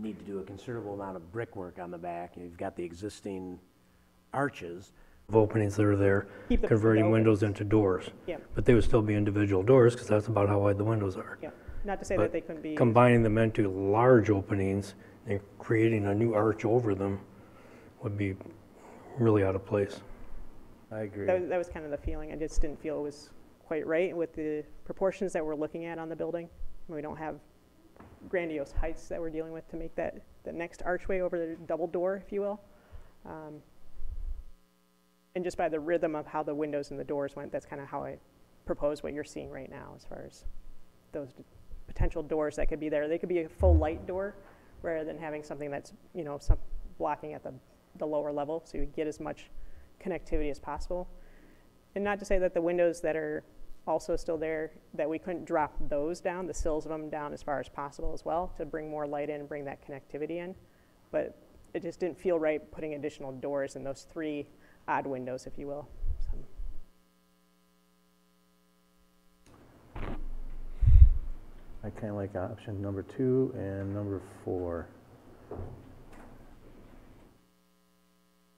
need to do a considerable amount of brickwork on the back. You've got the existing arches. Of openings that are there, converting windows into doors. Yeah. But they would still be individual doors because that's about how wide the windows are. Yeah, not to say But that they couldn't be. combining them into large openings and creating a new arch over them would be really out of place. I agree. That was kind of the feeling. I just didn't feel it was quite right with the proportions that we're looking at on the building. We don't have grandiose heights that we're dealing with to make that the next archway over the double door, if you will. And just by the rhythm of how the windows and the doors went, that's kind of how I propose what you're seeing right now as far as those potential doors that could be there. They could be a full light door rather than having something that's, you know, some blocking at the lower level, so you get as much connectivity as possible. And not to say that the windows that are also still there, that we couldn't drop those down, the sills of them down as far as possible as well, to bring more light in and bring that connectivity in. But it just didn't feel right putting additional doors in those three odd windows, if you will. I kind of like option number 2 and number 4.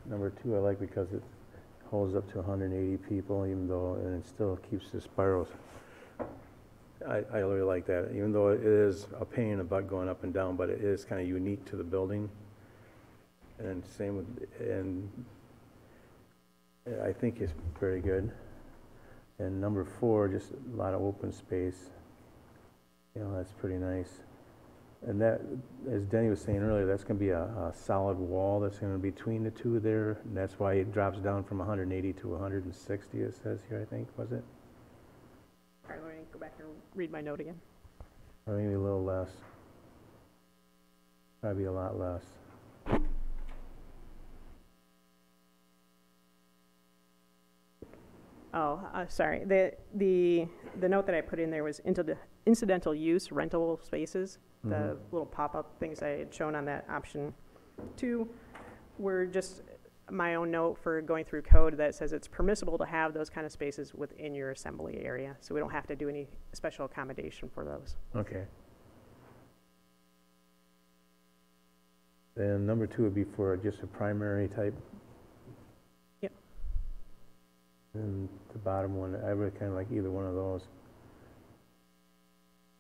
Number 2 I like because it holds up to 180 people, even though, and it still keeps the spirals. I really like that, even though it is a pain in the butt going up and down, but it is kind of unique to the building. And same with, and I think it's very good. And number 4, just a lot of open space. You know, that's pretty nice. And that, as Denny was saying earlier, that's going to be a solid wall that's going to be between the two there. And that's why it drops down from 180 to 160, it says here, I think, was it? All right, let me go back and read my note again. Or maybe a little less. Probably a lot less. Oh, sorry. The note that I put in there was incidental use rental spaces. The little pop-up things I had shown on that option 2 were just my own note for going through code that says it's permissible to have those kind of spaces within your assembly area, so we don't have to do any special accommodation for those. Okay. Then number 2 would be for just a primary type. Yep. And the bottom one, I would kind of like either one of those.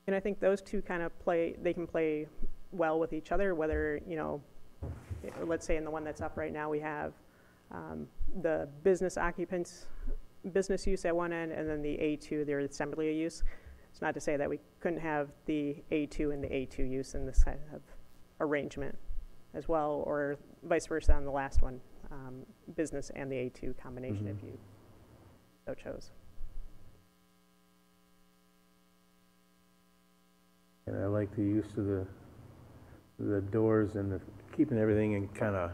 And I think those two kind of they can play well with each other, whether, you know, let's say in the one that's up right now, we have the business occupants, business use at one end, and then the A2, their assembly use. It's not to say that we couldn't have the A2 and the A2 use in this kind of arrangement as well, or vice versa on the last one, business and the A2 combination if you so chose. And I like the use of the doors and keeping everything in kind of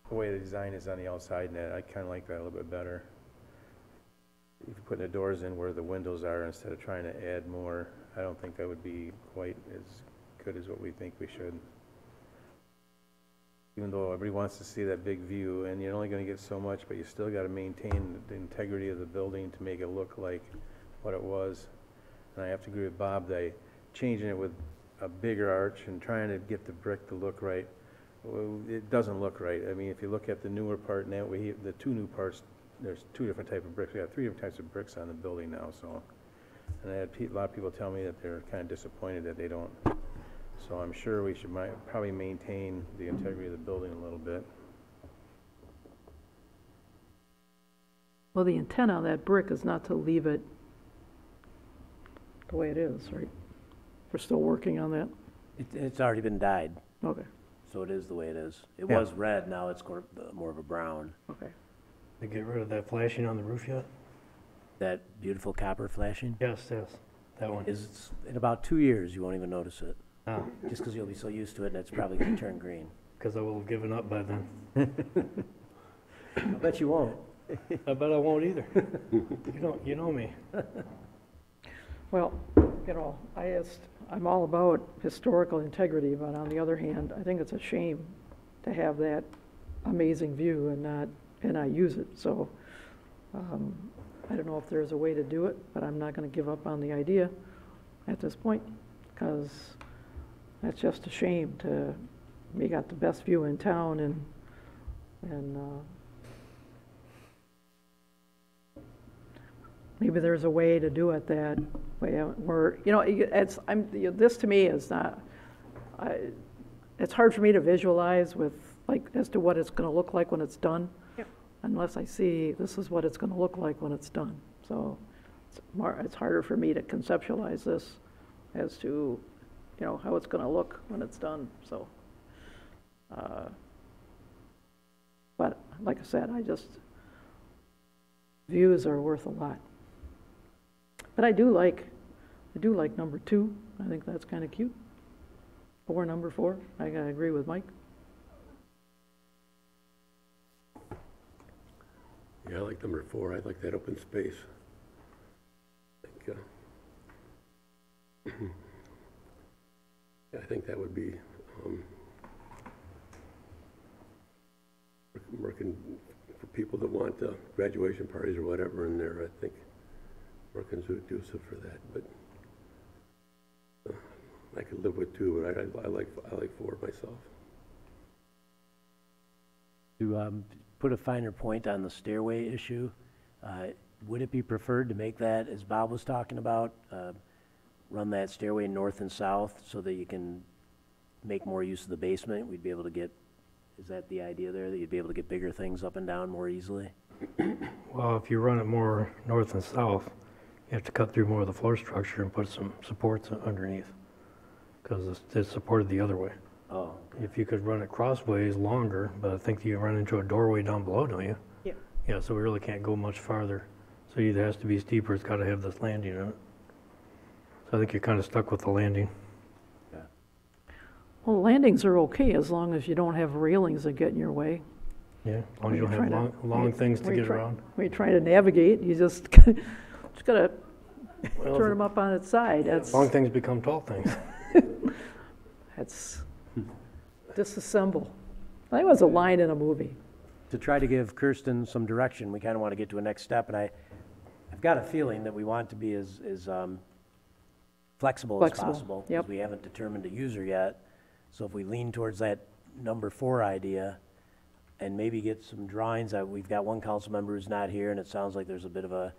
the way the design is on the outside, and I kind of like that a little bit better. If you put the doors in where the windows are instead of trying to add more, I don't think that would be quite as good as what we think we should. Even though everybody wants to see that big view, and you're only going to get so much, but you still got to maintain the integrity of the building to make it look like what it was. And I have to agree with Bob that changing it with a bigger arch and trying to get the brick to look right, well, it doesn't look right. I mean, if you look at the newer part now, the 2 new parts, there's 2 different types of bricks. We have 3 different types of bricks on the building now. So, and I had a lot of people tell me that they're kind of disappointed that they don't. So I'm sure we should probably maintain the integrity of the building a little bit. Well, the intent on that brick is not to leave it the way it is, right? We're still working on that? It's already been dyed, Okay, so it is the way it is. It Yeah. was red, now it's more of a brown. okay. They get rid of that flashing on the roof yet? That beautiful copper flashing Yes, that one. is, in about 2 years, you won't even notice it. Ah, Just because you'll be so used to it, and it's probably going to turn green. because I will have given up by then. I bet you won't. I bet I won't either. You know me. Well, you know, I'm all about historical integrity, but on the other hand, I think it's a shame to have that amazing view and not use it. So I don't know if there's a way to do it, but I'm not going to give up on the idea at this point, because That's just a shame to, we got the best view in town and maybe there's a way to do it that way where, this to me is not, it's hard for me to visualize with, like, as to what it's gonna look like when it's done. Yep. Unless I see, this is what it's gonna look like when it's done. So it's harder for me to conceptualize this as to, how it's gonna look when it's done, so. But like I said, views are worth a lot. But I do like number 2. I think that's kind of cute. Or number 4. I gotta agree with Mike. Yeah, I like number 4. I like that open space. I think that would be working for people that want graduation parties or whatever in there. I think working conducive for that, but I could live with 2, but I like 4 myself. To put a finer point on the stairway issue, would it be preferred to make that, as Bob was talking about, run that stairway north and south so that you can make more use of the basement? We'd be able to get, is that the idea there, that you'd be able to get bigger things up and down more easily? Well, if you run it more north and south, you have to cut through more of the floor structure and put some supports underneath, because it's supported the other way. Oh, If you could run it crossways longer, but I think you run into a doorway down below, don't you? Yeah. Yeah, so we really can't go much farther. So it either has to be steeper, it's gotta have this landing in it. So I think you're kind of stuck with the landing. Well, landings are okay as long as you don't have railings that get in your way. Yeah, as long as you don't have long things to get around. When you're trying to navigate, you just gotta Well, turn them up on its side. That's, long things become tall things. that's disassemble. That was a line in a movie. to try to give Kirsten some direction, we kind of want to get to a next step, and I've got a feeling that we want to be as flexible as Flexible, possible. yep. Because we haven't determined a user yet. So if we lean towards that number 4 idea and maybe get some drawings, we've got one council member who's not here, and it sounds like there's a bit of a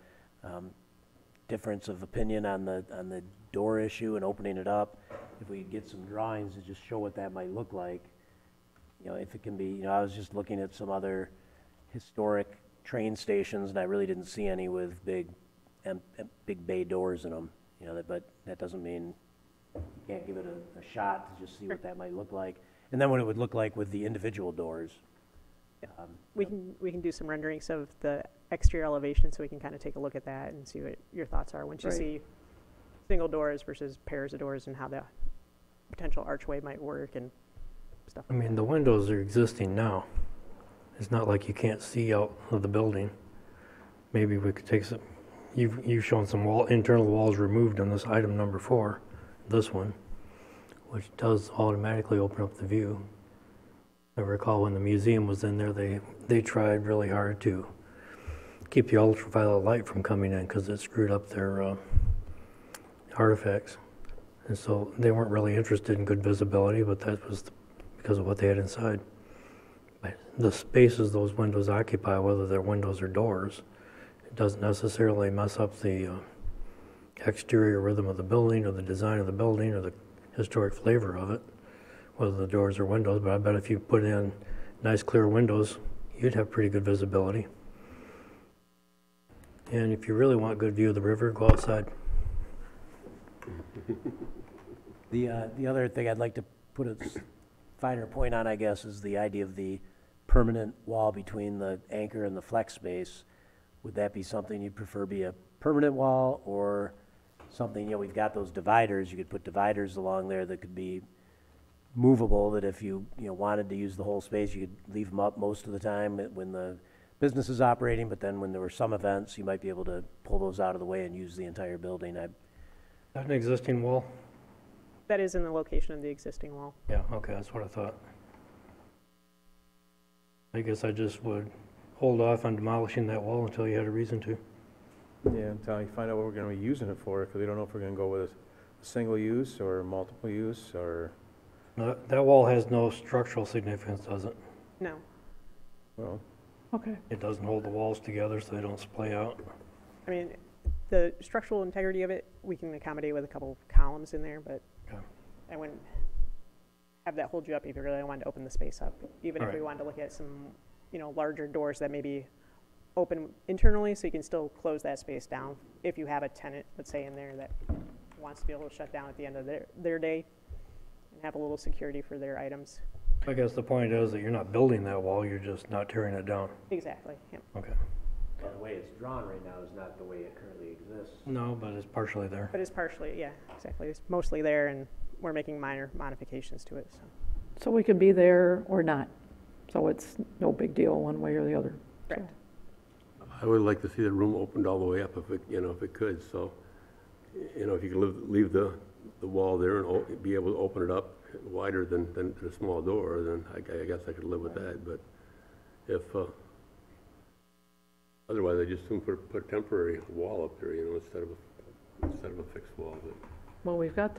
difference of opinion on the door issue and opening it up. If we get some drawings to just show what that might look like, if it can be, I was just looking at some other historic train stations, and I really didn't see any with big bay doors in them, but that doesn't mean you can't give it a shot to just see what that might look like. And then what it would look like with the individual doors. We can do some renderings of the exterior elevation, so we can kind of take a look at that and see what your thoughts are once you Right. see single doors versus pairs of doors and how the potential archway might work and stuff I like mean, that. the windows are existing now. It's not like you can't see out of the building. Maybe we could take some, you've shown some internal walls removed on this item number 4, this one, which does automatically open up the view. I recall when the museum was in there, they tried really hard to keep the ultraviolet light from coming in because it screwed up their artifacts. And so they weren't really interested in good visibility, but that was because of what they had inside. But the spaces those windows occupy, whether they're windows or doors, it doesn't necessarily mess up the exterior rhythm of the building or the design of the building or the historic flavor of it, whether the doors or windows. But I bet if you put in nice clear windows, you'd have pretty good visibility. And if you really want good view of the river, go outside. The other thing I'd like to put a finer point on, I guess, is the idea of the permanent wall between the anchor and the flex space. Would that be something you'd prefer be a permanent wall, or something, we've got those dividers, you could put dividers along there that could be movable, that if you wanted to use the whole space, you could leave them up most of the time when the business is operating, but then when there were some events, you might be able to pull those out of the way and use the entire building. Is that an existing wall? That is in the location of the existing wall. Yeah, okay, that's what I thought. I guess I just would hold off on demolishing that wall until you had a reason to. Yeah, until you find out what we're gonna be using it for, because we don't know if we're gonna go with a single use or multiple use, or That wall has no structural significance, does it? No, Well, Okay, It doesn't hold the walls together so they don't splay out. I mean, the structural integrity of it, we can accommodate with a couple columns in there, but Okay. I wouldn't have that hold you up if you really wanted to open the space up. Even if we Alright. wanted to look at some, larger doors that maybe open internally, so you can still close that space down. If you have a tenant, let's say, in there that wants to be able to shut down at the end of their day and have a little security for their items. I guess the point is that you're not building that wall, you're just not tearing it down. Exactly, yep. Okay. Well, the way it's drawn right now is not the way it currently exists. No, but it's partially there. But it's partially, yeah, exactly. It's mostly there, and we're making minor modifications to it, so. so we can be there or not, so it's no big deal one way or the other. So, Correct. I would like to see the room opened all the way up if it could, so, if you could leave the wall there and be able to open it up wider than a small door, then I guess I could live with that, but if, otherwise I just soon put a temporary wall up there, instead of a fixed wall, but. Well, we've got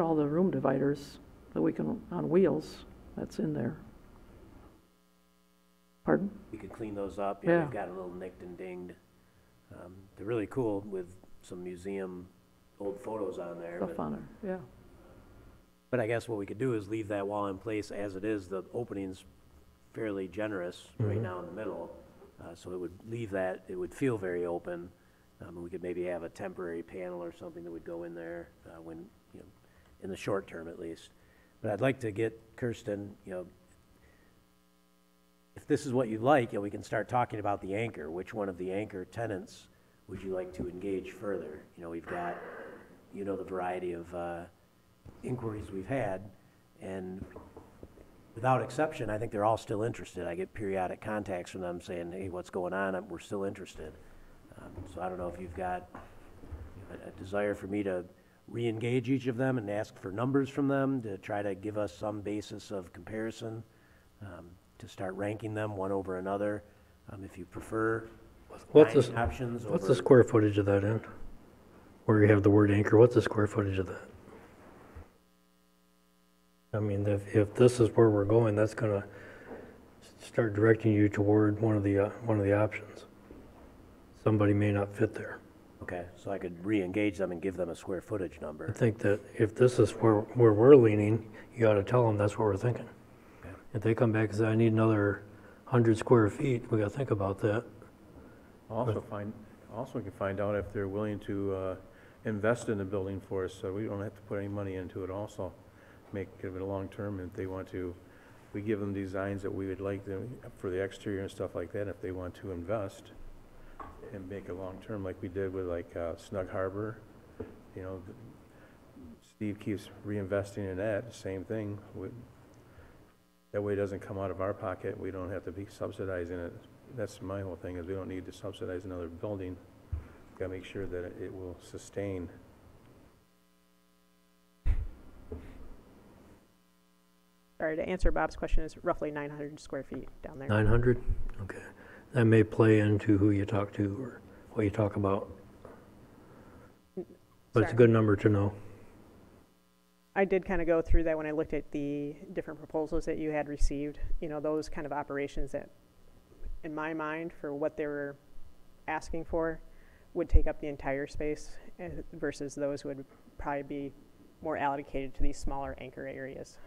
all the room dividers that we can, on wheels, that's in there. Pardon? We could clean those up, Yeah. they've got a little nicked and dinged. They're really cool with some museum old photos on there. Stuff on it, yeah. But I guess what we could do is leave that wall in place as it is. The opening's fairly generous right Mhm. now in the middle. So it would leave that, it would feel very open. And we could maybe have a temporary panel or something that would go in there when, in the short term at least. But I'd like to get Kirsten, if this is what you'd like, we can start talking about the anchor. Which one of the anchor tenants would you like to engage further? We've got, the variety of inquiries we've had, and without exception, I think they're all still interested. I get periodic contacts from them saying, hey, what's going on? We're still interested. So I don't know if you've got a desire for me to re-engage each of them and ask for numbers from them to try to give us some basis of comparison, to start ranking them one over another. If you prefer What's buying the, options what's over- the square footage of that end? Where you have the word anchor, what's the square footage of that? I mean, if this is where we're going, that's gonna start directing you toward one of the options. Somebody may not fit there. Okay, so I could re-engage them and give them a square footage I number. think that if this is where we're leaning, you ought to tell them that's what we're thinking. Okay. If they come back and say, I need another 100 square feet, we gotta think about that. also we can find out if they're willing to invest in the building for us, so we don't have to put any money into it also. Make it a long-term, if they want to, we give them designs that we would like them for the exterior and stuff like that, if they want to invest and make it long-term, like we did with Snug Harbor. Steve keeps reinvesting in that, same thing. That way it doesn't come out of our pocket, we don't have to be subsidizing it. That's my whole thing, is we don't need to subsidize another building. Gotta make sure that it will sustain. Sorry, to answer Bob's question, is roughly 900 square feet down there. 900? Okay. That may play into who you talk to or what you talk about. But it's a Sorry. good number to know. I did kind of go through that when I looked at the different proposals that you had received. Those kind of operations that, in my mind, for what they were asking for, would take up the entire space versus those would probably be more allocated to these smaller anchor areas.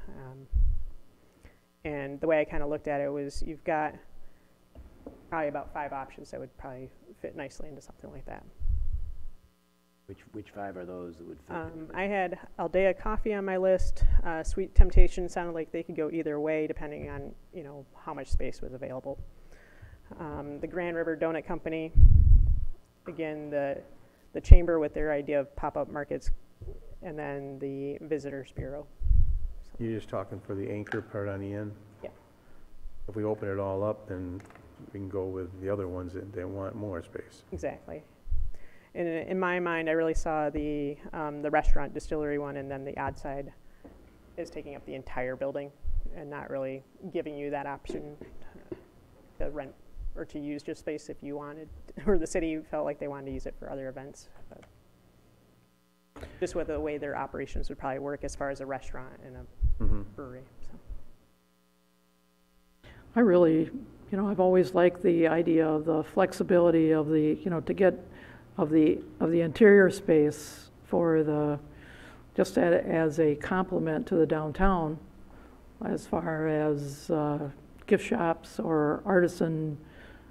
And the way I kind of looked at it was you've got probably about 5 options that would probably fit nicely into something like that. Which 5 are those that would fit? I had Aldea Coffee on my list. Sweet Temptation sounded like they could go either way depending on, how much space was available. The Grand River Donut Company, again, the Chamber with their idea of pop-up markets, and then the Visitors Bureau. You're just talking for the anchor part on the end? Yeah. If we open it all up, then we can go with the other ones that want more space. Exactly. And in my mind, I really saw the restaurant distillery one, and then the odd side is taking up the entire building and not really giving you that option to rent or to use just space if you wanted, or the city felt like they wanted to use it for other events. But just with the way their operations would probably work as far as a restaurant and a brewery, so. I really, I've always liked the idea of the flexibility of the, to get of the interior space for the, just as a complement to the downtown, as far as gift shops or artisan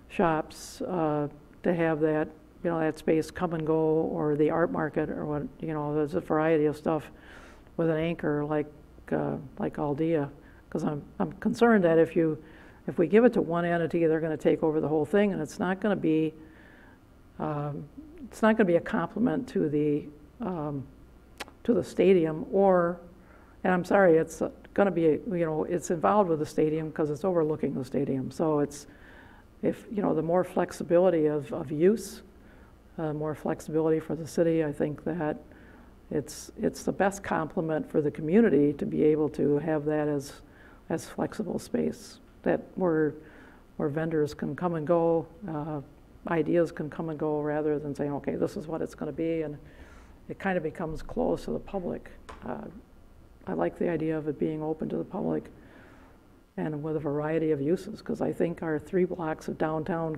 shops, to have that, that space come and go, or the art market, or what, there's a variety of stuff with an anchor like Aldea, because I'm concerned that if we give it to one entity, they're going to take over the whole thing, and it's not going to be a complement to the stadium, and I'm sorry, it's going to be, it's involved with the stadium because it's overlooking the stadium. So the more flexibility of use, more flexibility for the city, I think that it's the best complement for the community to be able to have that as flexible space, that where vendors can come and go, ideas can come and go, rather than saying, okay, this is what it's going to be, and it kind of becomes closed to the public. I like the idea of it being open to the public and with a variety of uses, because I think our 3 blocks of downtown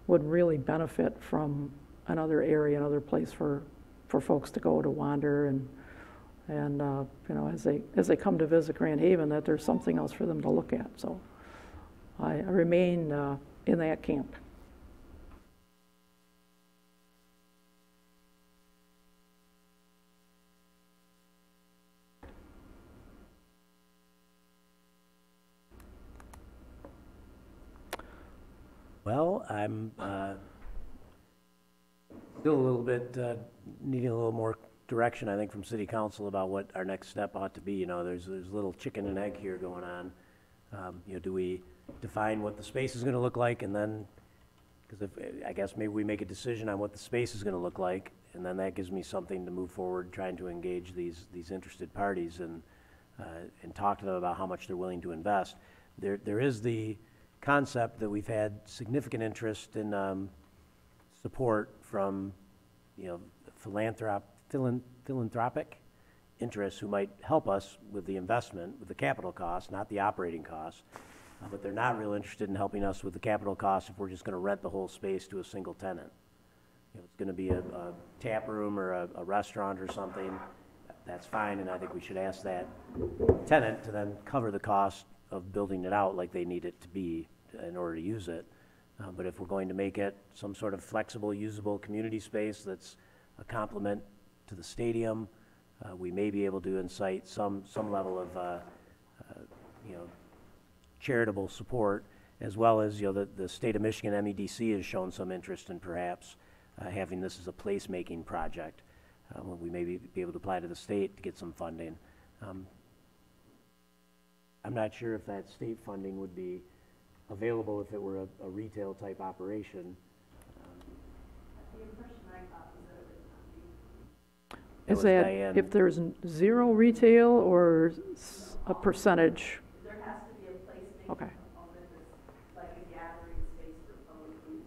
would really benefit from another area, another place for folks to go to wander, and as they come to visit Grand Haven, that there's something else for them to look at. So I remain in that camp. Well, I'm still a little bit needing a little more direction, I think, from City Council about what our next step ought to be. There's a little chicken and egg here going on. Do we define what the space is going to look like, and then, because I guess maybe we make a decision on what the space is going to look like, and then that gives me something to move forward, trying to engage these interested parties and talk to them about how much they're willing to invest. There is the concept that we've had significant interest in support from, philanthropic interests who might help us with the investment, with the capital costs, not the operating costs. But they're not real interested in helping us with the capital costs if we're just going to rent the whole space to a single tenant. If it's going to be a tap room or a restaurant or something, that's fine, and I think we should ask that tenant to then cover the cost of building it out like they need it to be in order to use it. But if we're going to make it some sort of flexible, usable community space that's a complement to the stadium, we may be able to incite some level of charitable support, as well as the state of Michigan MEDC has shown some interest in perhaps having this as a placemaking project. We may be able to apply to the state to get some funding. I'm not sure if that state funding would be available if it were a retail type operation. The impression I got was that it would not be. Is that Diane. if there's zero retail or a percentage? There has to be a placemaking Okay. component that's like a gathering space for public use.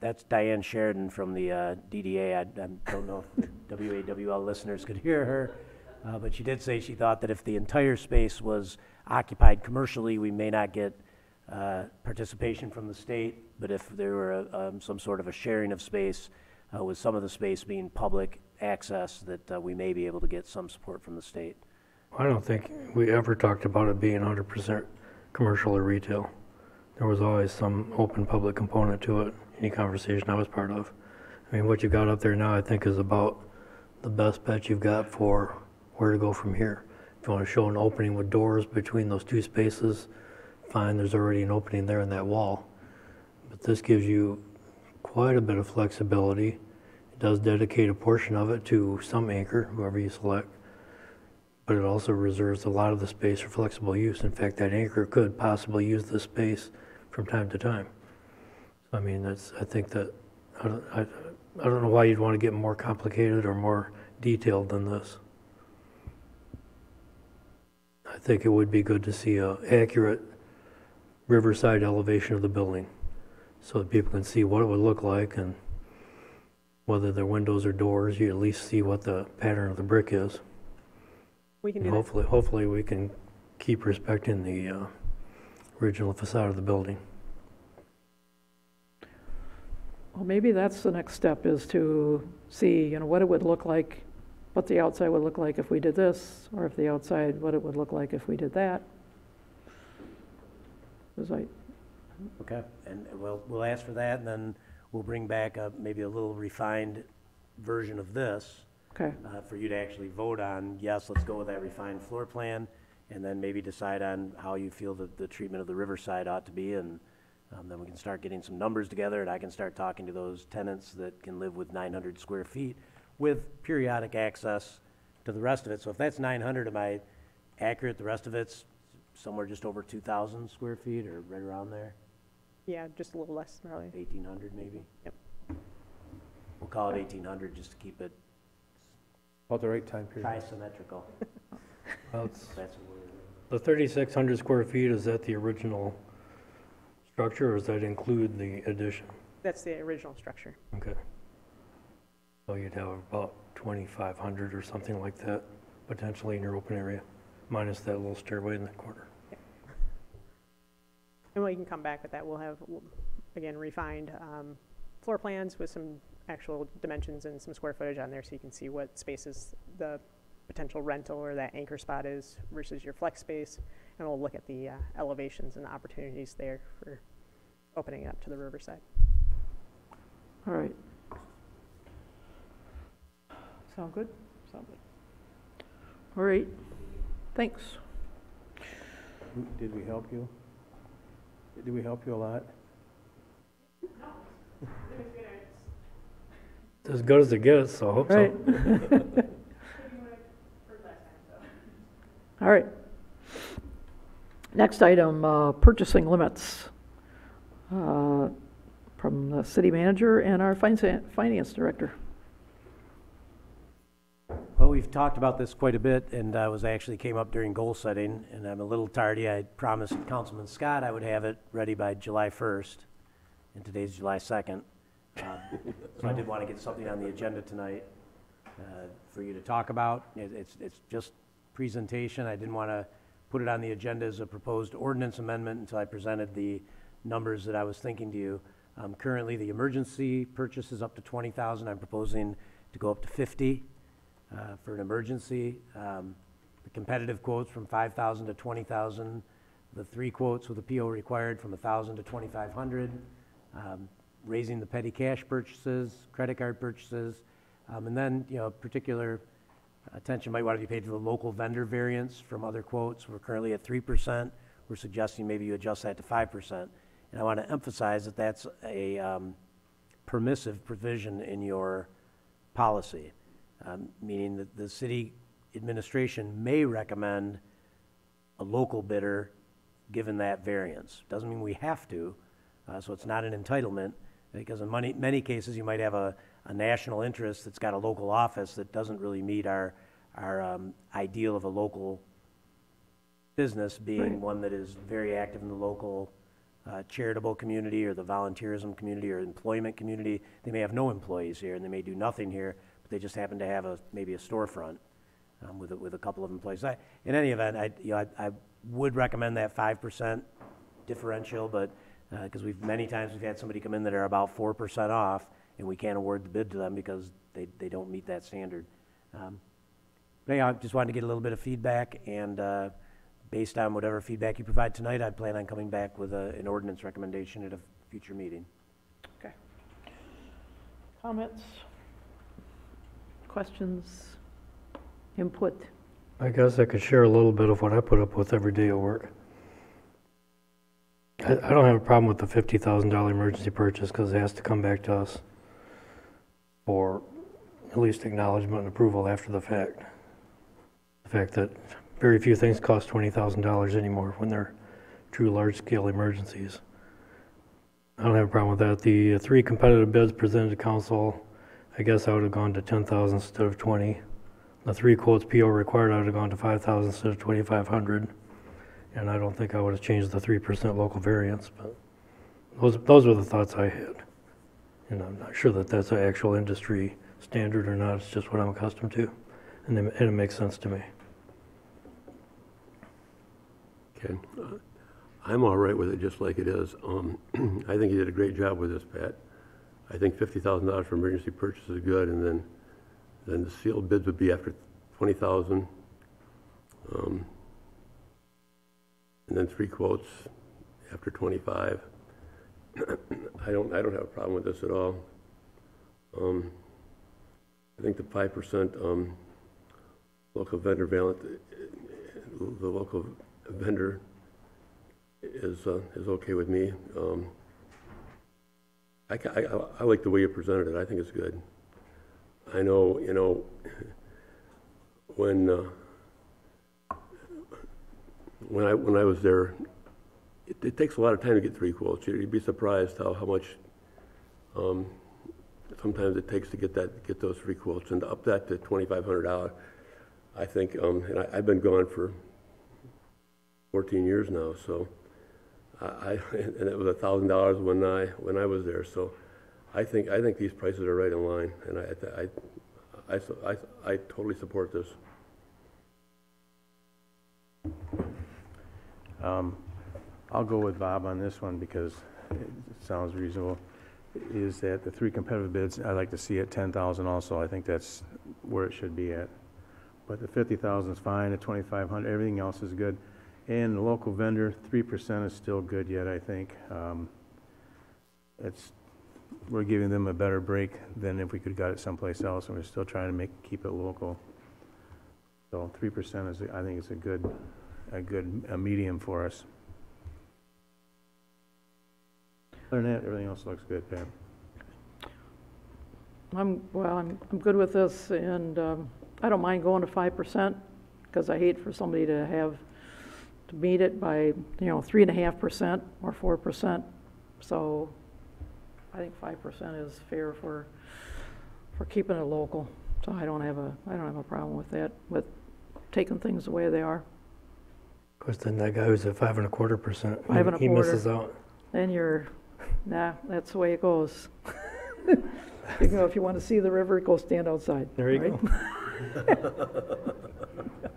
That's Diane Sheridan from the DDA. I don't know if WAWL listeners could hear her, but she did say she thought that if the entire space was occupied commercially, we may not get participation from the state, but if there were some sort of a sharing of space, with some of the space being public access, that we may be able to get some support from the state. I don't think we ever talked about it being 100% commercial or retail. There was always some open public component to it, any conversation I was part of. I mean, what you got up there now, I think, is about the best bet you've got for where to go from here. If you want to show an opening with doors between those 2 spaces, fine, there's already an opening there in that wall. But this gives you quite a bit of flexibility. It does dedicate a portion of it to some anchor, whoever you select, but it also reserves a lot of the space for flexible use. In fact, that anchor could possibly use the space from time to time. So, I mean, I think that, I don't know why you'd want to get more complicated or more detailed than this. I think it would be good to see an accurate riverside elevation of the building so that people can see what it would look like, and whether they're windows or doors, you at least see what the pattern of the brick is. We can do And that. hopefully we can keep respecting the original facade of the building. Well, maybe that's the next step, is to see, what it would look like, what the outside would look like if we did this, or if the outside, what it would look like if we did that. 'Cause Okay, and we'll ask for that, and then we'll bring back maybe a little refined version of this okay, for you to actually vote on. Yes, let's go with that refined floor plan, and then maybe decide on how you feel that the treatment of the riverside ought to be, and then we can start getting some numbers together, and I can start talking to those tenants that can live with 900 square feet with periodic access to the rest of it. So if that's 900, am I accurate? The rest of it's somewhere just over 2,000 square feet, or right around there? Yeah, just a little less, probably. 1,800 maybe? Yep. We'll call it 1,800 just to keep it About the right time period. tri-symmetrical. Well, That's what we're. the 3,600 square feet, is that the original structure, or does that include the addition? That's the original structure. Okay. So you'd have about 2,500 or something like that, potentially in your open area, minus that little stairway in the corner. And we can come back with that. We'll have, again, refined floor plans with some actual dimensions and some square footage on there, so you can see what spaces the potential rental or that anchor spot is versus your flex space. And we'll look at the elevations and the opportunities there for opening it up to the riverside. all right. Sound good? Sound good. All right, thanks. Did we help you? Did we help you a lot? As good as it gets, so I hope so. Right. All right. Next item, purchasing limits from the city manager and our finance director. Well, we've talked about this quite a bit, and actually came up during goal setting, and I'm a little tardy. I promised Councilman Scott I would have it ready by July 1st, and today's July 2nd. So I did want to get something on the agenda tonight for you to talk about. It's just presentation. I didn't want to put it on the agenda as a proposed ordinance amendment until I presented the numbers that I was thinking to you. Currently, the emergency purchase is up to 20,000. I'm proposing to go up to 50 for an emergency. The competitive quotes from 5,000 to 20,000. The 3 quotes with a PO required from 1,000 to 2,500. Raising the petty cash purchases, credit card purchases, and then, particular attention might want to be paid to the local vendor variance from other quotes. We're currently at 3%. We're suggesting maybe you adjust that to 5%. And I want to emphasize that that's a permissive provision in your policy, meaning that the city administration may recommend a local bidder given that variance. Doesn't mean we have to, so it's not an entitlement, because in many cases you might have a national interest that's got a local office that doesn't really meet our ideal of a local business being Right. one that is very active in the local charitable community or the volunteerism community or employment community. They may have no employees here and they may do nothing here, but they just happen to have maybe a storefront with a couple of employees. In any event, I would recommend that 5% differential, but because many times we've had somebody come in that are about 4% off, and we can't award the bid to them because they don't meet that standard. But anyhow, I just wanted to get a little bit of feedback, and based on whatever feedback you provide tonight, I plan on coming back with an ordinance recommendation at a future meeting. Okay. Comments? Questions? Input? I guess I could share a little bit of what I put up with every day at work. I don't have a problem with the $50,000 emergency purchase because it has to come back to us for at least acknowledgement and approval after the fact. The fact that very few things cost $20,000 anymore when they're true large-scale emergencies. I don't have a problem with that. The 3 competitive bids presented to council, I guess I would have gone to 10,000 instead of 20. The 3 quotes PO required, I would have gone to 5,000 instead of 2,500. And I don't think I would have changed the 3% local variance, but those were the thoughts I had. And I'm not sure that that's an actual industry standard or not. It's just what I'm accustomed to, and it makes sense to me. Okay. I'm all right with it just like it is. I think you did a great job with this, Pat. I think $50,000 for emergency purchase is good, and then the sealed bids would be after 20,000. And then 3 quotes after 25. I don't have a problem with this at all. I think the 5% local vendor the local vendor is okay with me. I like the way you presented it. I think it's good. I know, you know, when I was there, it takes a lot of time to get 3 quotes. You'd be surprised how much sometimes it takes to get those 3 quotes, and to up that to $2,500. I think, and I've been gone for 14 years now, so and it was $1,000 when I was there. So I think these prices are right in line, and I totally support this. I'll go with Bob on this one because it sounds reasonable. Is that the 3 competitive bids, I'd like to see at 10,000 also. I think that's where it should be at. But the 50,000 is fine, the 2,500, everything else is good. And the local vendor, 3% is still good yet, I think. We're giving them a better break than if we could have got it someplace else, and we're still trying to keep it local. So 3% is, I think, is a medium for us. Other than that, everything else looks good, Pam. I'm good with this, and I don't mind going to 5%, because I hate for somebody to meet it by, 3.5% or 4%. So I think 5% is fair for keeping it local. So I don't have a problem with that, with taking things the way they are. Of course, then that guy who's at 5.25%, 5.25. he misses out. Then that's the way it goes. If you want to see the river, go stand outside. There you right? go.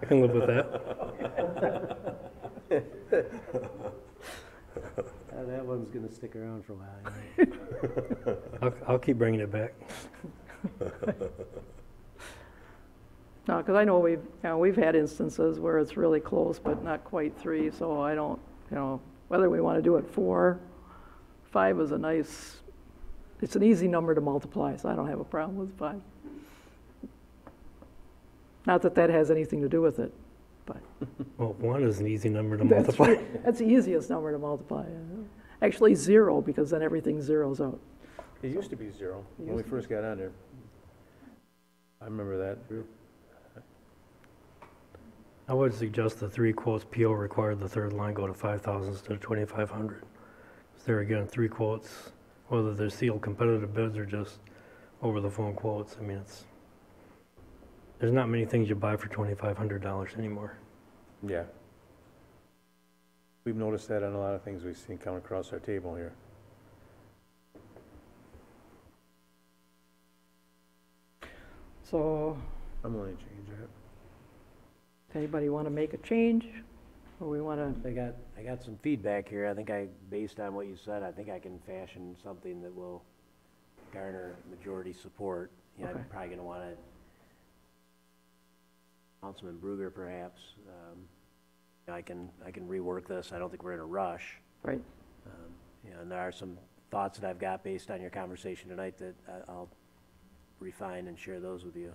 I can live with that. That one's gonna stick around for a while. I'll keep bringing it back. No, because I know we've had instances where it's really close, but not quite 3. So I don't, whether we want to do it 4, 5 is it's an easy number to multiply. So I don't have a problem with 5. Not that has anything to do with it, but. Well, 1 is an easy number to multiply. That's the easiest number to multiply. Actually 0, because then everything zeroes out. It used to be 0 when we first got on there. I remember that. I would suggest the 3 quotes PO required the third line go to 5,000 instead of 2,500. So there again, 3 quotes, whether they're sealed competitive bids or just over the phone quotes. I mean, there's not many things you buy for $2,500 anymore. Yeah. We've noticed that on a lot of things we've seen come across our table here. So, I'm willing to change that. anybody want to make a change? Or we want to, I got some feedback here. I think based on what you said, I think I can fashion something that will garner majority support. Okay. I'm probably gonna want to, Councilman Brugger perhaps, I can rework this. I don't think we're in a rush. right? And there are some thoughts that I've got based on your conversation tonight that I'll refine and share those with you.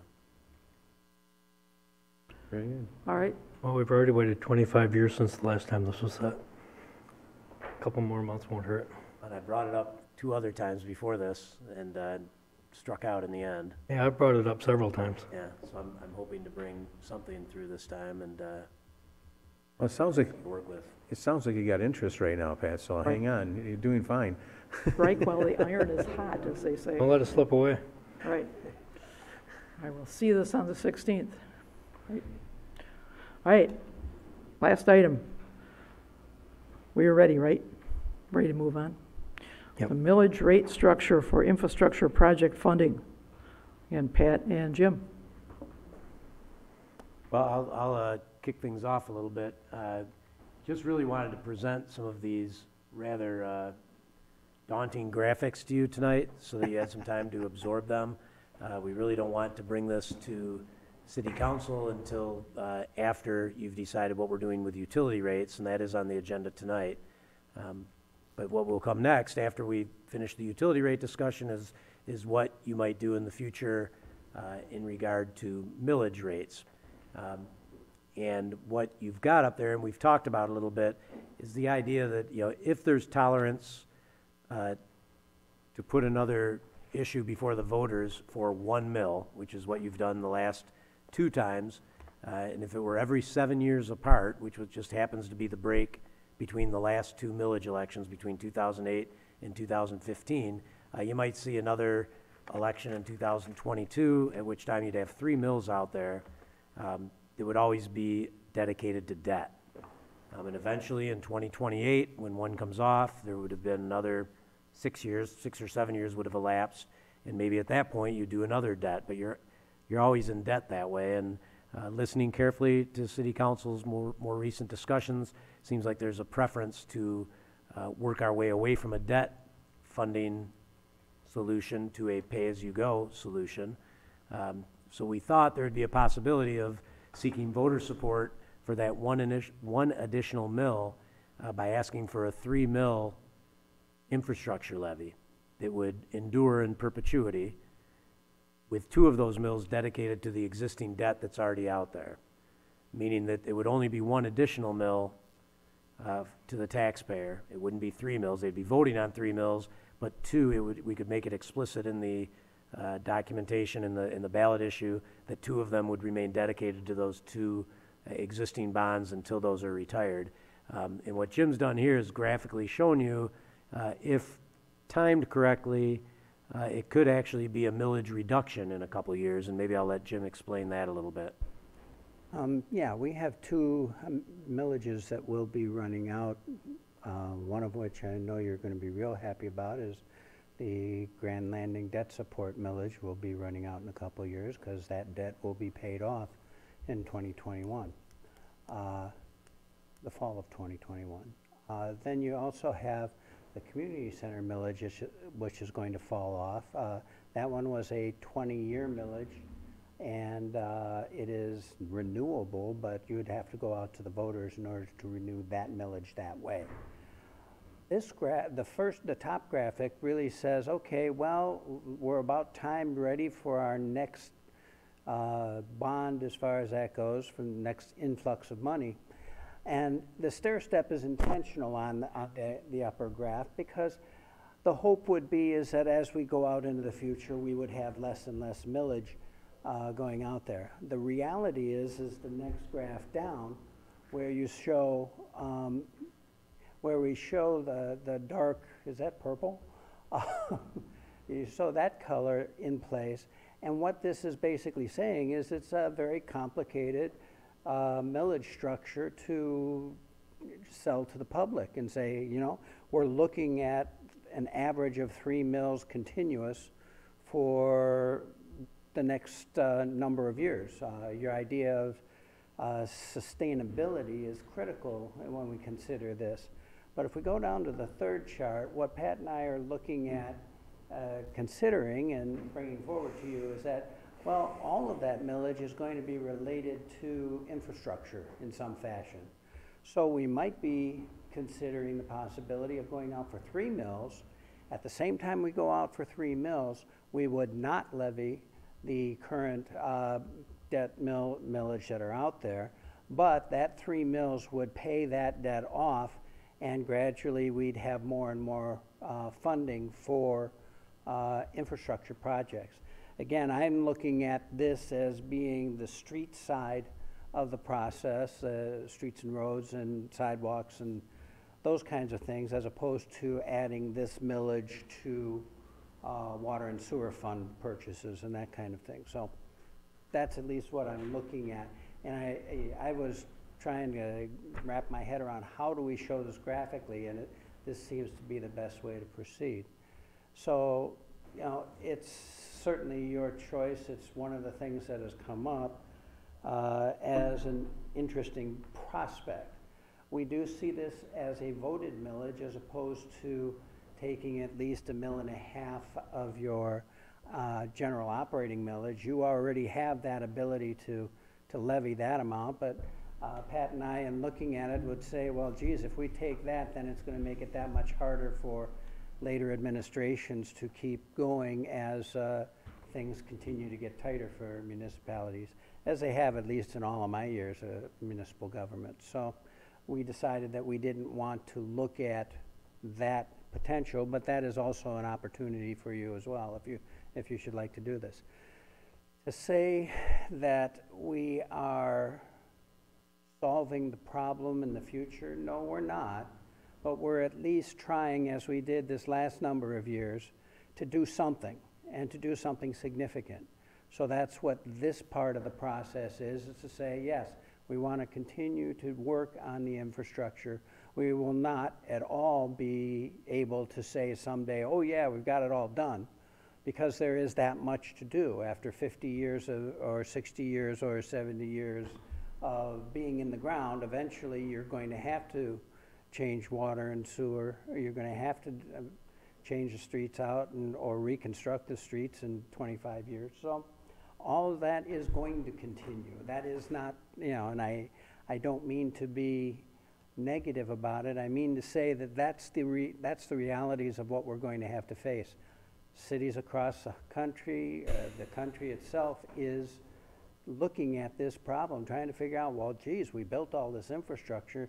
Very good. All right, Well, we've already waited 25 years since the last time this was set. A couple more months won't hurt. And I brought it up 2 other times before this and struck out in the end. Yeah, I brought it up several times. Yeah, so I'm hoping to bring something through this time and Well, it sounds like you got interest right now, Pat, so Right. hang on. You're doing fine. strike while the iron is hot, as they say. Don't let it slip away. Right. I will see this on the 16th. Right. All right, last item. We are ready, right? Ready to move on? Yep. The millage rate structure for infrastructure project funding. And Pat and Jim. Well, I'll kick things off a little bit. just really wanted to present some of these rather daunting graphics to you tonight so that you had some time to absorb them. We really don't want to bring this to City Council until after you've decided what we're doing with utility rates, and that is on the agenda tonight. But what will come next, after we finish the utility rate discussion, is what you might do in the future in regard to millage rates. And what you've got up there, and we've talked about a little bit, is the idea that, you know, if there's tolerance to put another issue before the voters for 1 mil, which is what you've done the last 2 times, and if it were every 7 years apart, which just happens to be the break between the last 2 millage elections between 2008 and 2015, you might see another election in 2022, at which time you'd have 3 mills out there. It would always be dedicated to debt. And eventually in 2028, when one comes off, there would have been another 6 years, 6 or 7 years would have elapsed, and maybe at that point you do another debt, but you're always in debt that way. And listening carefully to City Council's more recent discussions, seems like there's a preference to work our way away from a debt funding solution to a pay-as-you-go solution. So we thought there would be a possibility of seeking voter support for that one additional mill by asking for a 3 mil infrastructure levy that would endure in perpetuity, with 2 of those mills dedicated to the existing debt that's already out there, meaning that it would only be 1 additional mill to the taxpayer. It wouldn't be 3 mills. They'd be voting on 3 mills, but 2, we could make it explicit in the documentation in the ballot issue that 2 of them would remain dedicated to those 2 existing bonds until those are retired. And what Jim's done here is graphically shown you, if timed correctly, it could actually be a millage reduction in a couple of years, and maybe I'll let Jim explain that a little bit. Yeah, we have 2 millages that will be running out, one of which I know you're going to be real happy about is the Grand Landing debt support millage will be running out in a couple of years because that debt will be paid off in 2021, the fall of 2021. Then you also have the community center millage, which is going to fall off. That one was a 20-year millage, and it is renewable, but you would have to go out to the voters in order to renew that millage that way. This the top graphic really says, okay, well, we're about time ready for our next bond as far as that goes, for the next influx of money. And the stair step is intentional on the upper graph, because the hope would be is that as we go out into the future, we would have less and less millage going out there. The reality is the next graph down, where you show where we show the dark, is that purple? You show that color in place, and what this is basically saying is it's a very complicated millage structure to sell to the public and say, you know, we're looking at an average of 3 mills continuous for the next number of years. Your idea of sustainability is critical when we consider this. But if we go down to the 3rd chart, what Pat and I are looking at considering and bringing forward to you is that, well, all of that millage is going to be related to infrastructure in some fashion. So we might be considering the possibility of going out for 3 mills. At the same time we go out for 3 mills, we would not levy the current debt millage that are out there, but that 3 mills would pay that debt off, and gradually we'd have more and more funding for infrastructure projects. Again, I'm looking at this as being the street side of the process, streets and roads and sidewalks and those kinds of things, as opposed to adding this millage to water and sewer fund purchases and that kind of thing. So that's at least what I'm looking at. And I was trying to wrap my head around how do we show this graphically, and this seems to be the best way to proceed. So, you know, it's certainly your choice. It's one of the things that has come up as an interesting prospect. we do see this as a voted millage as opposed to taking at least $1.5 million of your general operating millage. You already have that ability to levy that amount, but Pat and I, in looking at it, would say, well, geez, if we take that, then it's going to make it that much harder for later administrations to keep going as things continue to get tighter for municipalities, as they have at least in all of my years of municipal government. So we decided that we didn't want to look at that potential, but that is also an opportunity for you as well if you should like to do this. To say that we are solving the problem in the future, no, we're not, but we're at least trying, as we did this last number of years, to do something, and to do something significant. So that's what this part of the process is to say, yes, we want to continue to work on the infrastructure. We will not at all be able to say someday, oh yeah, we've got it all done, because there is that much to do after 50 years or 60 years or 70 years of being in the ground. Eventually you're going to have to change water and sewer, or you're going to have to change the streets out or reconstruct the streets in 25 years. So all of that is going to continue. That is not, and I don't mean to be negative about it. I mean to say that that's the realities of what we're going to have to face. Cities across the country itself is looking at this problem, trying to figure out, well, geez, we built all this infrastructure.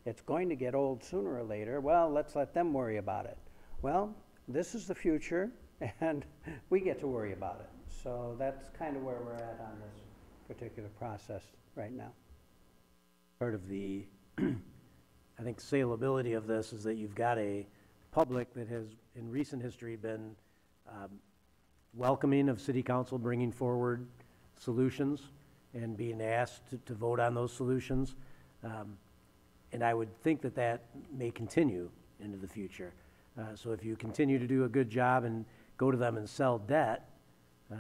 It's going to get old sooner or later. Well, let's let them worry about it. Well, this is the future, and we get to worry about it. So that's kind of where we're at on this particular process right now. Part of the, I think, saleability of this is that you've got a public that has, in recent history, been welcoming of city council bringing forward solutions and being asked to vote on those solutions. And I would think that that may continue into the future. So if you continue to do a good job and go to them and sell debt,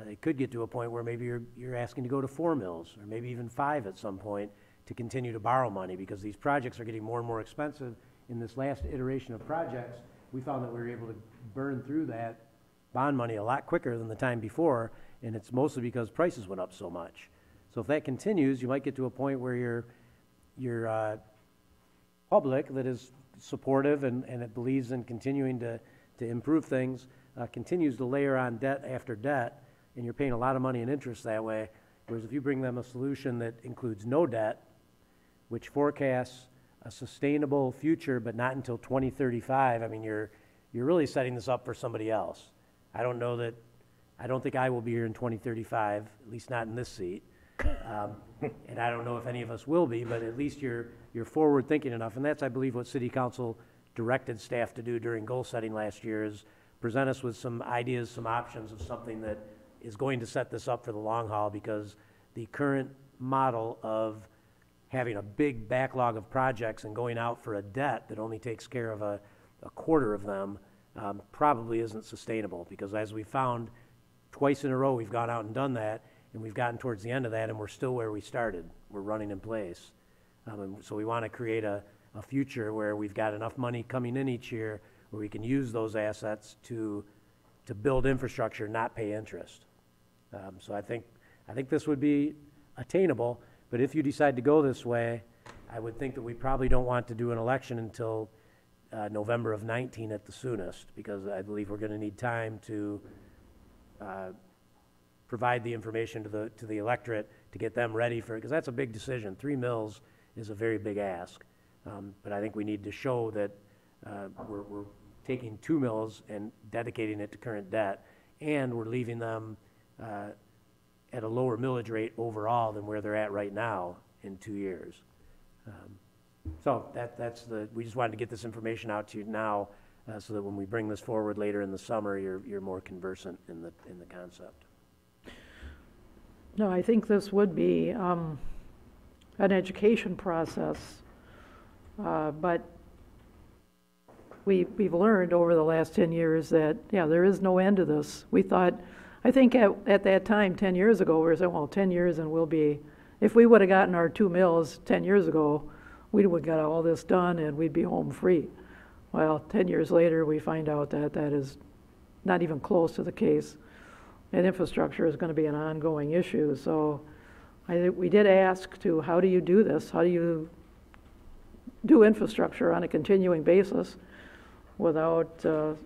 it could get to a point where maybe you're asking to go to 4 mills or maybe even 5 at some point to continue to borrow money, because these projects are getting more and more expensive. In this last iteration of projects, we found that we were able to burn through that bond money a lot quicker than the time before, and it's mostly because prices went up so much. So if that continues, you might get to a point where your public that is supportive and it believes in continuing to improve things continues to layer on debt after debt, and you're paying a lot of money in interest that way. Whereas if you bring them a solution that includes no debt, which forecasts a sustainable future but not until 2035, I mean, you're really setting this up for somebody else. I don't think I will be here in 2035, at least not in this seat. And I don't know if any of us will be, but at least you're forward thinking enough. And that's, I believe, what City Council directed staff to do during goal setting last year, is present us with some ideas, some options of something that is going to set this up for the long haul, because the current model of having a big backlog of projects and going out for a debt that only takes care of a quarter of them probably isn't sustainable, because as we found twice in a row, we've gone out and done that, and we've gotten towards the end of that, and we're still where we started. We're running in place. And so we want to create a future where we've got enough money coming in each year where we can use those assets to build infrastructure, not pay interest. So I think this would be attainable, but if you decide to go this way, I would think that we probably don't want to do an election until November of 19 at the soonest, because I believe we're going to need time to provide the information to the electorate to get them ready for it, because that's a big decision. 3 mills is a very big ask, but I think we need to show that we're taking 2 mills and dedicating it to current debt, and we're leaving them at a lower millage rate overall than where they're at right now in 2 years. So we just wanted to get this information out to you now, so that when we bring this forward later in the summer, you're more conversant in the concept. No, I think this would be an education process, but we've learned over the last 10 years that, yeah, there is no end to this. We thought, I think at that time, 10 years ago, we were saying, well, 10 years and we'll be, if we would have gotten our 2 mills 10 years ago, we would get all this done and we'd be home free. Well, 10 years later, we find out that that is not even close to the case, and infrastructure is going to be an ongoing issue. So we did ask to, how do you do this? How do you do infrastructure on a continuing basis without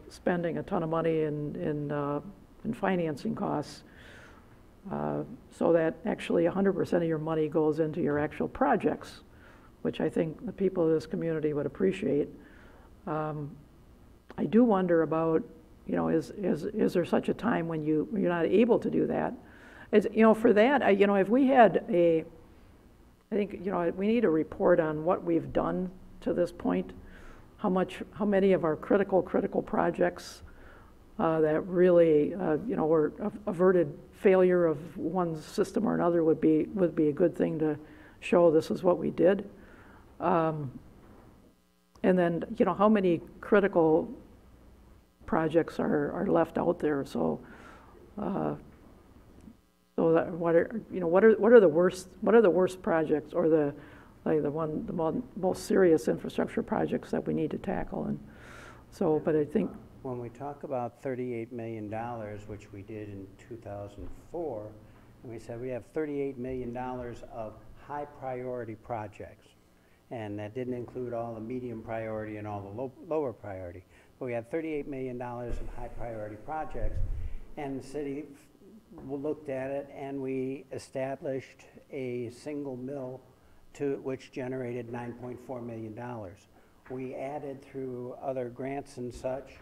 spending a ton of money in financing costs, so that actually 100% of your money goes into your actual projects, which I think the people of this community would appreciate. I do wonder about, is there such a time when you're not able to do that? For that, if we had I think, we need a report on what we've done to this point, how many of our critical projects that really, were averted failure of one system or another would be a good thing to show this is what we did. And then, how many critical projects are left out there? So, what are the worst projects, or the most serious infrastructure projects that we need to tackle? And so, but I think When we talk about $38 million, which we did in 2004, and we said we have $38 million of high priority projects. And that didn't include all the medium priority and all the lower priority. But we had $38 million of high priority projects, and the city looked at it, and we established a single mill which generated $9.4 million. We added, through other grants and such,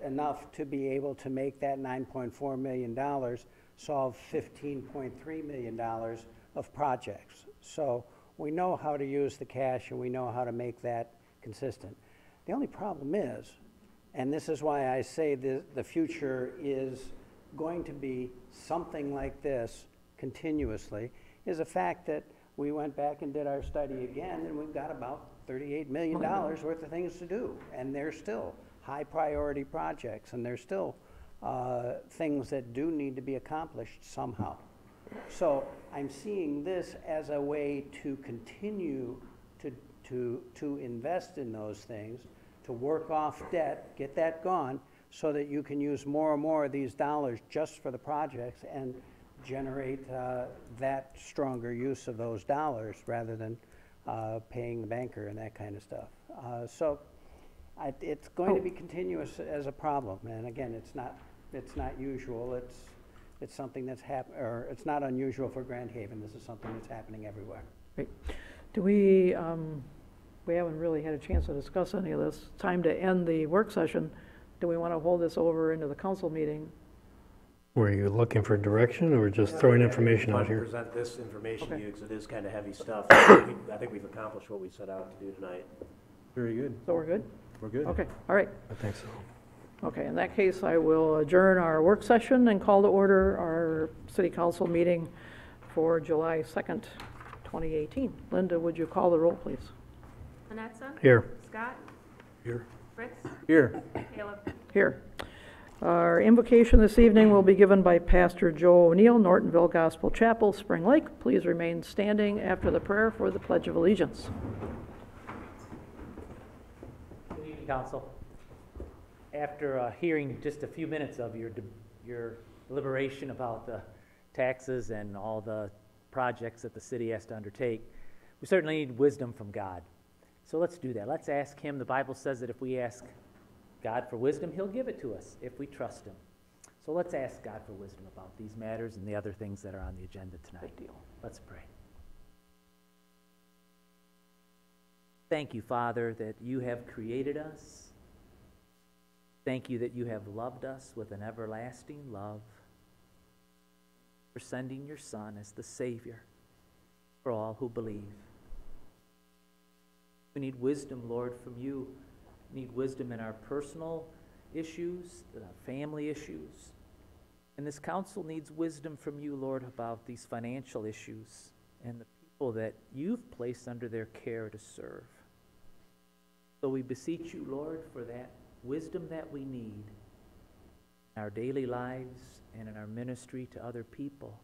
enough to be able to make that $9.4 million solve $15.3 million of projects. So we know how to use the cash, and we know how to make that consistent. The only problem is, and this is why I say the future is going to be something like this continuously, is the fact that we went back and did our study again, and we've got about $38 million worth of things to do, and they're still high priority projects, and there's still things that do need to be accomplished somehow. So I'm seeing this as a way to continue to invest in those things, to work off debt, get that gone, so that you can use more and more of these dollars just for the projects and generate that stronger use of those dollars rather than paying the banker and that kind of stuff. So it's going to be continuous as a problem, and again, it's not usual. It's something that's or it's not unusual for Grand Haven. This is something that's happening everywhere. Great. Do we haven't really had a chance to discuss any of this. Time to end the work session. Do we want to hold this over into the council meeting? Were you looking for direction or just throwing information out here? Present this information to Okay. you, because it is kind of heavy stuff. I think we've accomplished what we set out to do tonight. Very good. So we're good? We're good. Okay, all right. I think so. Okay, in that case, I will adjourn our work session and call to order our city council meeting for July 2nd, 2018. Linda, would you call the roll, please? Manetza? Here. Scott? Here. Fritz? Here. Caleb? Here. Our invocation this evening will be given by Pastor Joe O'Neill, Nortonville Gospel Chapel, Spring Lake. Please remain standing after the prayer for the Pledge of Allegiance. Good evening, Council. After hearing just a few minutes of your deliberation about the taxes and all the projects that the city has to undertake, we certainly need wisdom from God. So let's do that. Let's ask Him. The Bible says that if we ask God for wisdom, He'll give it to us if we trust Him. So let's ask God for wisdom about these matters and the other things that are on the agenda tonight. Let's pray. Thank you, Father, that you have created us. Thank you that you have loved us with an everlasting love, for sending your Son as the Savior for all who believe. We need wisdom, Lord, from you. We need wisdom in our personal issues, the family issues. And this council needs wisdom from you, Lord, about these financial issues and the people that you've placed under their care to serve. So we beseech you, Lord, for that wisdom that we need in our daily lives and in our ministry to other people.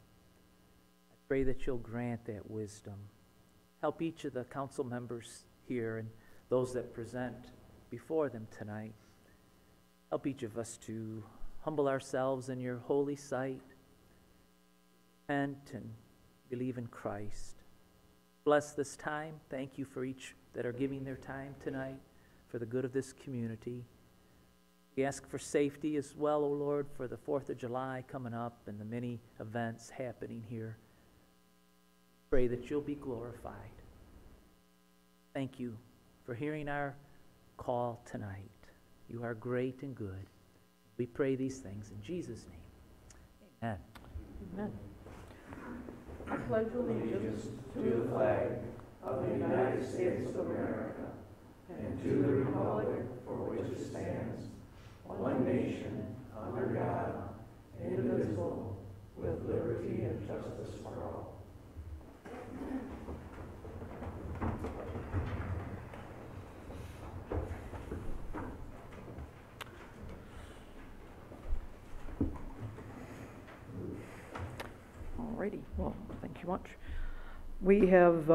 I pray that you'll grant that wisdom help each of the council members here and those that present before them tonight. Help each of us to humble ourselves in your holy sight, repent and believe in Christ. Bless this time. Thank you for each that are giving their time tonight for the good of this community. We ask for safety as well, O Lord, for the 4th of July coming up and the many events happening here. Pray that you'll be glorified. Thank you for hearing our call tonight. You are great and good. We pray these things in Jesus' name. Amen. Amen. I pledge allegiance to the flag of the United States of America and to the republic for which it stands, one nation, under God, indivisible, with liberty and justice for all. Alrighty, well, thank you much. We have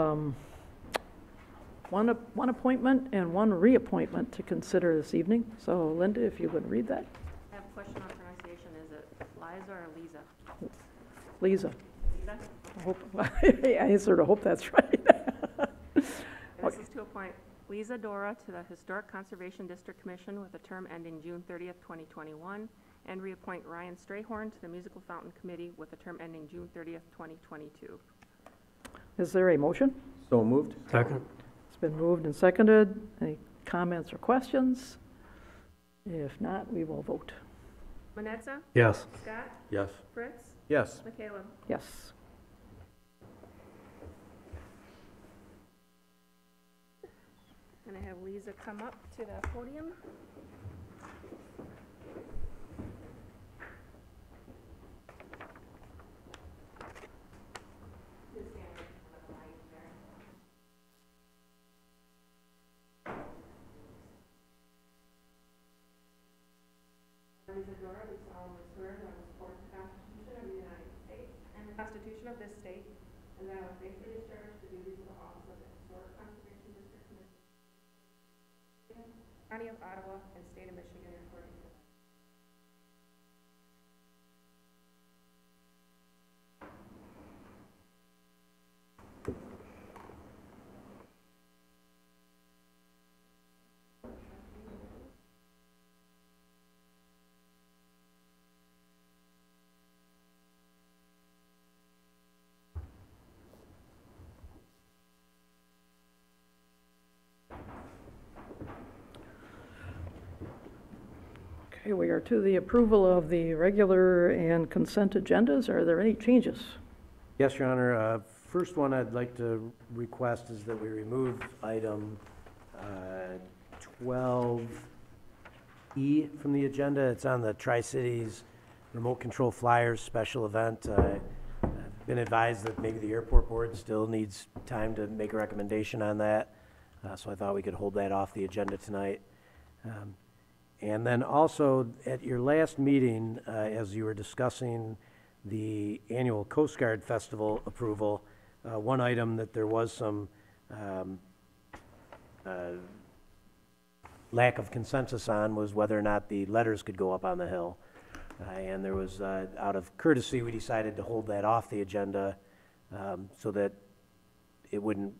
one appointment and one reappointment to consider this evening. So Linda, if you would read that. I have a question on pronunciation. Is it Liza or Lisa? Lisa. Lisa? I hope, I sort of hope that's right. And this is to appoint Lisa Dora to the Historic Conservation District Commission with a term ending June 30th, 2021, and reappoint Ryan Strayhorn to the Musical Fountain Committee with a term ending June 30th, 2022. Is there a motion? So moved? Second? It's been moved and seconded. Any comments or questions? If not, we will vote. Manetza? Yes. Scott? Yes. Fritz? Yes. McCallum? Yes. And I have Lisa come up to the podium. Lisa Dora, do solemnly swear that I will support the Constitution of the United States and the Constitution of this state, and that I will faithfully discharge the duties of the office of the Historic Conservation District Commission, County of Ottawa, and State of Michigan according to Okay, we are to the approval of the regular and consent agendas. Are there any changes? Yes, Your Honor. First one I'd like to request is that we remove item 12E from the agenda. It's on the Tri-Cities Remote Control Flyers special event. I've been advised that maybe the airport board still needs time to make a recommendation on that, so I thought we could hold that off the agenda tonight. And then also, at your last meeting, as you were discussing the annual Coast Guard Festival approval, one item that there was some lack of consensus on was whether or not the letters could go up on the hill. And there was, out of courtesy, we decided to hold that off the agenda so that it wouldn't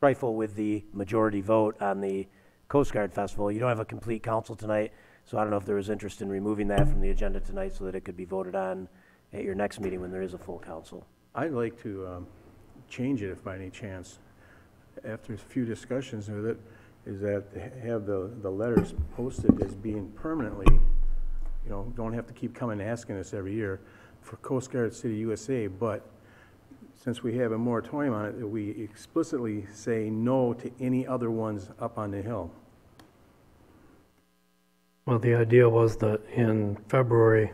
trifle with the majority vote on the Coast Guard Festival. You don't have a complete council tonight, so I don't know if there was interest in removing that from the agenda tonight so that it could be voted on at your next meeting when there is a full council. I'd like to change it if by any chance, after a few discussions with it, is that have the letters posted as being permanently, you know, don't have to keep coming and asking us every year for Coast Guard City USA, but since we have a moratorium on it, that we explicitly say no to any other ones up on the hill. Well, the idea was that in February,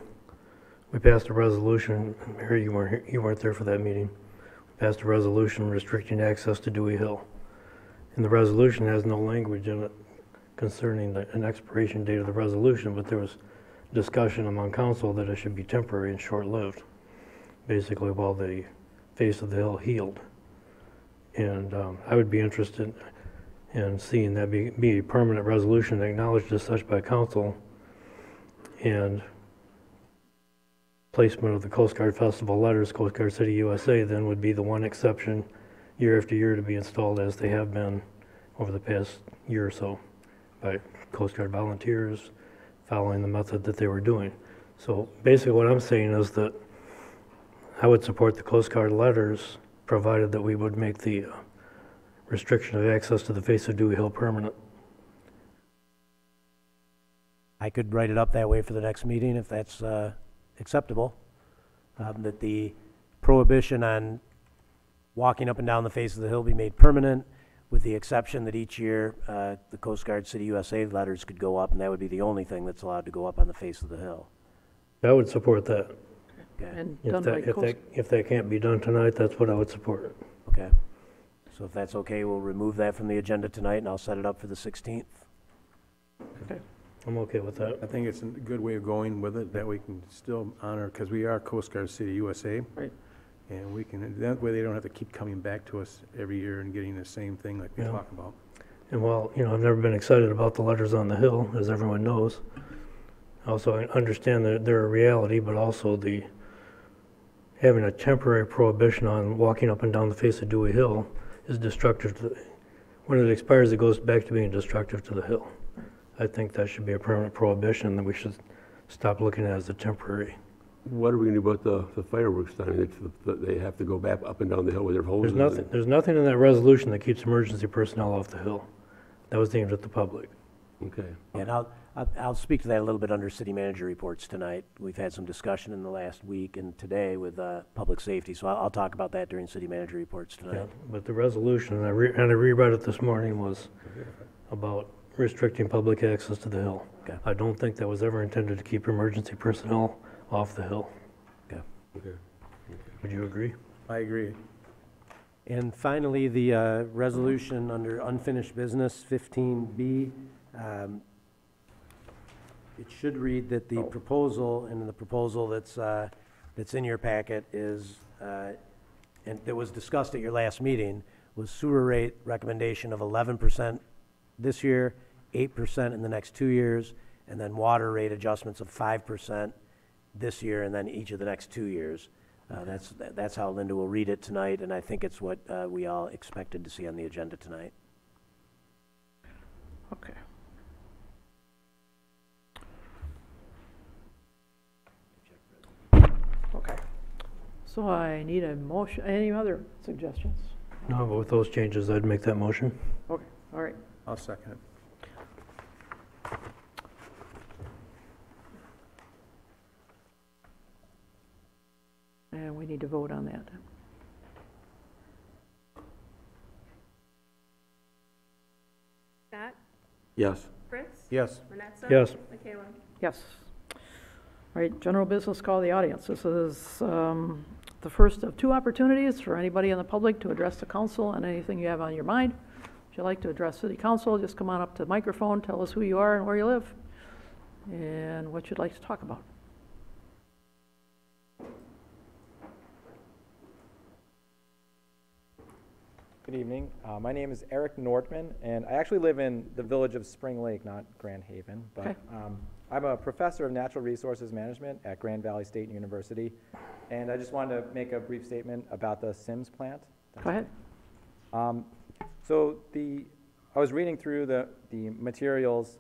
we passed a resolution. Mary, you weren't there for that meeting. We passed a resolution restricting access to Dewey Hill. And the resolution has no language in it concerning an expiration date of the resolution, but there was discussion among council that it should be temporary and short-lived, basically while the face of the hill healed. And I would be interested in seeing that be a permanent resolution acknowledged as such by council, and placement of the Coast Guard Festival letters, Coast Guard City USA, then would be the one exception year after year to be installed as they have been over the past year or so by Coast Guard volunteers following the method that they were doing. So basically what I'm saying is that I would support the Coast Guard letters provided that we would make the restriction of access to the face of Dewey Hill permanent. I could write it up that way for the next meeting if that's acceptable. That the prohibition on walking up and down the face of the hill be made permanent, with the exception that each year the Coast Guard City USA letters could go up, and that would be the only thing that's allowed to go up on the face of the hill. I would support that. Okay. And done by Coast, If that can't be done tonight, that's what I would support. Okay. So if that's okay, we'll remove that from the agenda tonight, and I'll set it up for the 16th. I'm okay with that. I think it's a good way of going with it, that we can still honor, because we are Coast Guard City USA. Right. And we can, that way they don't have to keep coming back to us every year and getting the same thing like we Yeah. talk about. And while, I've never been excited about the letters on the hill, as everyone knows, also I understand that they're a reality, but also having a temporary prohibition on walking up and down the face of Dewey Hill is destructive when it expires, it goes back to being destructive to the hill. I think that should be a permanent prohibition, that we should stop looking at it as a temporary. What are we gonna do about the fireworks time? They have to go back up and down the hill with their hoses? There's nothing in that resolution that keeps emergency personnel off the hill. That was aimed at the public. Okay. And I'll speak to that a little bit under city manager reports tonight. We've had some discussion in the last week and today with public safety, so I'll talk about that during city manager reports tonight. But the resolution, and I reread it this morning, was about restricting public access to the hill. Okay. I don't think that was ever intended to keep emergency personnel off the hill. Okay. Okay. Would you agree? I agree. And finally, the resolution under unfinished business, 15B. It should read that the proposal, and the proposal that's in your packet is, and that was discussed at your last meeting, was sewer rate recommendation of 11% this year, 8% in the next 2 years, and then water rate adjustments of 5% this year, and then each of the next 2 years. That's how Linda will read it tonight, and I think it's what we all expected to see on the agenda tonight. okay. Okay. So I need a motion, any other suggestions? No, but with those changes, I'd make that motion. Okay, all right. I'll second it. And we need to vote on that. Scott, Yes. Fritz, Yes. Manetza. Yes. Michaela. Yes. All right, general business, call the audience. This is the first of two opportunities for anybody in the public to address the council on anything you have on your mind. If you'd like to address city council, just come on up to the microphone, tell us who you are and where you live, and what you'd like to talk about. Good evening. My name is Eric Nordman, and I actually live in the village of Spring Lake, not Grand Haven. But Okay. I'm a professor of natural resources management at Grand Valley State University, and I just wanted to make a brief statement about the Sims plant. Go ahead. So I was reading through the materials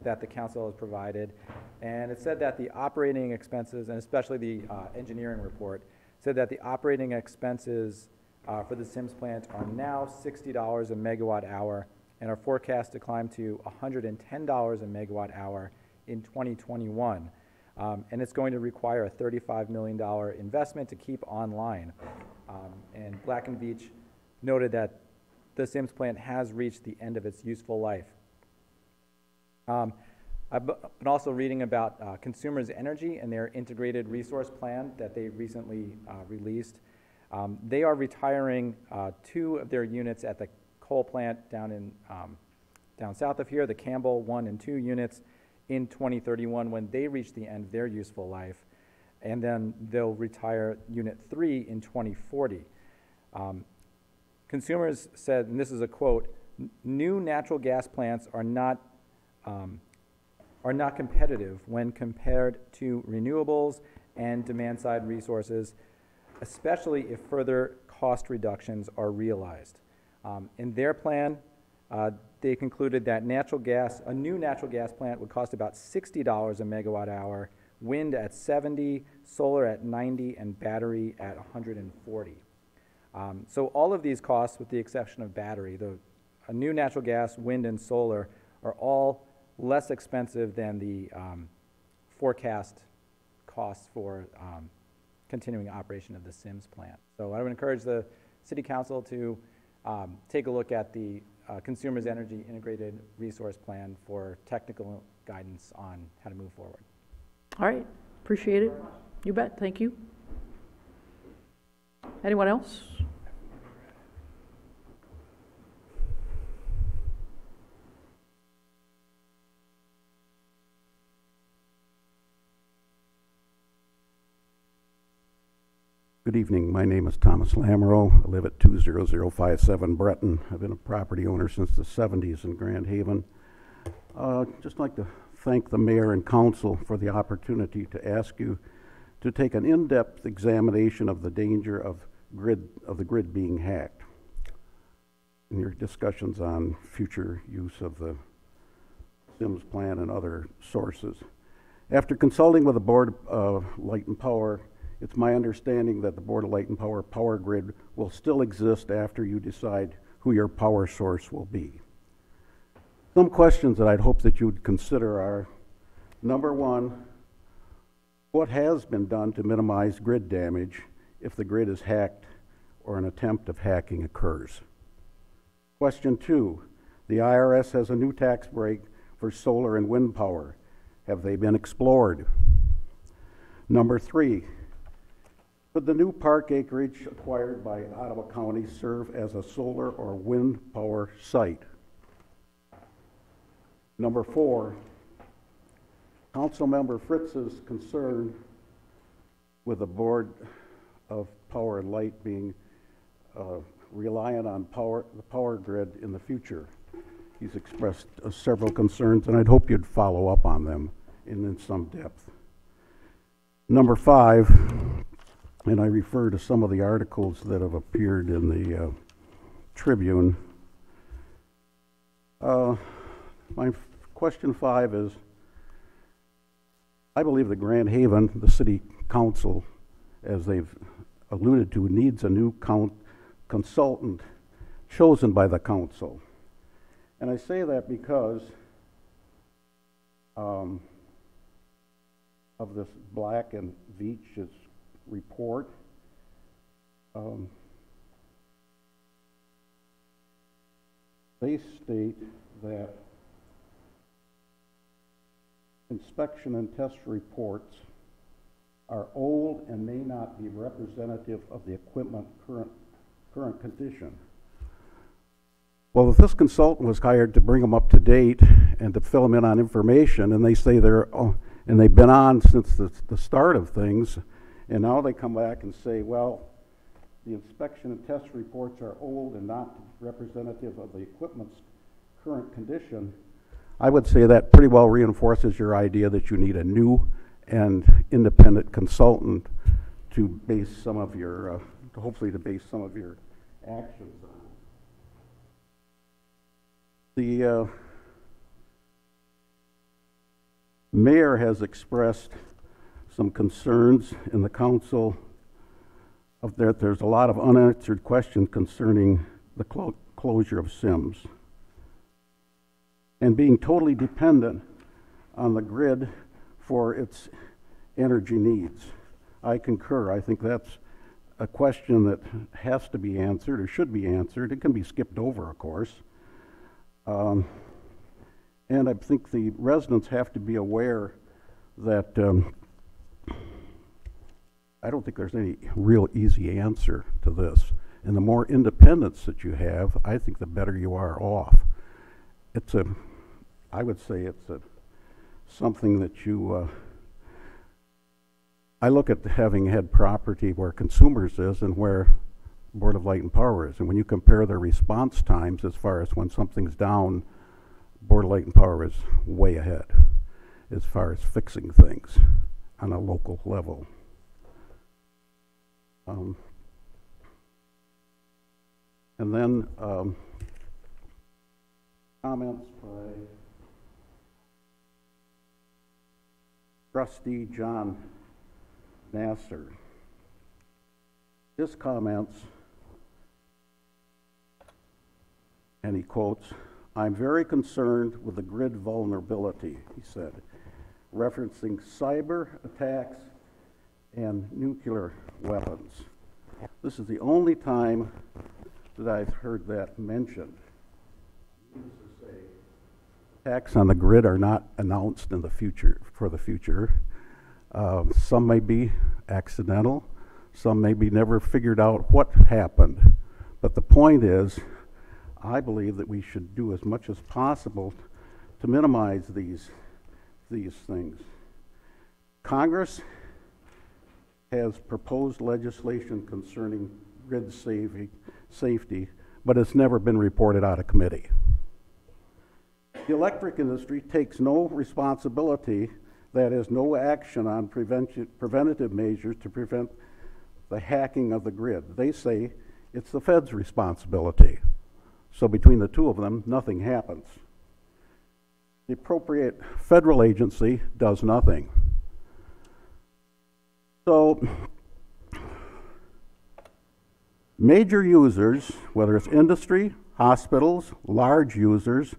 that the council has provided, and it said that the operating expenses, and especially the engineering report, said that the operating expenses for the Sims plant are now $60 a megawatt hour and are forecast to climb to $110 a megawatt hour in 2021. And it's going to require a $35 million investment to keep online. And Black & Veatch noted that the Sims plant has reached the end of its useful life. I've been also reading about Consumers Energy and their integrated resource plan that they recently released. They are retiring 2 of their units at the coal plant down south of here, the Campbell 1 and 2 units, in 2031 when they reach the end of their useful life. And then they'll retire Unit 3 in 2040. consumers said, and this is a quote, new natural gas plants are not competitive when compared to renewables and demand-side resources, especially if further cost reductions are realized. In their plan, they concluded that a new natural gas plant would cost about $60 a megawatt hour, wind at 70, solar at 90, and battery at 140. So all of these costs, with the exception of battery, a new natural gas, wind, and solar are all less expensive than the forecast costs for continuing operation of the Sims plant. So I would encourage the City Council to take a look at the Consumers Energy Integrated Resource Plan for technical guidance on how to move forward. All right, appreciate it. You bet, thank you. Anyone else? Good evening. My name is Thomas Lamoureux. I live at 20057 Breton. I've been a property owner since the 70s in Grand Haven. Just like to thank the mayor and council for the opportunity to ask you to take an in-depth examination of the danger of the grid being hacked in your discussions on future use of the Sims plan and other sources. After consulting with the Board of Light and Power, it's my understanding that the Board of Light and Power power grid will still exist after you decide who your power source will be. Some questions that I'd hope that you would consider are, number one, what has been done to minimize grid damage if the grid is hacked or an attempt of hacking occurs? Question two, the IRS has a new tax break for solar and wind power. Have they been explored? Number three, could the new park acreage acquired by Ottawa County serve as a solar or wind power site? Number four, Councilmember Fritz's concern with the Board of Power and Light being reliant on the power grid in the future. He's expressed several concerns, and I'd hope you'd follow up on them in some depth. Number five, and I refer to some of the articles that have appeared in the Tribune. My question five is, I believe that Grand Haven, the City Council, as they've alluded to, needs a new consultant chosen by the council. And I say that because of this Black and Veatch's report. They state that inspection and test reports are old and may not be representative of the equipment current condition. Well, if this consultant was hired to bring them up to date and to fill them in on information, and they say and they've been on since the start of things, and now they come back and say, well, the inspection and test reports are old and not representative of the equipment's current condition, I would say that pretty well reinforces your idea that you need a new and independent consultant to base some of your, hopefully to base some of your actions on. The mayor has expressed some concerns in the council of that there's a lot of unanswered questions concerning the closure of Sims and being totally dependent on the grid for its energy needs. I concur. I think that's a question that has to be answered or should be answered. It can be skipped over, of course. And I think the residents have to be aware that I don't think there's any real easy answer to this. And the more independence that you have, I think the better you are off. I would say it's something that you, I look at having had property where consumers is and where Board of Light and Power is. And when you compare their response times as far as when something's down, Board of Light and Power is way ahead as far as fixing things on a local level. And then comments by Trustee John Nasser. His comments, and he quotes, "I'm very concerned with the grid vulnerability," he said, referencing cyber attacks and nuclear weapons. This is the only time that I've heard that mentioned. Needless to say, attacks on the grid are not announced in the future, for the future. Some may be accidental, some may be never figured out what happened. But the point is, I believe that we should do as much as possible to minimize these things. Congress has proposed legislation concerning grid safety, but it's never been reported out of committee. The electric industry takes no responsibility, that is, no action on preventative measures to prevent the hacking of the grid. They say it's the Fed's responsibility. So between the two of them, nothing happens. The appropriate federal agency does nothing. So major users, whether it's industry, hospitals, large users,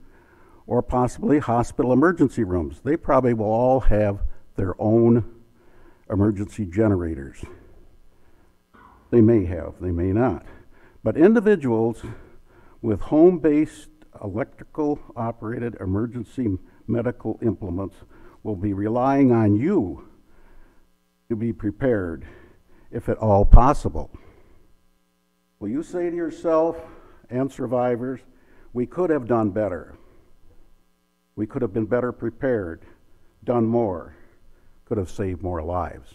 or possibly hospital emergency rooms, they probably will all have their own emergency generators. They may have, they may not. But individuals with home-based electrical operated emergency medical implements will be relying on you to be prepared, if at all possible. Will you say to yourself and survivors, we could have done better. We could have been better prepared, done more, could have saved more lives.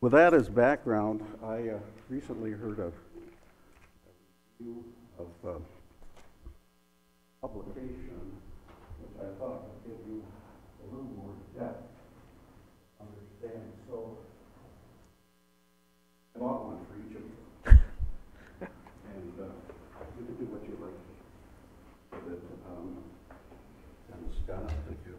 With that as background, I recently heard a review of publication, which I thought would give you a little more depth understanding. So I bought one for each of you, and you can do what you like with it. And Scott, thank you.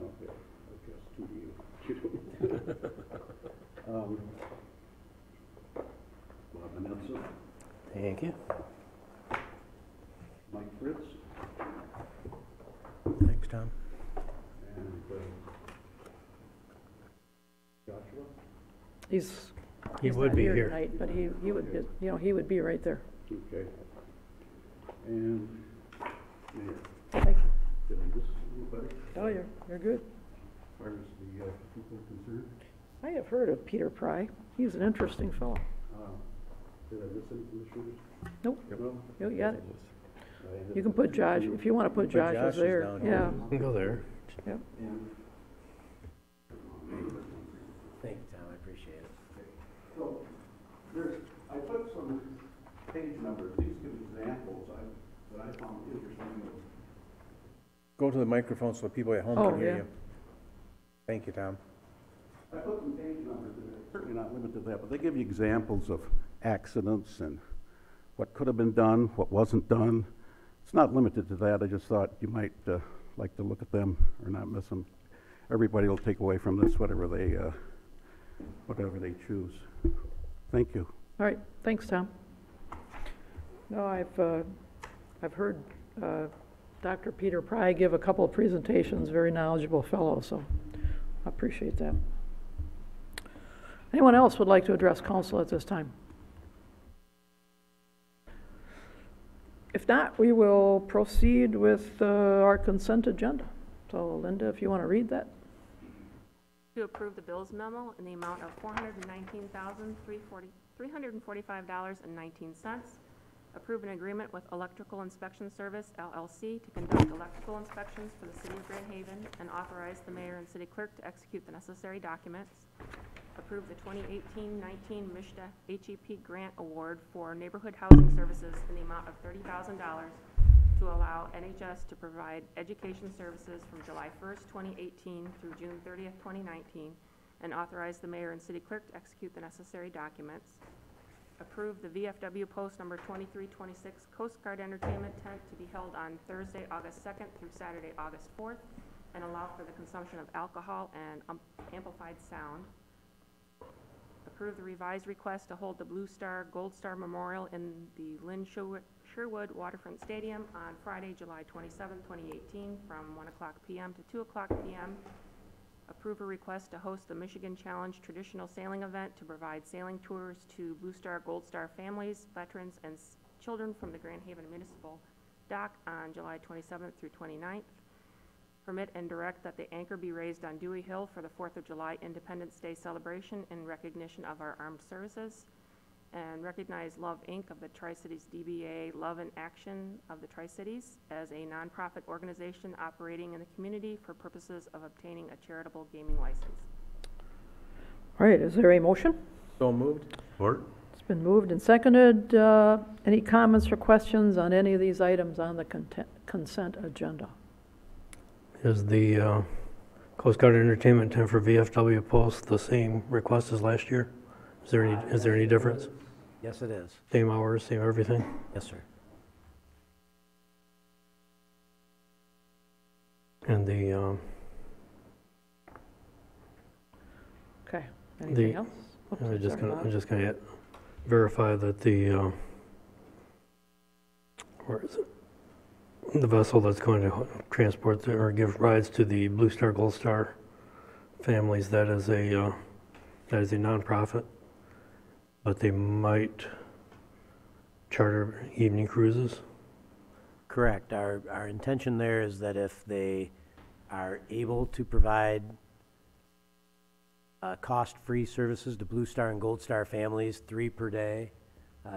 Okay, I guess two to you. Bob Vanessa, Thank you. Mike Fritz, Thanks, Tom. and Joshua. He He's would not be here. tonight, but he would be, you know, he would be right there. Okay. And Mayor, Thank you. did I miss anybody Oh, you're good. as far as the people concerned? I have heard of Peter Pry. He's an interesting fellow. Did I miss any commissioners? Nope. No? You got it. I ended You can up- put Josh, if you want to put Josh Josh's there. down Yeah. You can go there. Yep. And Thank you, Tom, I appreciate it. so, I put some page numbers, these give examples that I found interesting. Go to the microphone so people at home Oh, can hear yeah. you. Thank you, Tom. I put some page numbers in there, certainly not limited to that, but they give you examples of accidents and what could have been done, what wasn't done. It's not limited to that, I just thought you might like to look at them or not miss them. Everybody will take away from this whatever they choose. Thank you. All right, thanks, Tom. No, I've heard Dr. Peter Pry give a couple of presentations, very knowledgeable fellow, so I appreciate that. Anyone else would like to address council at this time? If not, we will proceed with our consent agenda. So Linda, if you want to read that. To approve the bills memo in the amount of $419,345.19. Approve an agreement with Electrical Inspection Service, LLC, to conduct electrical inspections for the City of Grand Haven and authorize the mayor and city clerk to execute the necessary documents. Approve the 2018-19 MISHDA HEP Grant Award for Neighborhood Housing Services in the amount of $30,000 to allow NHS to provide education services from July 1st, 2018 through June 30th, 2019, and authorize the mayor and city clerk to execute the necessary documents. Approve the VFW Post number 2326 Coast Guard Entertainment Tent to be held on Thursday, August 2nd through Saturday, August 4th, and allow for the consumption of alcohol and amplified sound. Approve the revised request to hold the Blue Star Gold Star Memorial in the Lynn Sherwood Waterfront Stadium on Friday, July 27, 2018, from 1 o'clock p.m. to 2 o'clock p.m. Approve a request to host the Michigan Challenge traditional sailing event to provide sailing tours to Blue Star Gold Star families, veterans, and children from the Grand Haven Municipal Dock on July 27th through 29th. Permit and direct that the anchor be raised on Dewey Hill for the 4th of July Independence Day celebration in recognition of our armed services. And recognize Love Inc. of the Tri-Cities DBA Love in Action of the Tri-Cities as a nonprofit organization operating in the community for purposes of obtaining a charitable gaming license. All right, is there a motion? So moved? Support? It's been moved and seconded. Any comments or questions on any of these items on the consent agenda? Is the Coast Guard Entertainment Tent for VFW Post the same request as last year? Is there any difference? Yes, it is. Same hours, same everything? Yes, sir. And the, Okay, anything else? Oops, I'm sorry, just gonna verify that the, where is it? The vessel that's going to transport or give rides to the Blue Star Gold Star families, that is a nonprofit, but they might charter evening cruises. Correct. Our intention there is that if they are able to provide cost-free services to Blue Star and Gold Star families, 3 per day,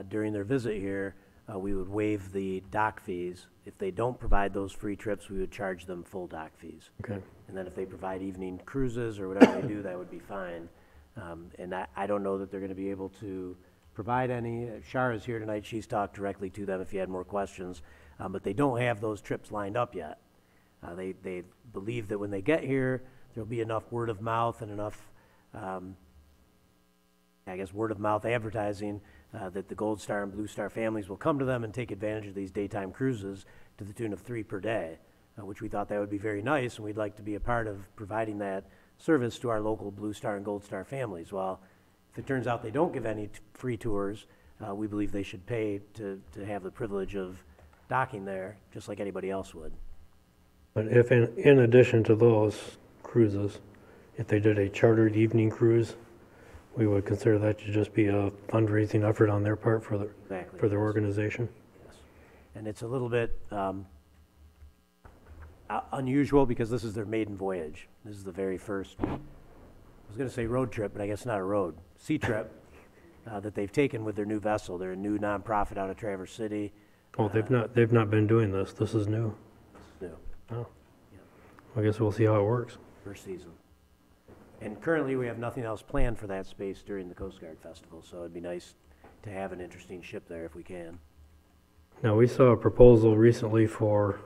during their visit here, we would waive the dock fees. If they don't provide those free trips, we would charge them full dock fees. Okay. And then if they provide evening cruises or whatever they do, that would be fine. And I don't know that they're going to be able to provide any. Shara's here tonight. She's talked directly to them if you had more questions. But they don't have those trips lined up yet. They believe that when they get here, there'll be enough word of mouth and enough, word of mouth advertising that the Gold Star and Blue Star families will come to them and take advantage of these daytime cruises to the tune of 3 per day, which we thought that would be very nice, and we'd like to be a part of providing that service to our local Blue Star and Gold Star families. Well, if it turns out they don't give any free tours, we believe they should pay to have the privilege of docking there, just like anybody else would. But if in addition to those cruises, if they did a chartered evening cruise, we would consider that to just be a fundraising effort on their part for their organization. Yes. And it's a little bit unusual because this is their maiden voyage. This is the very first, I was going to say road trip, but I guess not a road, sea trip that they've taken with their new vessel. They're a new nonprofit out of Traverse City. Oh, they've not been doing this. This is new. This is new. Oh. Yep. I guess we'll see how it works. First season. And currently, we have nothing else planned for that space during the Coast Guard Festival, so it'd be nice to have an interesting ship there if we can. Now, we saw a proposal recently for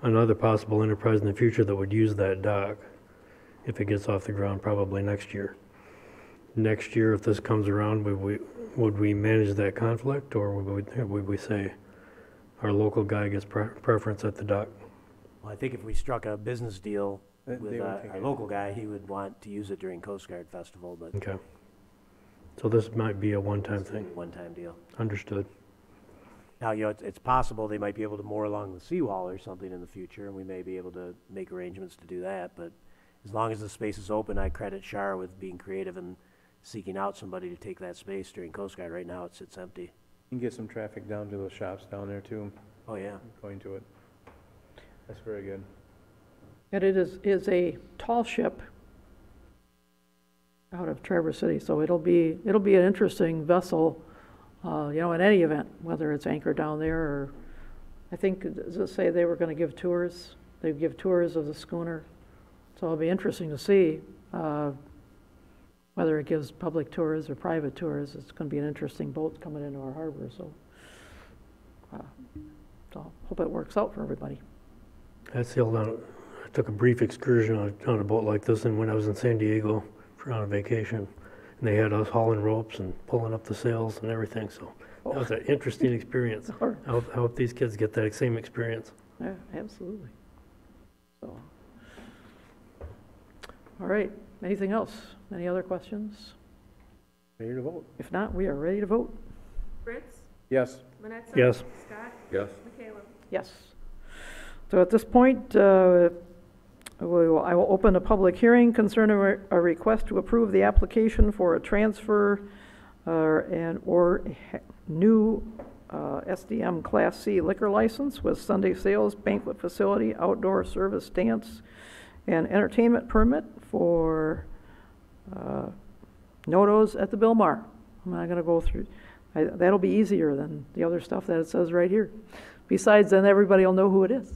another possible enterprise in the future that would use that dock if it gets off the ground, probably next year. Next year, if this comes around, would we manage that conflict, or would we say our local guy gets preference at the dock? Well, I think if we struck a business deal with our local guy, he would want to use it during Coast Guard Festival, but Okay. So this might be a one-time thing. one-time deal. Understood. Now, it's possible they might be able to moor along the seawall or something in the future, and we may be able to make arrangements to do that, but as long as the space is open, I credit Shar with being creative and seeking out somebody to take that space during Coast Guard. Right now, it sits empty. You can get some traffic down to those shops down there too, Oh, yeah. going to it. That's very good. And it is a tall ship out of Traverse City, so it'll be an interesting vessel in any event, whether it's anchored down there or, I think, does it say they were going to give tours? They'd give tours of the schooner. So it'll be interesting to see whether it gives public tours or private tours. It's going to be an interesting boat coming into our harbor, so hope it works out for everybody. I took a brief excursion on a boat like this, and when I was in San Diego on a vacation, and they had us hauling ropes and pulling up the sails and everything, so that was an interesting experience. I hope these kids get that same experience. Yeah, absolutely. So, all right, anything else? Any other questions? Ready to vote? If not, we are ready to vote. Fritz? Yes. Manetza? Yes. Scott? Yes. McCallum? Yes. So at this point, I will open a public hearing concerning a request to approve the application for a transfer or new SDM Class C liquor license with Sunday sales, banquet facility, outdoor service, dance, and entertainment permit for Nodos at the Bilmar. I'm not going to go through. That'll be easier than the other stuff that it says right here. Besides, then everybody will know who it is.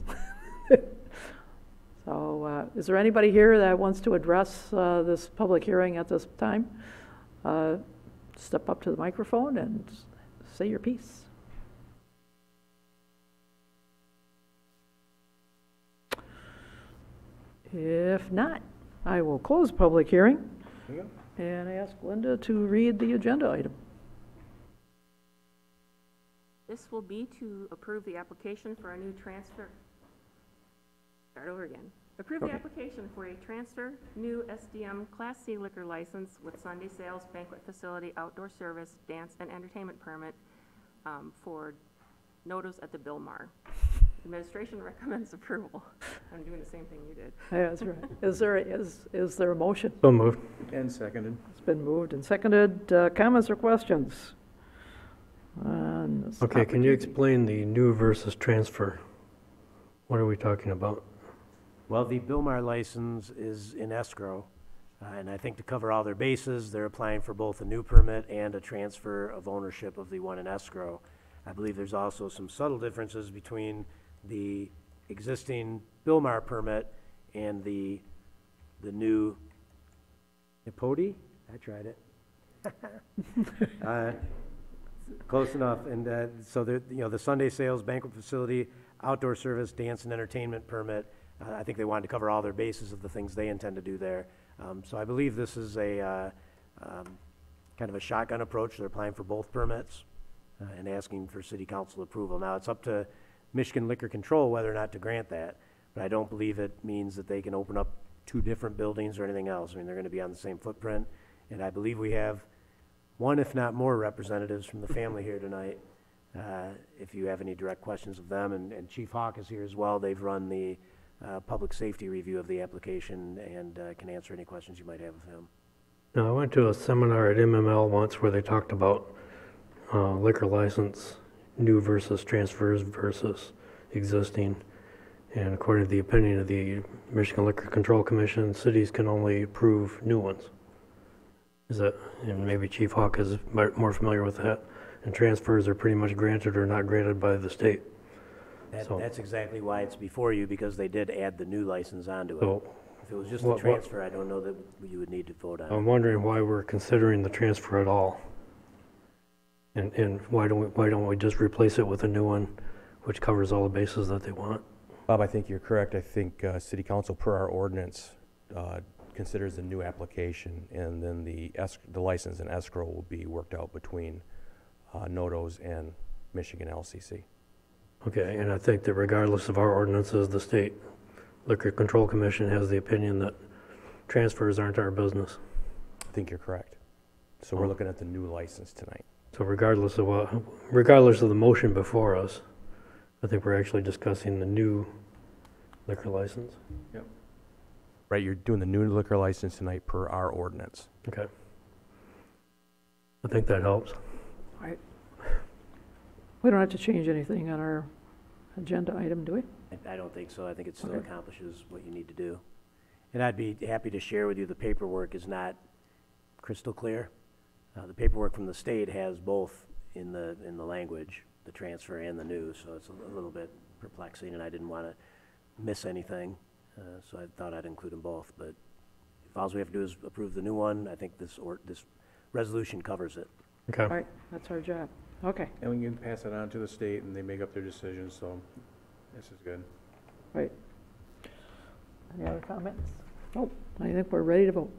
So is there anybody here that wants to address this public hearing at this time? Step up to the microphone and say your piece. If not, I will close public hearing and ask Linda to read the agenda item. This will be to approve the application for a new transfer. Start over again. Approve the application for a transfer, new SDM Class C liquor license with Sunday sales, banquet facility, outdoor service, dance, and entertainment permit for Nodos at the Bilmar. Administration recommends approval. I'm doing the same thing you did. Yeah, that's right. Is there a motion? So moved. And seconded. It's been moved and seconded. Comments or questions? Okay, can you explain the new versus transfer? What are we talking about? Well, the Bilmar license is in escrow, and I think to cover all their bases, they're applying for both a new permit and a transfer of ownership of the one in escrow. I believe there's also some subtle differences between the existing Bilmar permit and the new Napodi? I tried it. Close enough. And so the Sunday sales, banquet facility, outdoor service, dance and entertainment permit, I think they wanted to cover all their bases of the things they intend to do there. So I believe this is a kind of a shotgun approach. They're applying for both permits and asking for city council approval. Now, it's up to Michigan Liquor Control whether or not to grant that, but I don't believe it means that they can open up two different buildings or anything else. I mean, they're going to be on the same footprint, and I believe we have one, if not more, representatives from the family here tonight. If you have any direct questions of them, and Chief Hawk is here as well. They've run the public safety review of the application and can answer any questions you might have of him. Now, I went to a seminar at MML once where they talked about liquor license, new versus transfers versus existing. And according to the opinion of the Michigan Liquor Control Commission, cities can only approve new ones. Is that, and maybe Chief Hawk is more familiar with that, and transfers are pretty much granted or not granted by the state. That's exactly why it's before you, because they did add the new license onto it. So, If it was just a transfer, I don't know that you would need to vote on it. I'm wondering why we're considering the transfer at all. And why don't we just replace it with a new one, which covers all the bases that they want? Bob, I think you're correct. I think City Council, per our ordinance, considers the new application, and then the license and escrow will be worked out between Nodos and Michigan LCC. Okay, and I think that regardless of our ordinances, the State Liquor Control Commission has the opinion that transfers aren't our business. I think you're correct. So we're looking at the new license tonight. So regardless of the motion before us, I think we're actually discussing the new liquor license. Yep. Right, you're doing the new liquor license tonight per our ordinance. Okay. I think that helps. All right. We don't have to change anything on our agenda item, do we? I don't think so. I think it still accomplishes what you need to do. And I'd be happy to share with you the paperwork is not crystal clear. The paperwork from the state has both in the language, the transfer and the new, so it's a little bit perplexing, and I didn't want to miss anything, so I thought I'd include them both, but if all we have to do is approve the new one, I think this resolution covers it. Okay. All right, that's our job. Okay, And we can pass it on to the state and they make up their decisions, so this is good. right. Any other comments? Nope, I think we're ready to vote.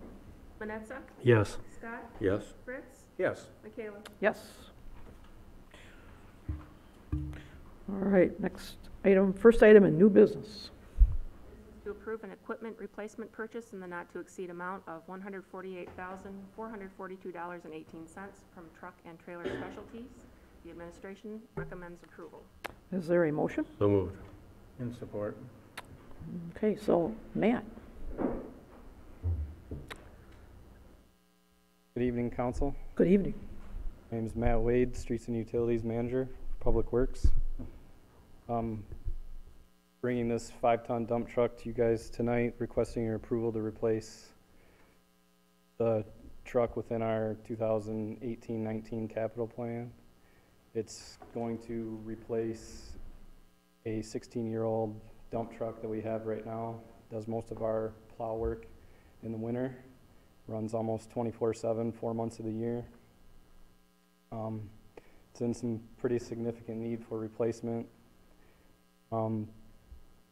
Manetza? Yes. Scott? Yes? Fritz? Yes. Michaela? Yes. All right, next item, first item in new business. To approve an equipment replacement purchase in the not-to-exceed amount of $148,442.18 from Truck and Trailer Specialties. The administration recommends approval. Is there a motion? So moved. In support. Okay, so Matt, Good evening, council. good evening. My name is Matt Wade, Streets and Utilities Manager, Public Works. Bringing this 5-ton dump truck to you guys tonight, requesting your approval to replace the truck within our 2018-19 capital plan. It's going to replace a 16-year-old dump truck that we have right now. Does most of our plow work in the winter. Runs almost 24/7, 4 months of the year. It's in some pretty significant need for replacement.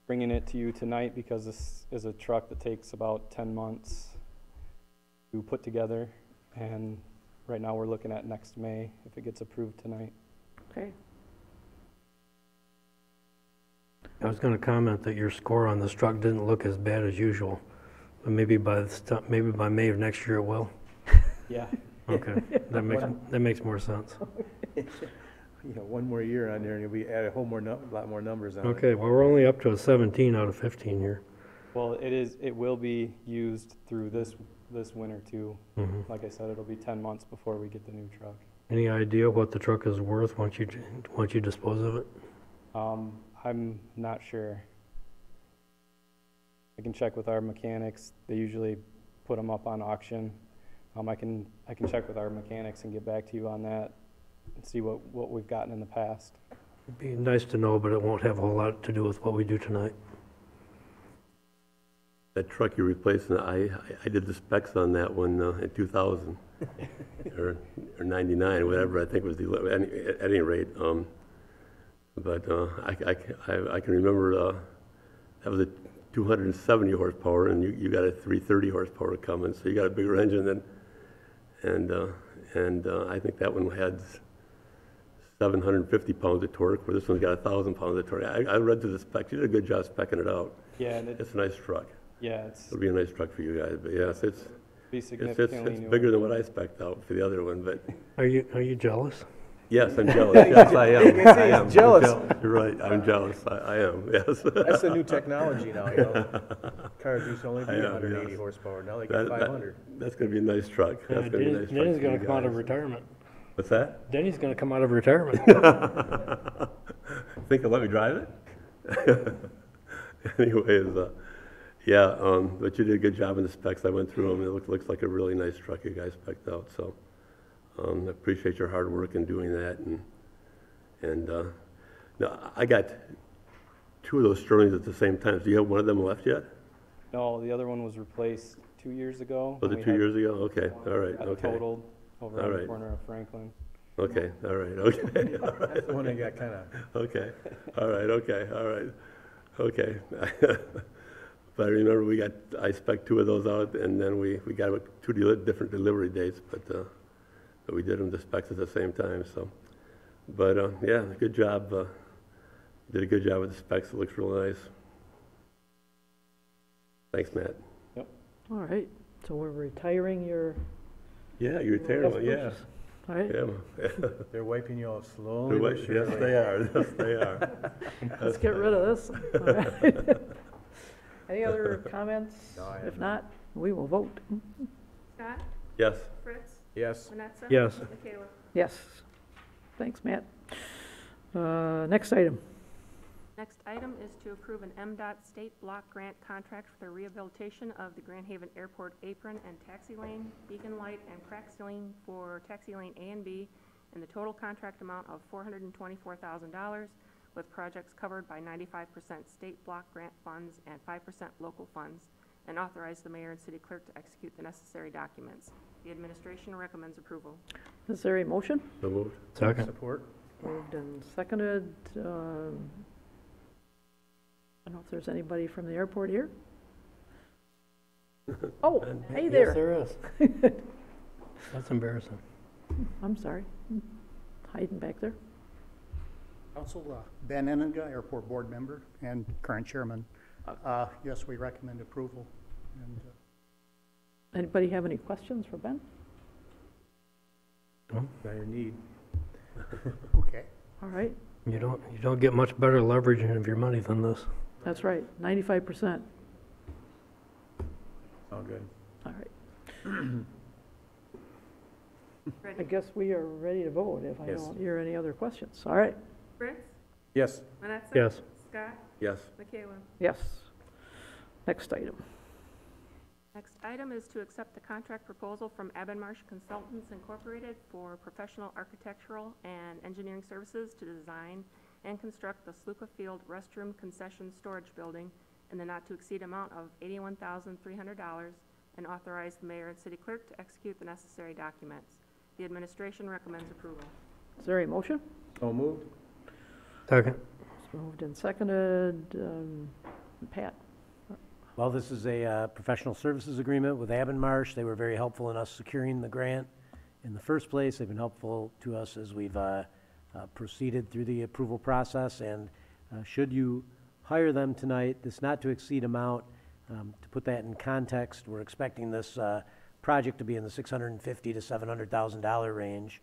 Bringing it to you tonight because this is a truck that takes about 10 months to put together, and right now we're looking at next May if it gets approved tonight. Okay, I was gonna comment that your score on this truck didn't look as bad as usual, but maybe by May of next year it will. Yeah. Okay, that makes more sense. One more year on there and you'll be add a whole lot more numbers on it. Okay, well, we're only up to a 17 out of 15 here. Well, it will be used through this winter too. Mhm. Like I said, it'll be 10 months before we get the new truck. Any idea what the truck is worth once you dispose of it? I'm not sure. I can check with our mechanics. They usually put them up on auction. I can check with our mechanics and get back to you on that and see what we've gotten in the past. It'd be nice to know, but it won't have a whole lot to do with what we do tonight. That truck you're replacing, I did the specs on that one in 2000, or 99, whatever, I think was at any rate. But I can remember that was a 270 horsepower, and you got a 330 horsepower coming, so you got a bigger engine than, and I think that one had 750 pounds of torque, where this one's got 1,000 pounds of torque. I read through the specs. You did a good job specking it out. Yeah, and It's a nice truck. yeah, It'll be a nice truck for you guys, but yes, it's significantly it's newer. bigger than what I spec'd out for the other one, but Are you jealous? yes, I'm jealous. Yes, I am. You can see I he's am. jealous. You're right, I'm jealous. I am, yes. That's the new technology now, Cars used to only be I am, 180 yes. horsepower, now they get 500. That's gonna be a nice truck. That's gonna be a nice truck Denny's for gonna you come out of guys. retirement. What's that? Denny's gonna come out of retirement. Think he'll let me drive it? Anyways, yeah, but you did a good job in the specs. I went through them. It looks like a really nice truck you guys spec'd out, so I appreciate your hard work in doing that. And now, I got 2 of those Sterlings at the same time. Do you have one of them left yet? No, the other one was replaced 2 years ago. Was and it we 2 had years ago? Okay, all right, got okay. totaled over All on the right. corner of Franklin. Okay, all right, okay. all right. That's the one that got kind of, Okay, all right, okay, all right, okay. But I remember I spec'd 2 of those out, and then we got 2 different delivery dates, but we did them the specs at the same time, so. But, yeah, good job, did a good job with the specs, it looks real nice. Thanks, Matt. all right, so we're retiring your Yeah, you're terrible, yeah. purchase. All right, Yeah. they're wiping you off slowly but Yes, surely. they are, yes, they are. let's get rid of this. All right. Any other comments? No, I have If none. not, we will vote. Scott? Yes, Fritz? Yes. Manetza? Yes. Michaela? Yes. Thanks, Matt. Next item. Next item is to approve an MDOT state block grant contract for the rehabilitation of the Grand Haven Airport apron and taxi lane, beacon light, and crack ceiling for taxi lane A and B, in the total contract amount of $424,000, with projects covered by 95% state block grant funds and 5% local funds, and authorize the mayor and city clerk to execute the necessary documents. The administration recommends approval. Is there a motion? So moved. Second. Support? Moved and seconded. I don't know if there's anybody from the airport here? Oh, hey Yes, there. there is. That's embarrassing. I'm sorry. Hiding back there. Council, Ben Enninga, Airport Board Member and current Chairman. Yes, we recommend approval. And Anybody have any questions for Ben? Dire need. okay. All right, You don't get much better leveraging of your money than this. that's right, 95%. All good. All right. I Ready? guess we are ready to vote if I Yes. don't hear any other questions. All right, Fritz? Yes. Manetza? Yes. Scott? Yes. McEwen? yes. Next item. Next item is to accept the contract proposal from Abbenmarsh Consultants Incorporated for professional architectural and engineering services to design and construct the Sluka Field Restroom Concession Storage Building in the not-to-exceed amount of $81,300, and authorize the mayor and city clerk to execute the necessary documents. The administration recommends approval. Is there a motion? So moved? Second. It's moved and seconded. Pat? Well, this is a professional services agreement with Abbenmarsh. They were very helpful in us securing the grant in the first place. They've been helpful to us as we've proceeded through the approval process. And should you hire them tonight, this not-to-exceed amount, to put that in context, we're expecting this project to be in the $650,000 to $700,000 range.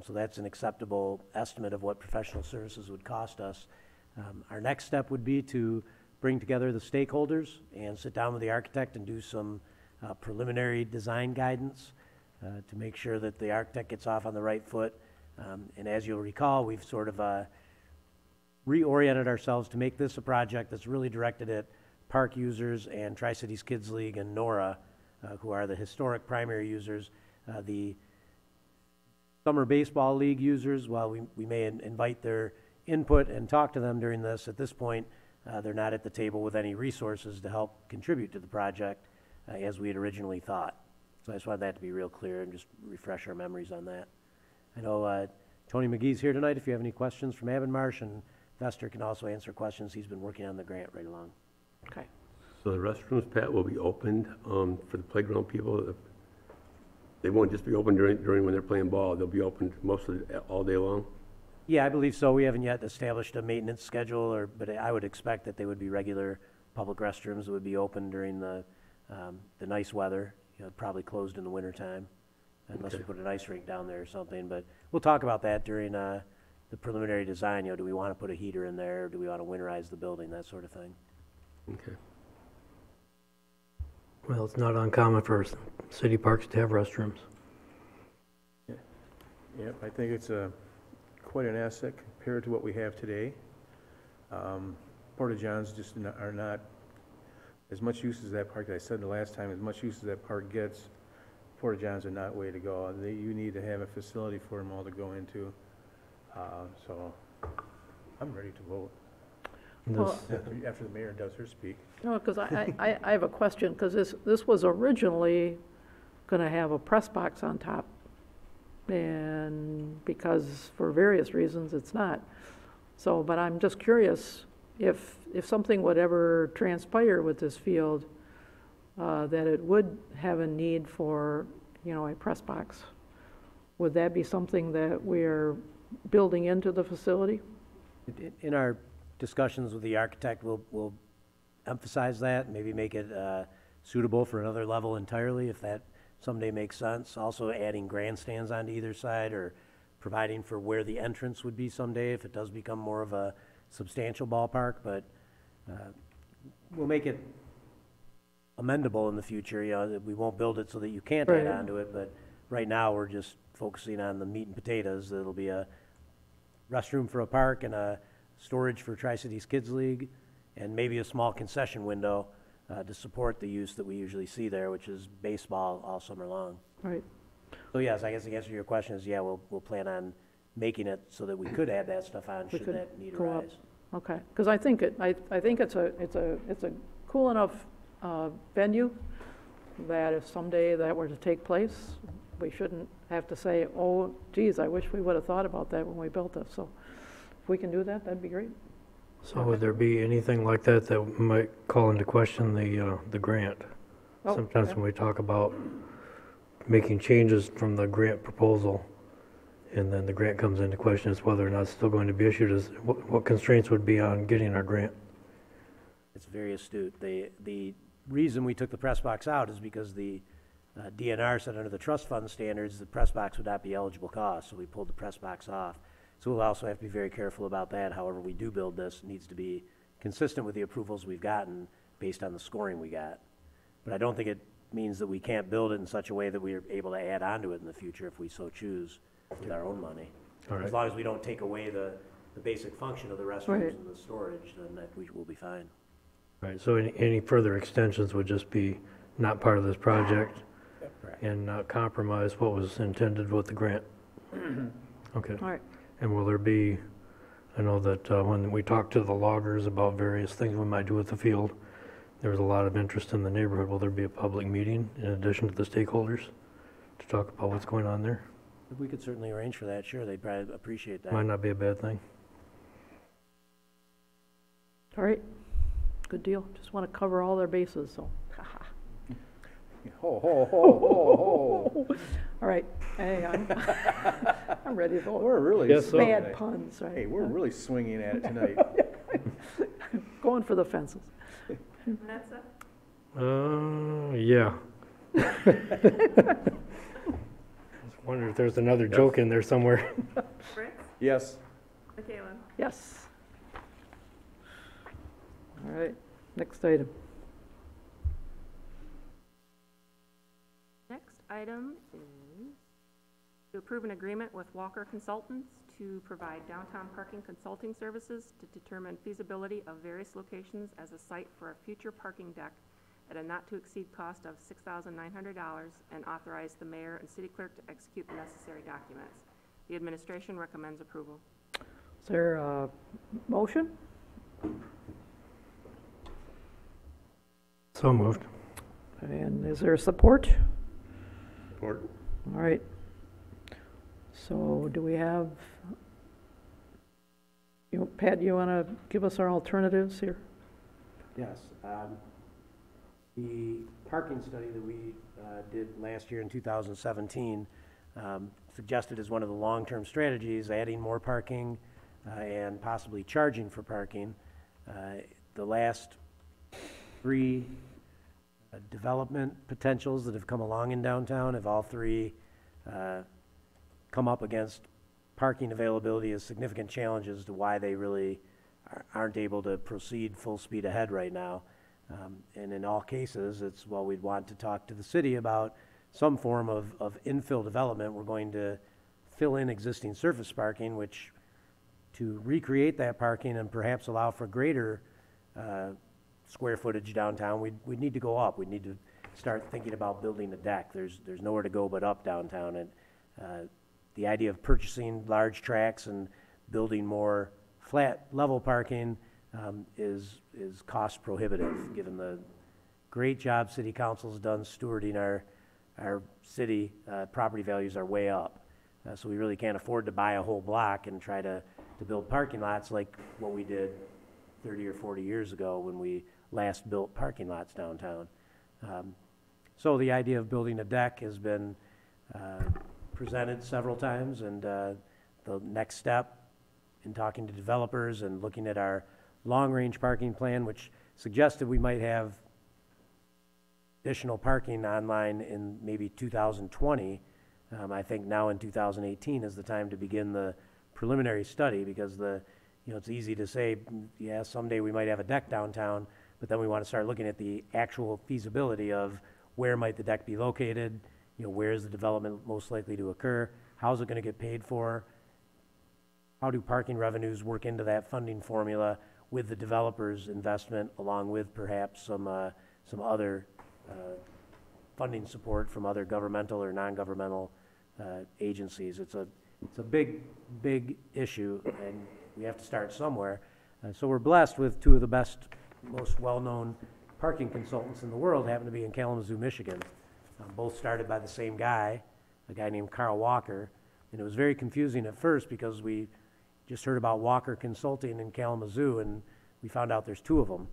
So that's an acceptable estimate of what professional services would cost us. Our next step would be to bring together the stakeholders and sit down with the architect and do some preliminary design guidance to make sure that the architect gets off on the right foot. And as you'll recall, we've sort of reoriented ourselves to make this a project that's really directed at park users and Tri-Cities Kids League and NORA, who are the historic primary users. The Summer Baseball League users, while we may invite their input and talk to them during this, at this point, they're not at the table with any resources to help contribute to the project as we had originally thought. So I just wanted that to be real clear and just refresh our memories on that. I know Tony McGee's here tonight if you have any questions from Abbenmarsh, and Vester can also answer questions. He's been working on the grant right along. Okay. So the restrooms, Pat, will be opened for the playground people? They won't just be open during when they're playing ball. They'll be open all day long? Yeah, I believe so. We haven't yet established a maintenance schedule, but I would expect that they would be regular public restrooms that would be open during the nice weather, probably closed in the wintertime, unless we put an ice rink down there or something. But we'll talk about that during the preliminary design. Do we want to put a heater in there? Or do we want to winterize the building? That sort of thing. Okay. Well, it's not uncommon for city parks to have restrooms. Yep, I think it's quite an asset compared to what we have today. Porta-Johns just are not as much use as that park, I said the last time, as much use as that park gets, Porta-Johns are not way to go. You need to have a facility for them all to go into. So I'm ready to vote. Well, After the mayor does her speak. no, because I have a question, because this was originally going to have a press box on top, and because for various reasons it's not. So, but I'm just curious if something would ever transpire with this field, that it would have a need for, a press box. Would that be something that we're building into the facility? In our discussions with the architect, we'll emphasize that, maybe make it suitable for another level entirely, if that someday makes sense. Also adding grandstands onto either side, or providing for where the entrance would be someday if it does become more of a substantial ballpark. But we'll make it amendable in the future. We won't build it so that you can't add onto it, but right now we're just focusing on the meat and potatoes. It'll be a restroom for a park and a storage for Tri-Cities Kids League, and maybe a small concession window to support the use that we usually see there, which is baseball all summer long. Right. So yes, I guess the answer to your question is, yeah, we'll plan on making it so that we could add that stuff on We should could that need go up. arise. Okay, because I think I think it's a cool enough venue that if someday that were to take place, we shouldn't have to say, oh, geez, I wish we would have thought about that when we built this. So if we can do that, that'd be great. So would there be anything like that that might call into question the grant? Oh, Sometimes okay. when we talk about making changes from the grant proposal, and then the grant comes into question as whether or not it's still going to be issued, what constraints would be on getting our grant? It's very astute. The reason we took the press box out is because the DNR said under the trust fund standards, the press box would not be eligible cost, so we pulled the press box off. So we'll also have to be very careful about that. However we do build this, it needs to be consistent with the approvals we've gotten based on the scoring we got. But I don't think it means that we can't build it in such a way that we are able to add on to it in the future if we so choose with our own money. All right. As long as we don't take away the basic function of the restrooms Right. and the storage, then we will be fine. Right, so any further extensions would just be not part of this project Correct. and not compromise what was intended with the grant? Okay. All right. And will there be, I know that when we talked to the loggers about various things we might do with the field, there was a lot of interest in the neighborhood. Will there be a public meeting in addition to the stakeholders to talk about what's going on there? We could certainly arrange for that, sure, they'd probably appreciate that. Might not be a bad thing. All right, good deal. Just want to cover all their bases, so. Ho, ho, ho, ho, ho. All right, hey, I'm ready to vote. We're really Yes, so. swinging Bad it. puns, right? Hey, we're really swinging at it tonight. Going for the fences. Vanessa? Yeah. I wonder if there's another joke in there somewhere. Fritz? Yes. Michaela? Yes. All right, next item. Next item is to approve an agreement with Walker Consultants to provide downtown parking consulting services to determine feasibility of various locations as a site for a future parking deck at a not-to-exceed cost of $6,900 and authorize the mayor and city clerk to execute the necessary documents. The administration recommends approval. Is there a motion? So moved. And is there support? Support. All right. So do we have, Pat, you want to give us our alternatives here? Yes. The parking study that we did last year in 2017 suggested as one of the long-term strategies, adding more parking and possibly charging for parking. The last three development potentials that have come along in downtown have all three come up against parking availability as significant challenges to why they really aren't able to proceed full speed ahead right now. And in all cases, it's, well, we'd want to talk to the city about some form of infill development. We're going to fill in existing surface parking, which to recreate that parking and perhaps allow for greater square footage downtown, we'd need to go up. We'd need to start thinking about building a deck. There's nowhere to go but up downtown. And the idea of purchasing large tracts and building more flat level parking is cost prohibitive, given the great job city council's done stewarding our city. Property values are way up. So we really can't afford to buy a whole block and try to build parking lots like what we did 30 or 40 years ago when we last built parking lots downtown. So the idea of building a deck has been presented several times, and the next step in talking to developers and looking at our long-range parking plan, which suggested we might have additional parking online in maybe 2020. I think now in 2018 is the time to begin the preliminary study, because it's easy to say, yeah, someday we might have a deck downtown, but then we want to start looking at the actual feasibility of where might the deck be located, where is the development most likely to occur, how's it going to get paid for, how do parking revenues work into that funding formula with the developer's investment, along with perhaps some other funding support from other governmental or non-governmental agencies. It's a big issue, and we have to start somewhere. So we're blessed with two of the best, most well-known parking consultants in the world happen to be in Kalamazoo, Michigan. Both started by the same guy, a guy named Carl Walker, and it was very confusing at first because we just heard about Walker Consulting in Kalamazoo, and we found out there's two of them.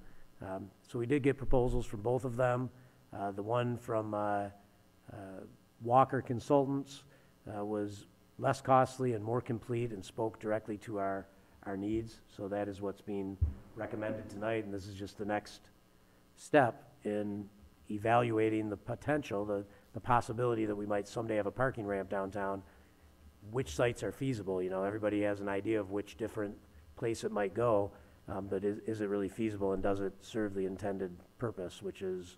So we did get proposals from both of them. The one from Walker Consultants was less costly and more complete and spoke directly to our needs. So that is what's being recommended tonight, and this is just the next step in evaluating the potential, the possibility that we might someday have a parking ramp downtown. Which sites are feasible? You know, everybody has an idea of which different place it might go, but is it really feasible, and does it serve the intended purpose, which is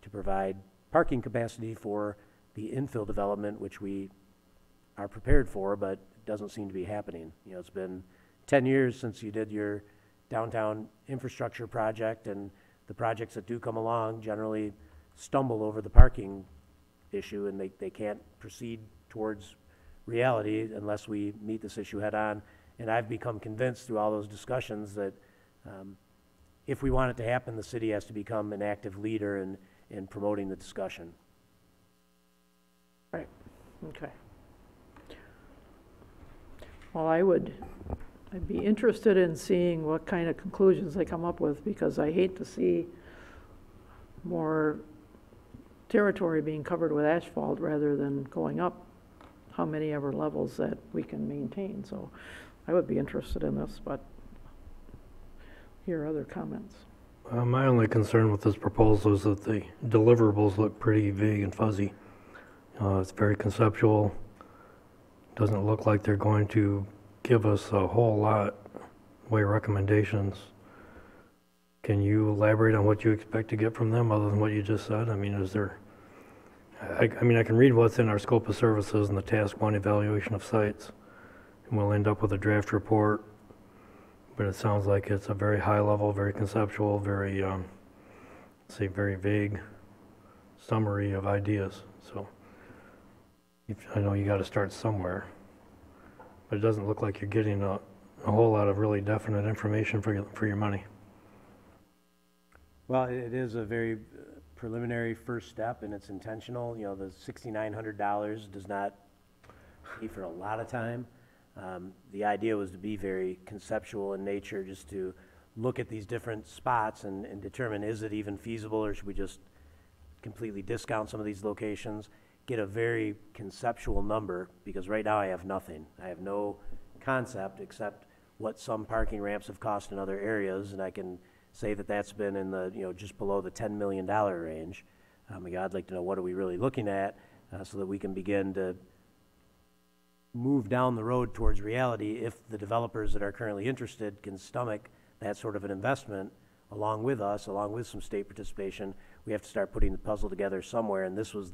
to provide parking capacity for the infill development, which we are prepared for, but doesn't seem to be happening. You know, it's been 10 years since you did your downtown infrastructure project, and the projects that do come along generally stumble over the parking issue, and they can't proceed towards reality unless we meet this issue head on. And I've become convinced through all those discussions that if we want it to happen, the city has to become an active leader in promoting the discussion. Right, okay. Well, I'd be interested in seeing what kind of conclusions they come up with, because I hate to see more territory being covered with asphalt rather than going up how many ever levels that we can maintain. So I would be interested in this, but hear other comments. My only concern with this proposal is that the deliverables look pretty vague and fuzzy. It's very conceptual. Doesn't look like they're going to give us a whole lot way recommendations. Can you elaborate on what you expect to get from them other than what you just said? I mean, is there, I mean, I can read what's in our scope of services and the task one evaluation of sites, and we'll end up with a draft report, but it sounds like it's a very high level, very conceptual, very, say, very vague summary of ideas. So I know you got to start somewhere, but it doesn't look like you're getting a whole lot of really definite information for your money. Well, it is a very preliminary first step, and it's intentional. You know, the $6,900 does not pay for a lot of time. The idea was to be very conceptual in nature, just to look at these different spots and determine, is it even feasible, or should we just completely discount some of these locations, get a very conceptual number, because right now I have nothing. I have no concept except what some parking ramps have cost in other areas, and I can say that that's been in the, you know, just below the $10 million range. I'd like to know, what are we really looking at, so that we can begin to move down the road towards reality if the developers that are currently interested can stomach that sort of an investment along with us, along with some state participation. We have to start putting the puzzle together somewhere, and this was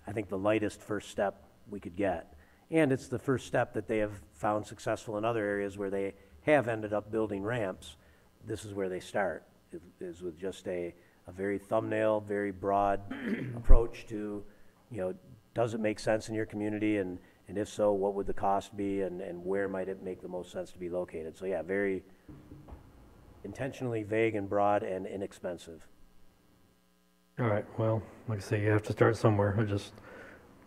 I think the lightest first step we could get. And it's the first step that they have found successful in other areas where they have ended up building ramps. This is where they start, is with just a very thumbnail, very broad approach to, you know, does it make sense in your community, and if so, what would the cost be, and where might it make the most sense to be located? So yeah, very intentionally vague and broad and inexpensive. All right, well, like I say, you have to start somewhere.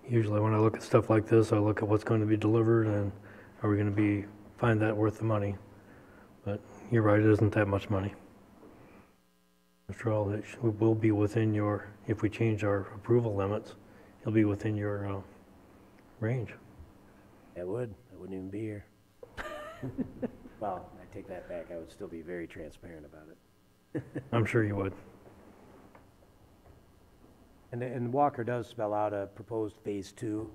Usually when I look at stuff like this, I look at what's going to be delivered and are we going to find that worth the money? But you're right, it isn't that much money. After all, it will be within if we change our approval limits, it'll be within your range. I wouldn't even be here. Well, I take that back. I would still be very transparent about it. I'm sure you would. And Walker does spell out a proposed phase 2,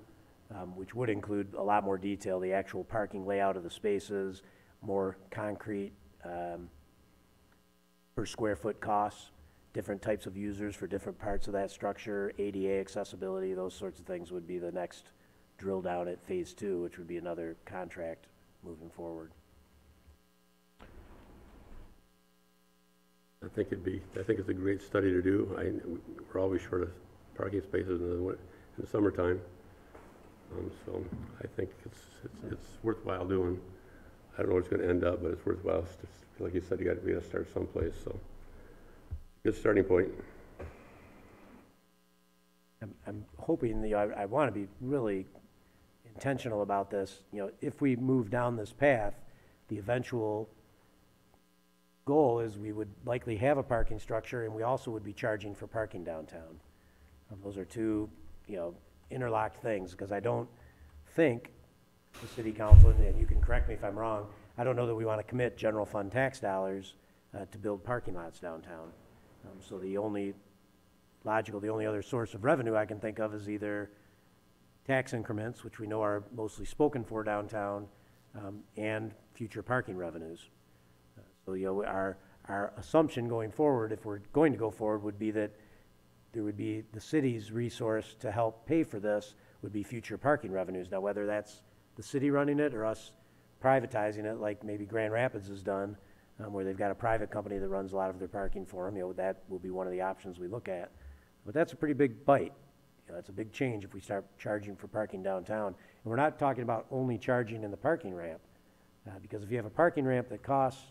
which would include a lot more detail, the actual parking layout of the spaces, more concrete per square foot costs, different types of users for different parts of that structure, ADA accessibility, those sorts of things would be the next drill down at phase 2, which would be another contract moving forward. I think it's a great study to do. We're always short of parking spaces in the summertime. So I think it's worthwhile doing. I don't know where it's gonna end up, but it's worthwhile. It's just, like you said, we gotta start someplace, so. Good starting point. I'm hoping, I want to be really intentional about this. If we move down this path, the eventual goal is we would likely have a parking structure, and we also would be charging for parking downtown. Those are two, interlocked things, because I don't think the city council, and you can correct me if I'm wrong, I don't know that we want to commit general fund tax dollars to build parking lots downtown. So the only other source of revenue I can think of is either tax increments, which we know are mostly spoken for downtown, and future parking revenues. So, our assumption going forward, if we're going to go forward, would be that there would be the city's resource to help pay for this would be future parking revenues. Now, whether that's the city running it or us privatizing it, like maybe Grand Rapids has done, where they've got a private company that runs a lot of their parking for them, that will be one of the options we look at. But that's a pretty big bite. That's a big change if we start charging for parking downtown. And we're not talking about only charging in the parking ramp, because if you have a parking ramp that costs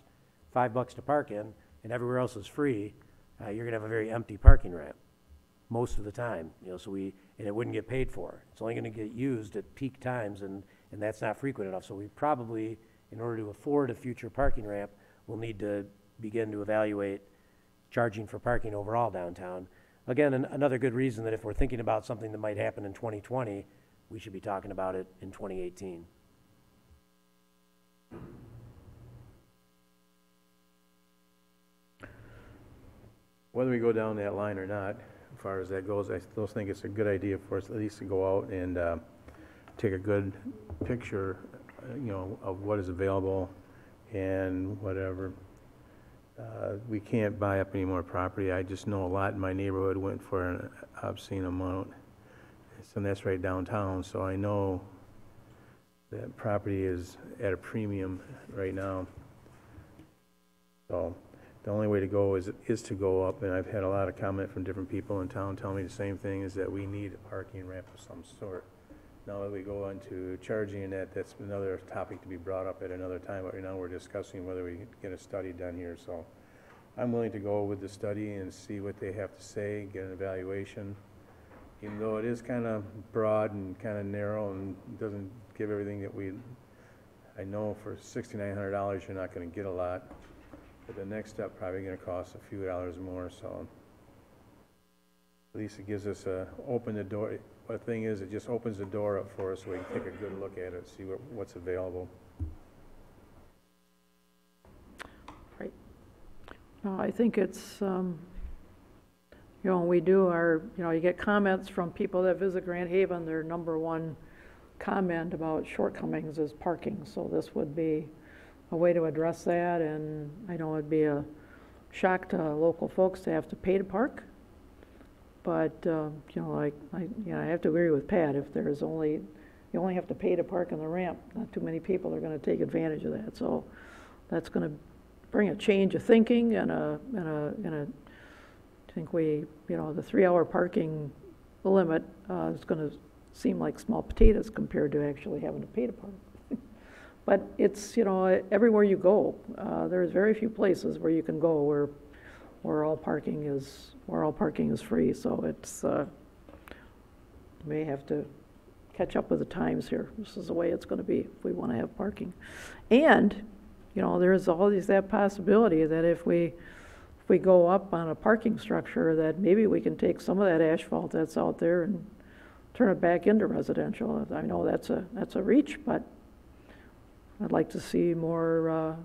$5 to park in and everywhere else is free, you're gonna have a very empty parking ramp most of the time. And it wouldn't get paid for. It's only gonna get used at peak times, and that's not frequent enough. So we probably, in order to afford a future parking ramp, we'll need to begin to evaluate charging for parking overall downtown. Again, another good reason that if we're thinking about something that might happen in 2020, we should be talking about it in 2018. Whether we go down that line or not, as far as that goes, I still think it's a good idea for us at least to go out and take a good picture, of what is available and whatever. We can't buy up any more property. I just know a lot in my neighborhood went for an obscene amount. And that's right downtown, so I know that property is at a premium right now. So the only way to go is to go up, and I've had a lot of comment from different people in town telling me the same thing, is that we need a parking ramp of some sort. Now that we go into charging that's another topic to be brought up at another time, but right now we're discussing whether we get a study done here, so I'm willing to go with the study and see what they have to say, get an evaluation. Even though it is kind of broad and kind of narrow and doesn't give everything that I know for $6,900 you're not going to get a lot, but the next step probably going to cost a few dollars more, so at least it gives us open the door. The thing is, it just opens the door up for us so we can take a good look at it, see what's available. Right. No, I think it's, we do you get comments from people that visit Grand Haven, their number one comment about shortcomings is parking. So this would be a way to address that, and I know it'd be a shock to local folks to have to pay to park. But, I have to agree with Pat, if you only have to pay to park on the ramp, not too many people are gonna take advantage of that. So that's gonna bring a change of thinking and I think the 3-hour parking limit is gonna seem like small potatoes compared to actually having to pay to park. But it's, everywhere you go, there's very few places where you can go where all parking is free. So it's may have to catch up with the times here. This is the way it's going to be if we want to have parking. And there's always that possibility that if we go up on a parking structure, that maybe we can take some of that asphalt that's out there and turn it back into residential. I know that's a reach, but I'd like to see more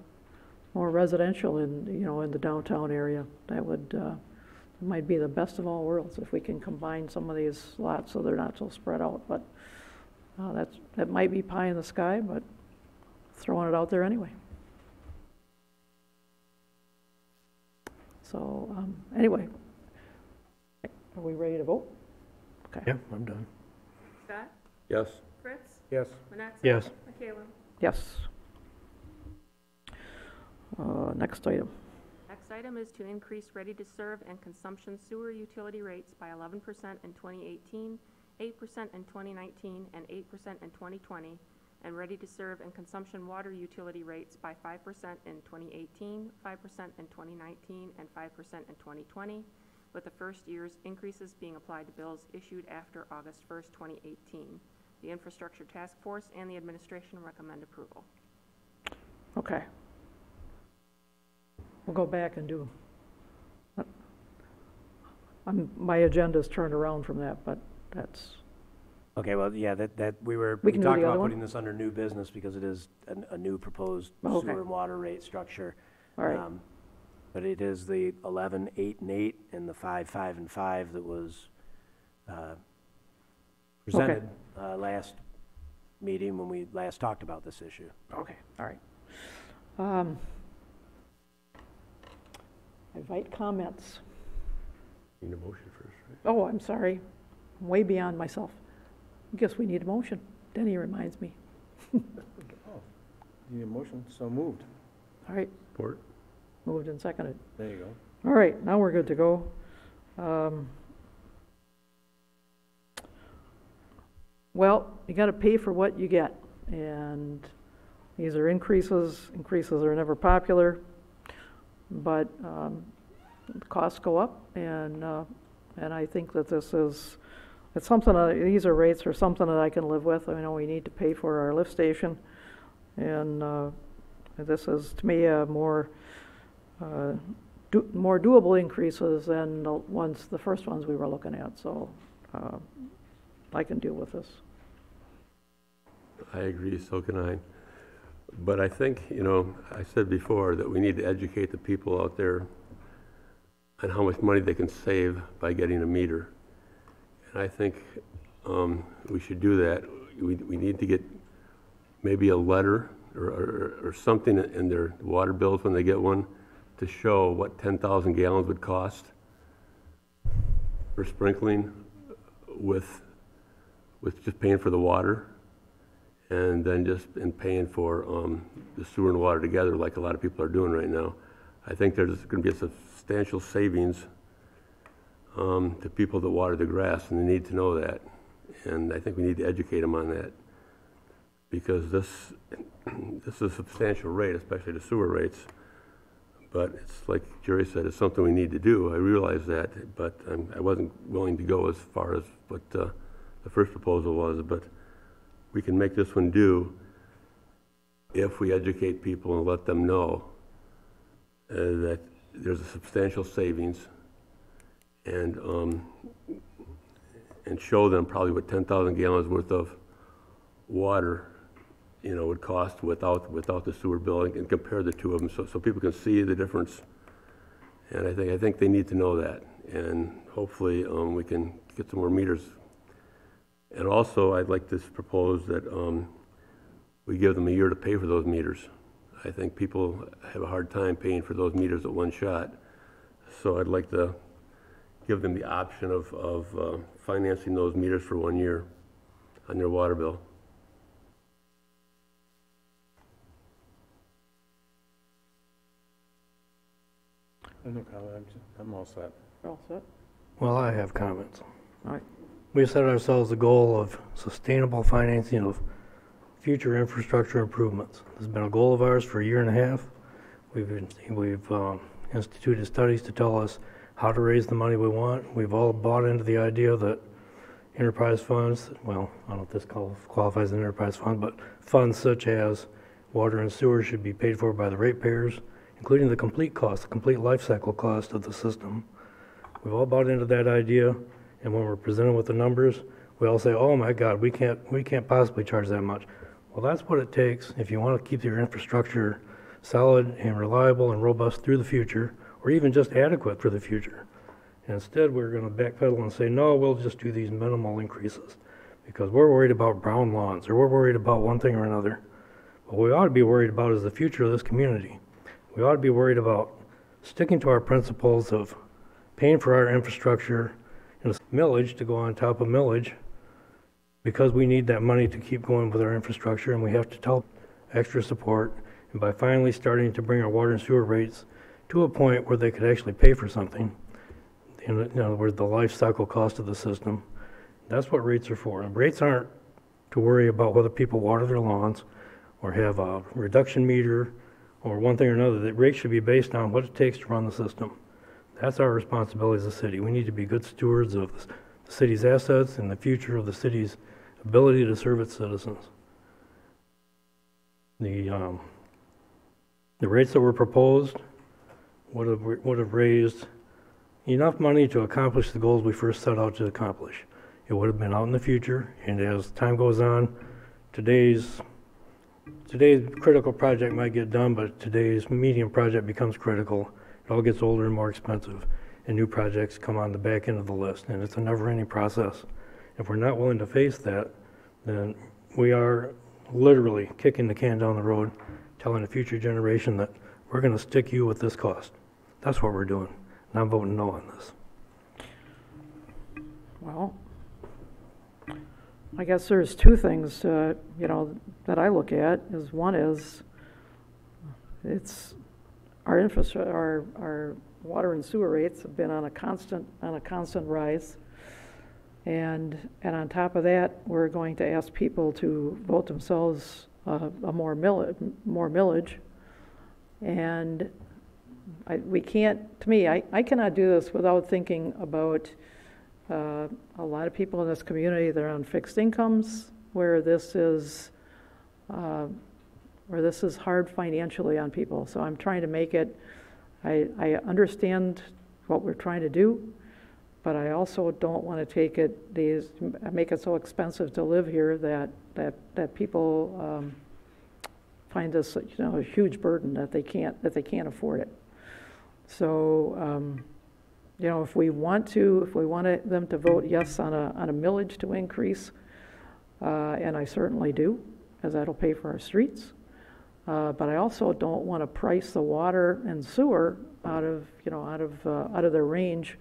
residential in the downtown area. That might be the best of all worlds if we can combine some of these lots so they're not so spread out. But that might be pie in the sky, but throwing it out there anyway. So anyway, are we ready to vote? Okay. Yeah, I'm done. Scott? Yes. Fritz? Yes. Manetza? Yes. Michaela? Yes. Next item. Next item is to increase ready-to-serve and consumption sewer utility rates by 11% in 2018 8% in 2019 and 8% in 2020, and ready-to-serve and consumption water utility rates by 5% in 2018, 5% in 2019, and 5% in 2020, with the first year's increases being applied to bills issued after August 1st, 2018. The Infrastructure Task Force and the administration recommend approval. Okay. We'll go back and do, my agenda's turned around from that, but that's, Okay, well, yeah, we We can do talked the about other one? putting this under new business because it is a new proposed Oh, okay. sewer and water rate structure. all right. But it is the 11, 8, and 8, and the 5, 5, and 5 that was presented last meeting when we last talked about this issue. Okay, all right. Invite comments. Need a motion first, right? Oh, I'm sorry. I'm way beyond myself. Guess we need a motion. Denny reminds me. Need a motion? So moved. All right, Support? moved and seconded. There you go. All right, now we're good to go. Well, you got to pay for what you get, and these are increases. Increases are never popular, but the costs go up, and I think that this is, it's something, these are rates are something that I can live with. I know we need to pay for our lift station, and this is, to me, a more doable increases than the first ones we were looking at, so I can deal with this. I agree, so can I. But I think, you know, I said before that we need to educate the people out there on how much money they can save by getting a meter. And I think we should do that. We need to get maybe a letter or something in their water bills when they get one to show what 10,000 gallons would cost for sprinkling with just paying for the water, and then just in paying for the sewer and water together like a lot of people are doing right now. I think there's going to be a substantial savings to people that water the grass, and they need to know that. And I think we need to educate them on that, because this is a substantial rate, especially the sewer rates. But it's like Jerry said, it's something we need to do. I realize that, but I wasn't willing to go as far as what the first proposal was. But we can make this one do if we educate people and let them know that there's a substantial savings, and show them probably what 10,000 gallons worth of water, you know, would cost without the sewer bill, and compare the two of them, so people can see the difference. And I think they need to know that, and hopefully we can get some more meters. And also, I'd like to propose that we give them a year to pay for those meters. I think people have a hard time paying for those meters at one shot, so I'd like to give them the option of financing those meters for 1 year on their water bill. No comment. I'm all set. All set? Well, I have comments. All right. We set ourselves the goal of sustainable financing of future infrastructure improvements. This has been a goal of ours for a year and a half. We've instituted studies to tell us how to raise the money we want. We've all bought into the idea that enterprise funds, well, I don't know if this qualifies as an enterprise fund, but funds such as water and sewer should be paid for by the ratepayers, including the complete cost, the complete life cycle cost of the system. We've all bought into that idea, and when we're presented with the numbers, we all say, oh my God, we can't possibly charge that much. Well, that's what it takes if you want to keep your infrastructure solid and reliable and robust through the future, or even just adequate for the future. And instead, we're going to backpedal and say, no, we'll just do these minimal increases because we're worried about brown lawns, or we're worried about one thing or another. What we ought to be worried about is the future of this community. We ought to be worried about sticking to our principles of paying for our infrastructure and millage to go on top of millage, because we need that money to keep going with our infrastructure, and we have to tell extra support. And by finally starting to bring our water and sewer rates to a point where they could actually pay for something, in other words, the life cycle cost of the system, That's what rates are for. And rates aren't to worry about whether people water their lawns or have a reduction meter or one thing or another. The rates should be based on what it takes to run the system. That's our responsibility as a city. We need to be good stewards of the city's assets and the future of the city's ability to serve its citizens. The rates that were proposed would have raised enough money to accomplish the goals we first set out to accomplish. It would have been out in the future, and as time goes on, today's critical project might get done, but today's medium project becomes critical. It all gets older and more expensive, and new projects come on the back end of the list, and it's a never-ending process. If we're not willing to face that, then we are literally kicking the can down the road, telling the future generation that we're going to stick you with this cost. That's what we're doing, and I'm voting no on this. Well, I guess there's two things, you know, that I look at. Is one is it's our infrastructure, our water and sewer rates have been on a constant rise, and on top of that, we're going to ask people to vote themselves more millage, and we can't. To me, I cannot do this without thinking about a lot of people in this community that are on fixed incomes, where this is hard financially on people. So I'm trying to make it, I understand what we're trying to do, but I also don't want to make it so expensive to live here that people find this, you know, a huge burden that they can't afford it. So you know, if we want them to vote yes on a millage to increase, and I certainly do, as that'll pay for our streets. But I also don't want to price the water and sewer out of their range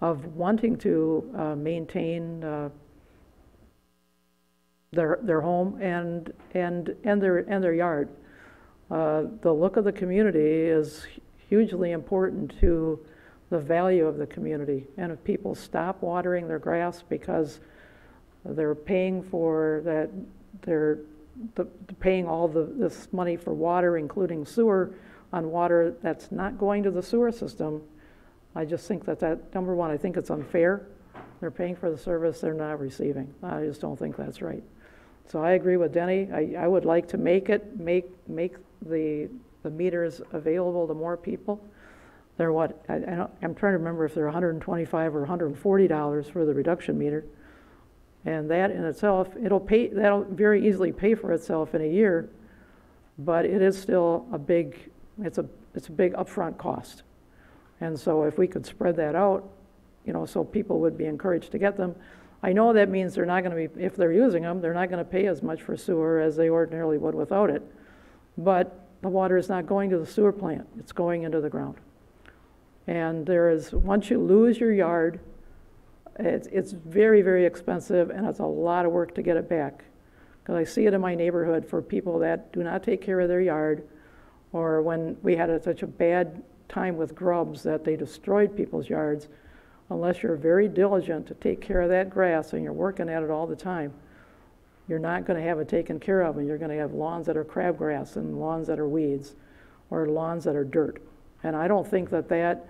of wanting to maintain their home and their yard. The look of the community is hugely important to the value of the community. And if people stop watering their grass because they're paying for that, they're paying all this money for water, including sewer, on water that's not going to the sewer system, I just think that number one, I think it's unfair. They're paying for the service they're not receiving. I just don't think that's right. So I agree with Denny. I would like to make the meters available to more people. They're what, I'm trying to remember if they're $125 or $140 for the reduction meter. And that in itself, that'll very easily pay for itself in a year, but it is still it's a big upfront cost. And so if we could spread that out, you know, so people would be encouraged to get them. I know that means they're not going to be, if they're using them, they're not going to pay as much for sewer as they ordinarily would without it. But the water is not going to the sewer plant, it's going into the ground. And once you lose your yard, it's very, very expensive, and it's a lot of work to get it back. Because I see it in my neighborhood for people that do not take care of their yard, or when we had such a bad time with grubs that they destroyed people's yards. Unless you're very diligent to take care of that grass and you're working at it all the time, you're not going to have it taken care of, and you're going to have lawns that are crabgrass and lawns that are weeds or lawns that are dirt. And I don't think that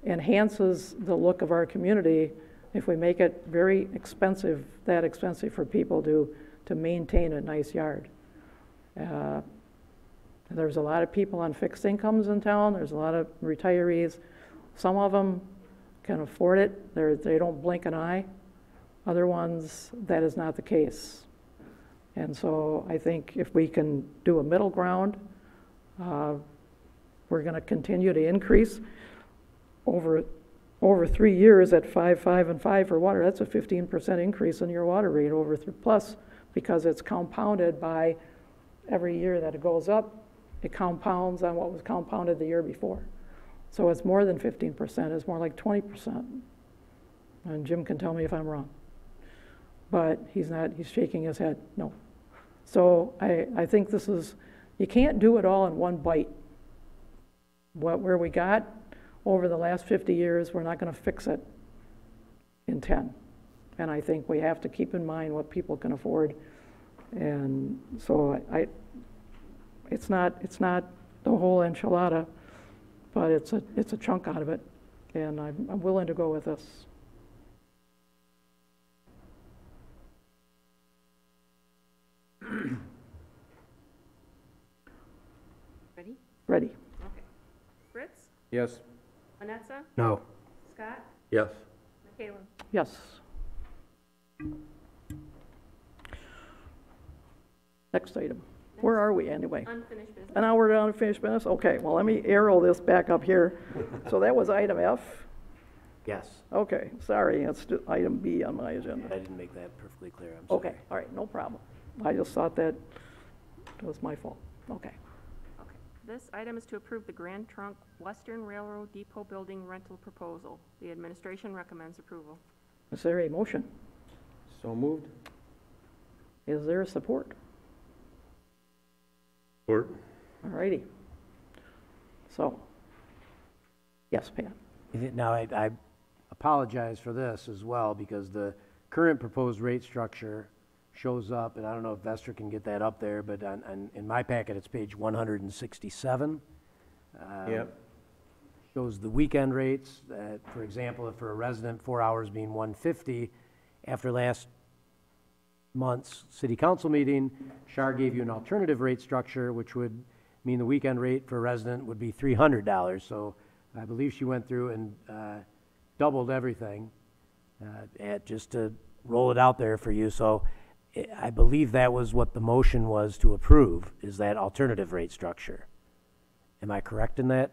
enhances the look of our community if we make it very expensive, that expensive for people to maintain a nice yard. There's a lot of people on fixed incomes in town. There's a lot of retirees. Some of them can afford it. They don't blink an eye. Other ones, that is not the case. And so I think if we can do a middle ground, we're going to continue to increase over 3 years at 5, 5, and 5 for water. That's a 15% increase in your water rate over plus, because it's compounded by every year that it goes up. It compounds on what was compounded the year before. So it's more than 15%. It's more like 20%. And Jim can tell me if I'm wrong. But he's not. He's shaking his head. No. So I think you can't do it all in one bite. Where we got over the last 50 years, we're not going to fix it in 10. And I think we have to keep in mind what people can afford. And so it's not the whole enchilada, but it's a chunk out of it. And I'm willing to go with this. Ready? Ready. Okay. Fritz? Yes. Vanessa? No. Scott? Yes. Michaela? Yes. Next item. Where are we anyway? Unfinished business. An hour down to finished business? Okay, well, let me arrow this back up here. So that was item F? Yes. Okay, sorry, it's item B on my I agenda. didn't make that perfectly clear, I'm sorry. Okay, all right, no problem. I just thought that was my fault. Okay. Okay. This item is to approve the Grand Trunk Western Railroad Depot Building rental proposal. The administration recommends approval. Is there a motion? So moved? Is there support? Or, All righty. So, yes, Pat? Now, I apologize for this as well, because the current proposed rate structure shows up, and I don't know if Vester can get that up there, but in my packet, it's page 167. Yep. Shows the weekend rates. For example, if for a resident, 4 hours being 150, after last month's city council meeting, Shar gave you an alternative rate structure, which would mean the weekend rate for a resident would be $300. So I believe she went through and doubled everything just to roll it out there for you. So I believe that was what the motion was to approve, is that alternative rate structure. Am I correct in that?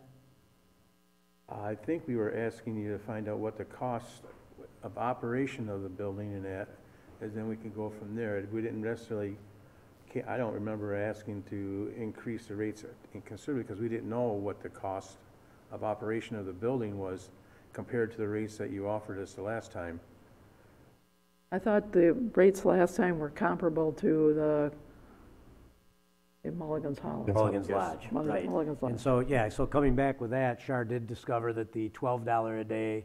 I think we were asking you to find out what the cost of operation of the building and that, and then we can go from there. We didn't necessarily, I don't remember asking to increase the rates considerably, because we didn't know what the cost of operation of the building was compared to the rates that you offered us the last time. I thought the rates last time were comparable to the in Mulligan's Hollow. Mulligan's Lodge, right. Mulligan's Lodge. And so, yeah, so coming back with that, Shar did discover that the $12 a day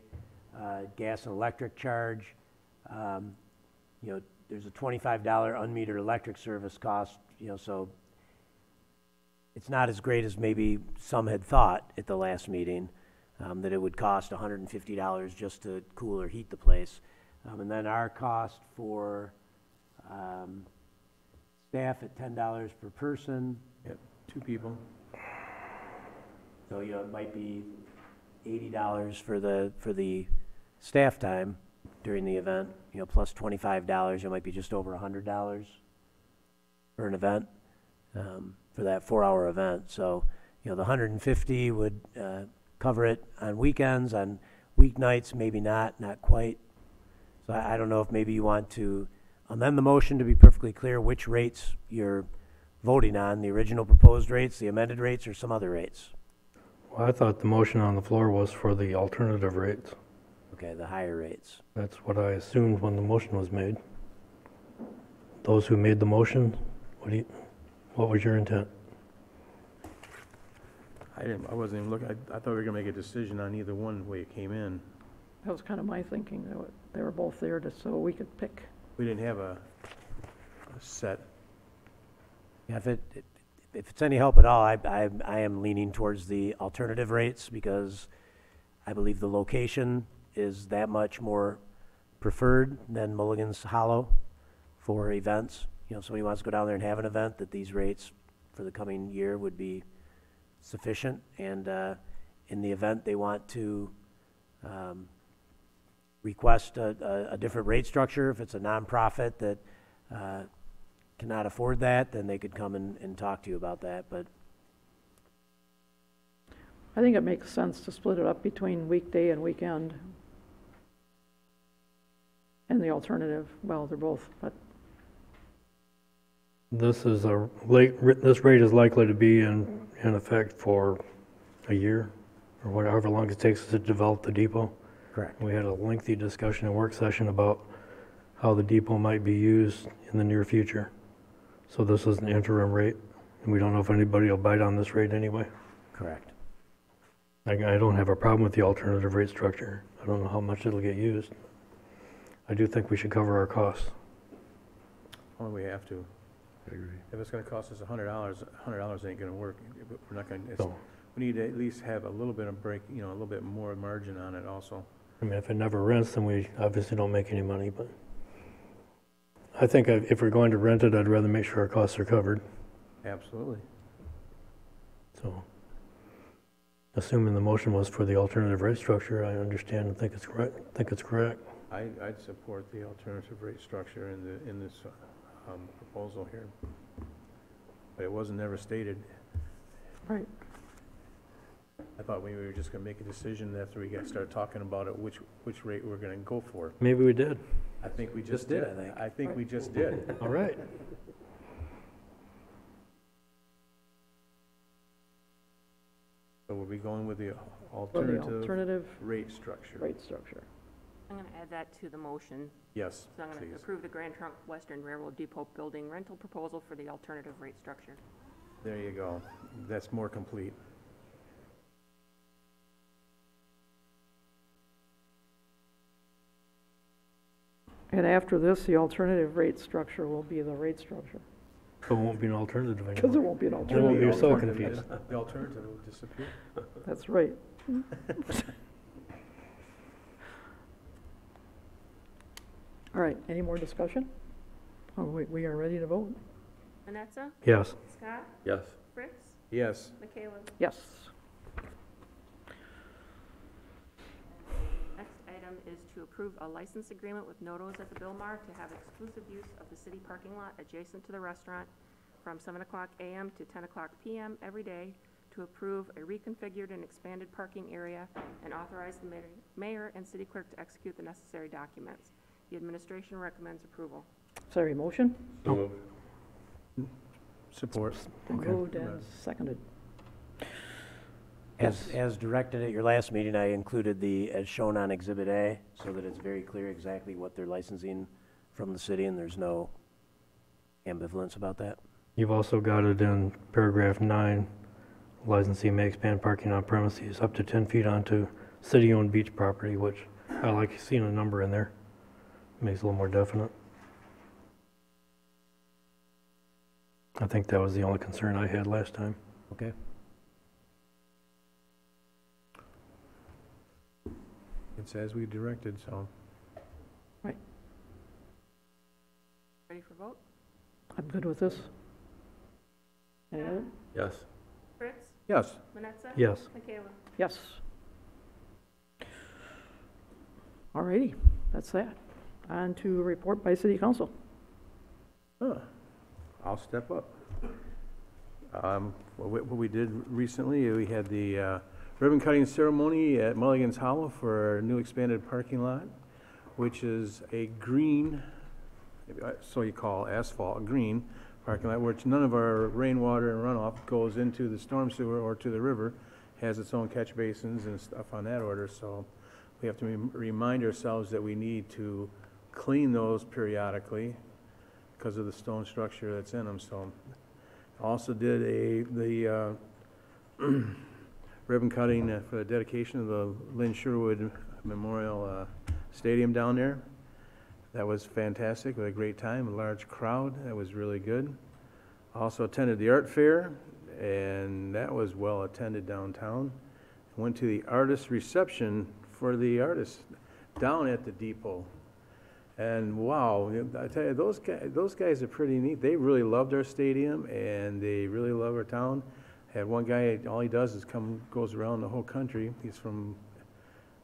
gas and electric charge, there's a $25 unmetered electric service cost, so it's not as great as maybe some had thought at the last meeting, that it would cost $150 just to cool or heat the place. And then our cost for staff at $10 per person. Yep, 2 people. So, it might be $80 for the staff time during the event, plus $25. It might be just over $100 for an event, for that 4-hour event. So, the 150 would cover it on weekends. On weeknights, maybe not quite. So I don't know if maybe you want to amend the motion to be perfectly clear which rates you're voting on, the original proposed rates, the amended rates, or some other rates. Well, I thought the motion on the floor was for the alternative rates. Okay, the higher rates. That's what I assumed when the motion was made. Those who made the motion, what was your intent? I wasn't even looking, I thought we were gonna make a decision on either one the way it came in. That was kind of my thinking. They were both there so we could pick. We didn't have a set. Yeah, if it's any help at all, I am leaning towards the alternative rates, because I believe the location is that much more preferred than Mulligan's Hollow for events. Somebody wants to go down there and have an event, that these rates for the coming year would be sufficient. And in the event they want to request a different rate structure, if it's a nonprofit that cannot afford that, then they could come and talk to you about that. But I think it makes sense to split it up between weekday and weekend. And the alternative, well, they're both, but This is this rate is likely to be in effect for a year, or however long it takes to develop the depot. correct. We had a lengthy discussion and work session about how the depot might be used in the near future. So this is an interim rate, and we don't know if anybody will bite on this rate anyway. Correct. I don't have a problem with the alternative rate structure. I don't know how much it'll get used. I do think we should cover our costs. Only we have to. I agree. If it's gonna cost us $100 ain't gonna work. We're not gonna, So, we need to at least have a little bit of break, you know, a little bit more margin on it also. I mean, if it never rents, then we obviously don't make any money, but I think if we're going to rent it, I'd rather make sure our costs are covered. Absolutely. So, assuming the motion was for the alternative rate structure, I understand and think it's correct. I'd support the alternative rate structure in this proposal here. But it wasn't never stated. Right. I thought we were just gonna make a decision after we started talking about it, which rate we're gonna go for. Maybe we did. I think we Just just did, did. I think. I think we just did. All right. So we'll be going with the Well, the alternative alternative rate structure. rate structure. I'm gonna add that to the motion. Yes, So I'm gonna please. approve the Grand Trunk Western Railroad Depot Building rental proposal for the alternative rate structure. There you go. That's more complete. And after this, the alternative rate structure will be the rate structure, So it won't be an alternative because there anymore. won't be an Then alternative. won't be The so alternative confused. is- The alternative will disappear. That's right. All right, any more discussion? Oh, wait, we are ready to vote? Manetza? Yes. Scott? Yes. Fritz? Yes. Michaela? Yes. Next item is to approve a license agreement with Notos at the Bilmar to have exclusive use of the city parking lot adjacent to the restaurant from 7 o'clock a.m. to 10 o'clock p.m. every day, to approve a reconfigured and expanded parking area and authorize the mayor and city clerk to execute the necessary documents. The administration recommends approval. Is there a motion? So moved. Support. Okay. Moved and seconded. As directed at your last meeting, I included as shown on Exhibit A, so that it's very clear exactly what they're licensing from the city, and there's no ambivalence about that. You've also got it in paragraph 9, licensee may expand parking on premises up to 10 feet onto city-owned beach property, which I like seeing a number in there. Makes it a little more definite. I think that was the only concern I had last time. Okay. It's as we directed, so. Ready for vote? I'm good with this. Any other? Yes. Fritz? Yes. Manetza? Yes. Michaela? Yes. All righty, that's that. On to a report by city council. I'll step up. What we did recently, we had the ribbon cutting ceremony at Mulligan's Hollow for our new expanded parking lot, which is a green, so you call asphalt, green parking lot, which none of our rainwater and runoff goes into the storm sewer or to the river, has its own catch basins and stuff on that order, so we have to remind ourselves that we need to clean those periodically because of the stone structure that's in them, so. Also did the ribbon cutting for the dedication of the Lynn Sherwood Memorial Stadium down there. That was fantastic, we had a great time, a large crowd, that was really good. Also attended the art fair, and that was well attended downtown. Went to the artist reception for the artists down at the depot. And wow, I tell you, those guys are pretty neat. They really loved our stadium, and they really love our town. Had one guy, all he does is goes around the whole country. He's from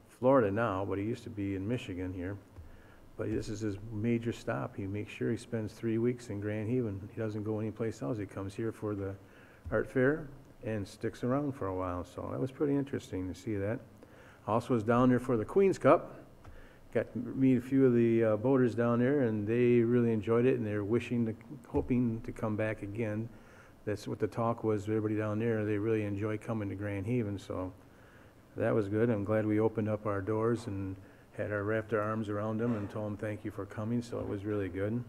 Florida now, but he used to be in Michigan here. But this is his major stop. He makes sure he spends 3 weeks in Grand Haven. He doesn't go anyplace else. He comes here for the art fair and sticks around for a while. So that was pretty interesting to see that. Also was down there for the Queen's Cup. Got to meet a few of the boaters down there, and they really enjoyed it, and they're hoping to come back again. That's what the talk was, everybody down there, they really enjoy coming to Grand Haven, so that was good. I'm glad we opened up our doors and wrapped our arms around them and told them thank you for coming, so it was really good.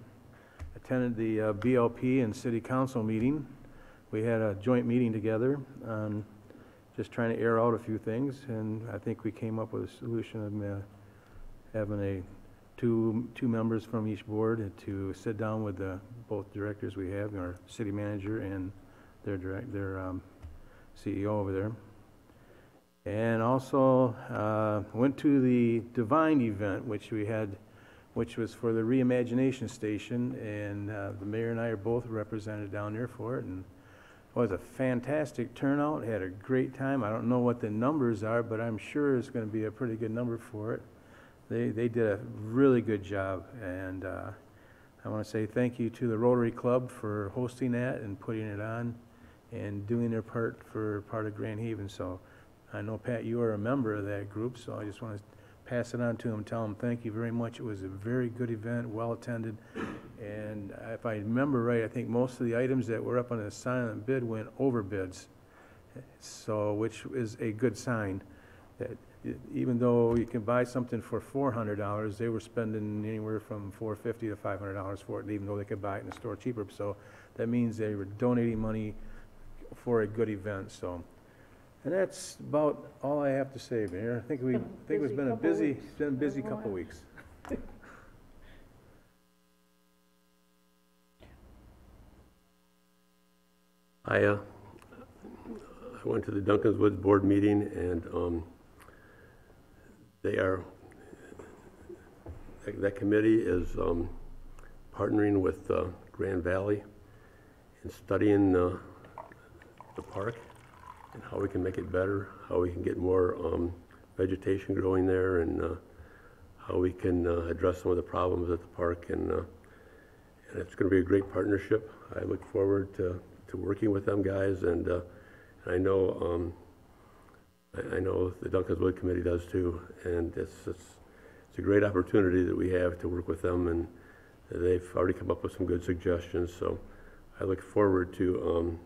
Attended the BLP and City Council meeting. We had a joint meeting together on just trying to air out a few things, and I think we came up with a solution of having a two members from each board to sit down with both directors we have, our city manager and their CEO over there. And also went to the Divine event, which was for the Reimagination Station, and the mayor and I are both represented down there for it, and it was a fantastic turnout. Had a great time. I don't know what the numbers are, but I'm sure it's going to be a pretty good number for it. They did a really good job, and I want to say thank you to the Rotary Club for hosting that and putting it on and doing their part for part of Grand Haven. So I know, Pat, you are a member of that group, so I just want to pass it on to them, tell them thank you very much. It was a very good event, well attended, and if I remember right, I think most of the items that were up on the silent bid went over bids, so which is a good sign that even though you can buy something for $400, they were spending anywhere from $450 to $500 for it, even though they could buy it in the store cheaper. So that means they were donating money for a good event. So, and that's about all I have to say, Mayor. I think it's been a busy couple weeks. I went to the Duncan's Woods board meeting, and that committee is partnering with Grand Valley in studying the park and how we can make it better, how we can get more vegetation growing there, and how we can address some of the problems at the park. And it's going to be a great partnership. I look forward to working with them guys, and I know the Duncan's Wood Committee does too, and it's a great opportunity that we have to work with them, and they've already come up with some good suggestions. So I look forward to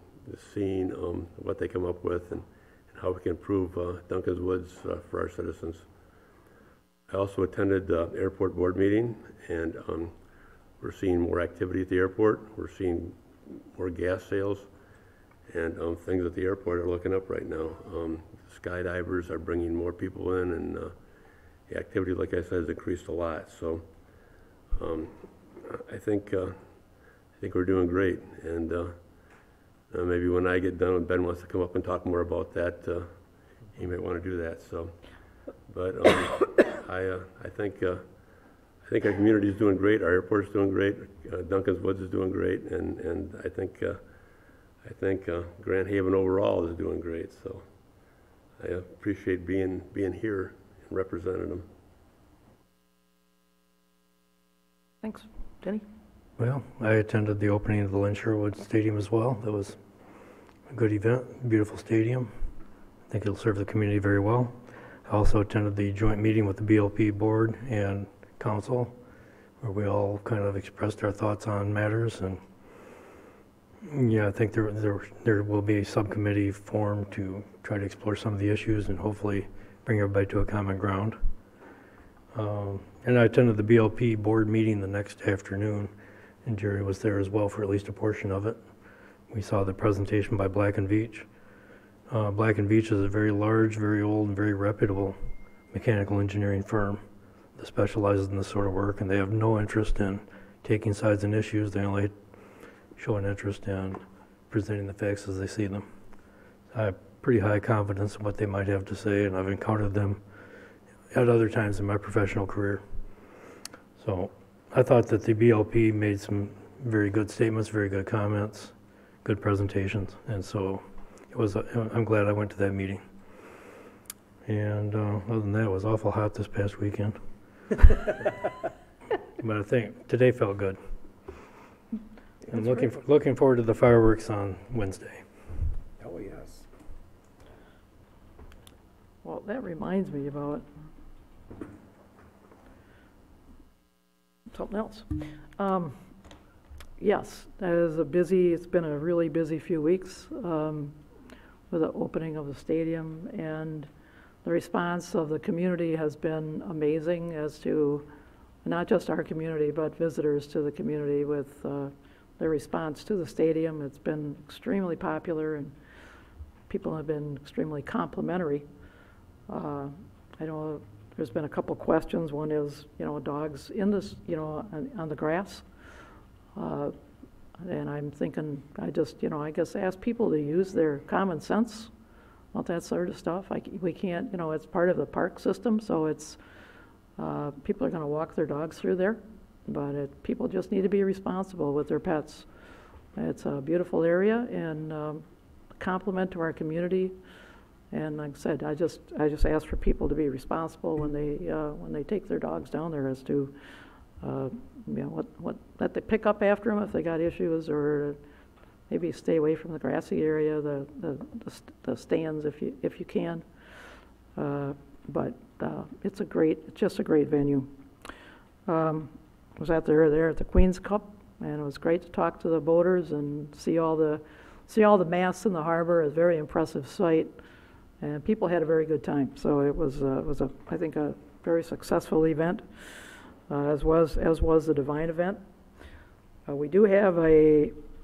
seeing what they come up with and how we can improve Duncan's Woods for our citizens. I also attended the airport board meeting, and we're seeing more activity at the airport. We're seeing more gas sales, and things at the airport are looking up right now. Skydivers are bringing more people in, and the activity, like I said, has increased a lot. So I think we're doing great, and maybe when I get done, Ben wants to come up and talk more about that. He might want to do that. So, but I think our community is doing great. Our airport is doing great. Duncan's Woods is doing great, and I think Grand Haven overall is doing great. So I appreciate being here and representing them. Thanks. Denny? Well, I attended the opening of the Lynn Sherwood Stadium as well. That was a good event, beautiful stadium. I think it'll serve the community very well. I also attended the joint meeting with the BLP board and council, where we all kind of expressed our thoughts on matters. And yeah, I think there will be a subcommittee formed to try to explore some of the issues and hopefully bring everybody to a common ground. And I attended the BLP board meeting the next afternoon, and Jerry was there as well for at least a portion of it. We saw the presentation by Black & Veatch. Black & Veatch is a very large, very old, and very reputable mechanical engineering firm that specializes in this sort of work, and they have no interest in taking sides in issues. They only show an interest in presenting the facts as they see them. I have pretty high confidence in what they might have to say, and I've encountered them at other times in my professional career. So I thought that the BLP made some very good statements, very good comments, good presentations, and so I'm glad I went to that meeting. And other than that, it was awful hot this past weekend. But I think today felt good. I'm looking forward to the fireworks on Wednesday. Oh, yes. Well, that reminds me about something else. Yes, it's been a really busy few weeks with the opening of the stadium, and the response of the community has been amazing as to not just our community, but visitors to the community with their response to the stadium. It's been extremely popular, and people have been extremely complimentary. I know there's been a couple questions. One is, dogs in this, on the grass. And I'm thinking, I guess ask people to use their common sense about that sort of stuff. We can't, it's part of the park system, so it's, people are going to walk their dogs through there, but people just need to be responsible with their pets. It's a beautiful area and a compliment to our community. And like I said, I just ask for people to be responsible when they take their dogs down there, as to what that they pick up after them if they got issues, or maybe stay away from the grassy area, the stands if you can. But it's just a great venue. Was out there at the Queen's Cup, and it was great to talk to the boaters and see all the masts in the harbor. It was a very impressive sight, and people had a very good time. So it was I think a very successful event, as was the Divine event. We do have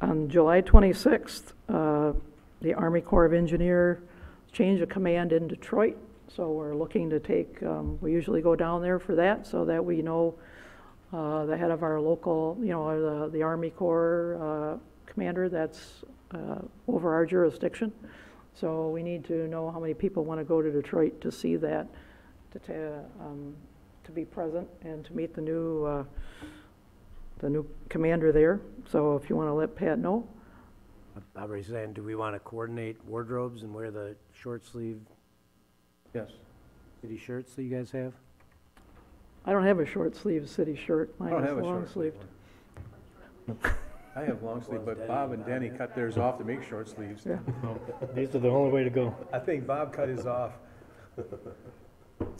on July 26th, the Army Corps of Engineers change of command in Detroit. So we're looking to take, we usually go down there for that, so that we know the head of our local, the Army Corps commander that's over our jurisdiction. So we need to know how many people want to go to Detroit to see that, to be present and to meet the new commander there. So if you want to let Pat know. I was saying, do we want to coordinate wardrobes and wear the short sleeve Yes. city shirts that you guys have? I don't have a short sleeve city shirt. I Mine don't is have a long short sleeve sleeved. one. I have long sleeve, but Bob and Denny cut theirs off to make short sleeves. Yeah. These are the only way to go. I think Bob cut his off.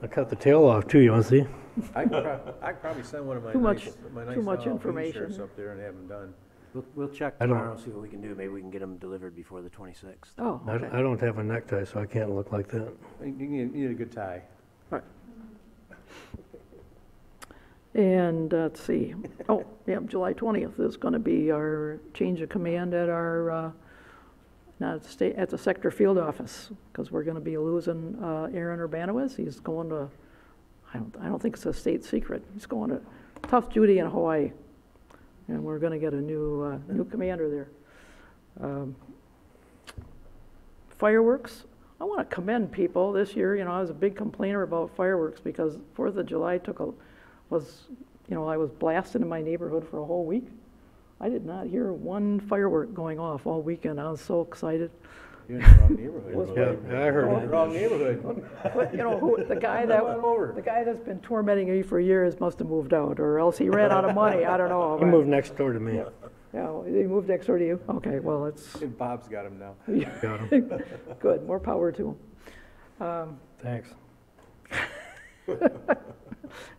I cut the tail off too, you want to see? I could probably send one of my Too nice, much- too much information. shirts up there and have them done. We'll check I don't- tomorrow, see what we can do. Maybe we can get them delivered before the 26th. Oh, I okay. don't have a necktie, so I can't look like that. You need a good tie. And let's see. Oh, yeah, July 20th is going to be our change of command at our, at the sector field office, because we're going to be losing Aaron Urbanowitz. He's going to, I don't think it's a state secret. He's going to tough duty in Hawaii, and we're going to get a new commander there. Fireworks. I want to commend people this year. I was a big complainer about fireworks because 4th of July I was blasted in my neighborhood for a whole week. I did not hear one firework going off all weekend. I was so excited. You're in the wrong neighborhood. Yeah, I heard You're it. in the wrong neighborhood. But the guy that's been tormenting me for years must have moved out, or else he ran out of money. I don't know. He moved next door to me. Yeah, he moved next door to you? Okay, well, it's And Bob's got him now. Got him. good. More power to him. Thanks.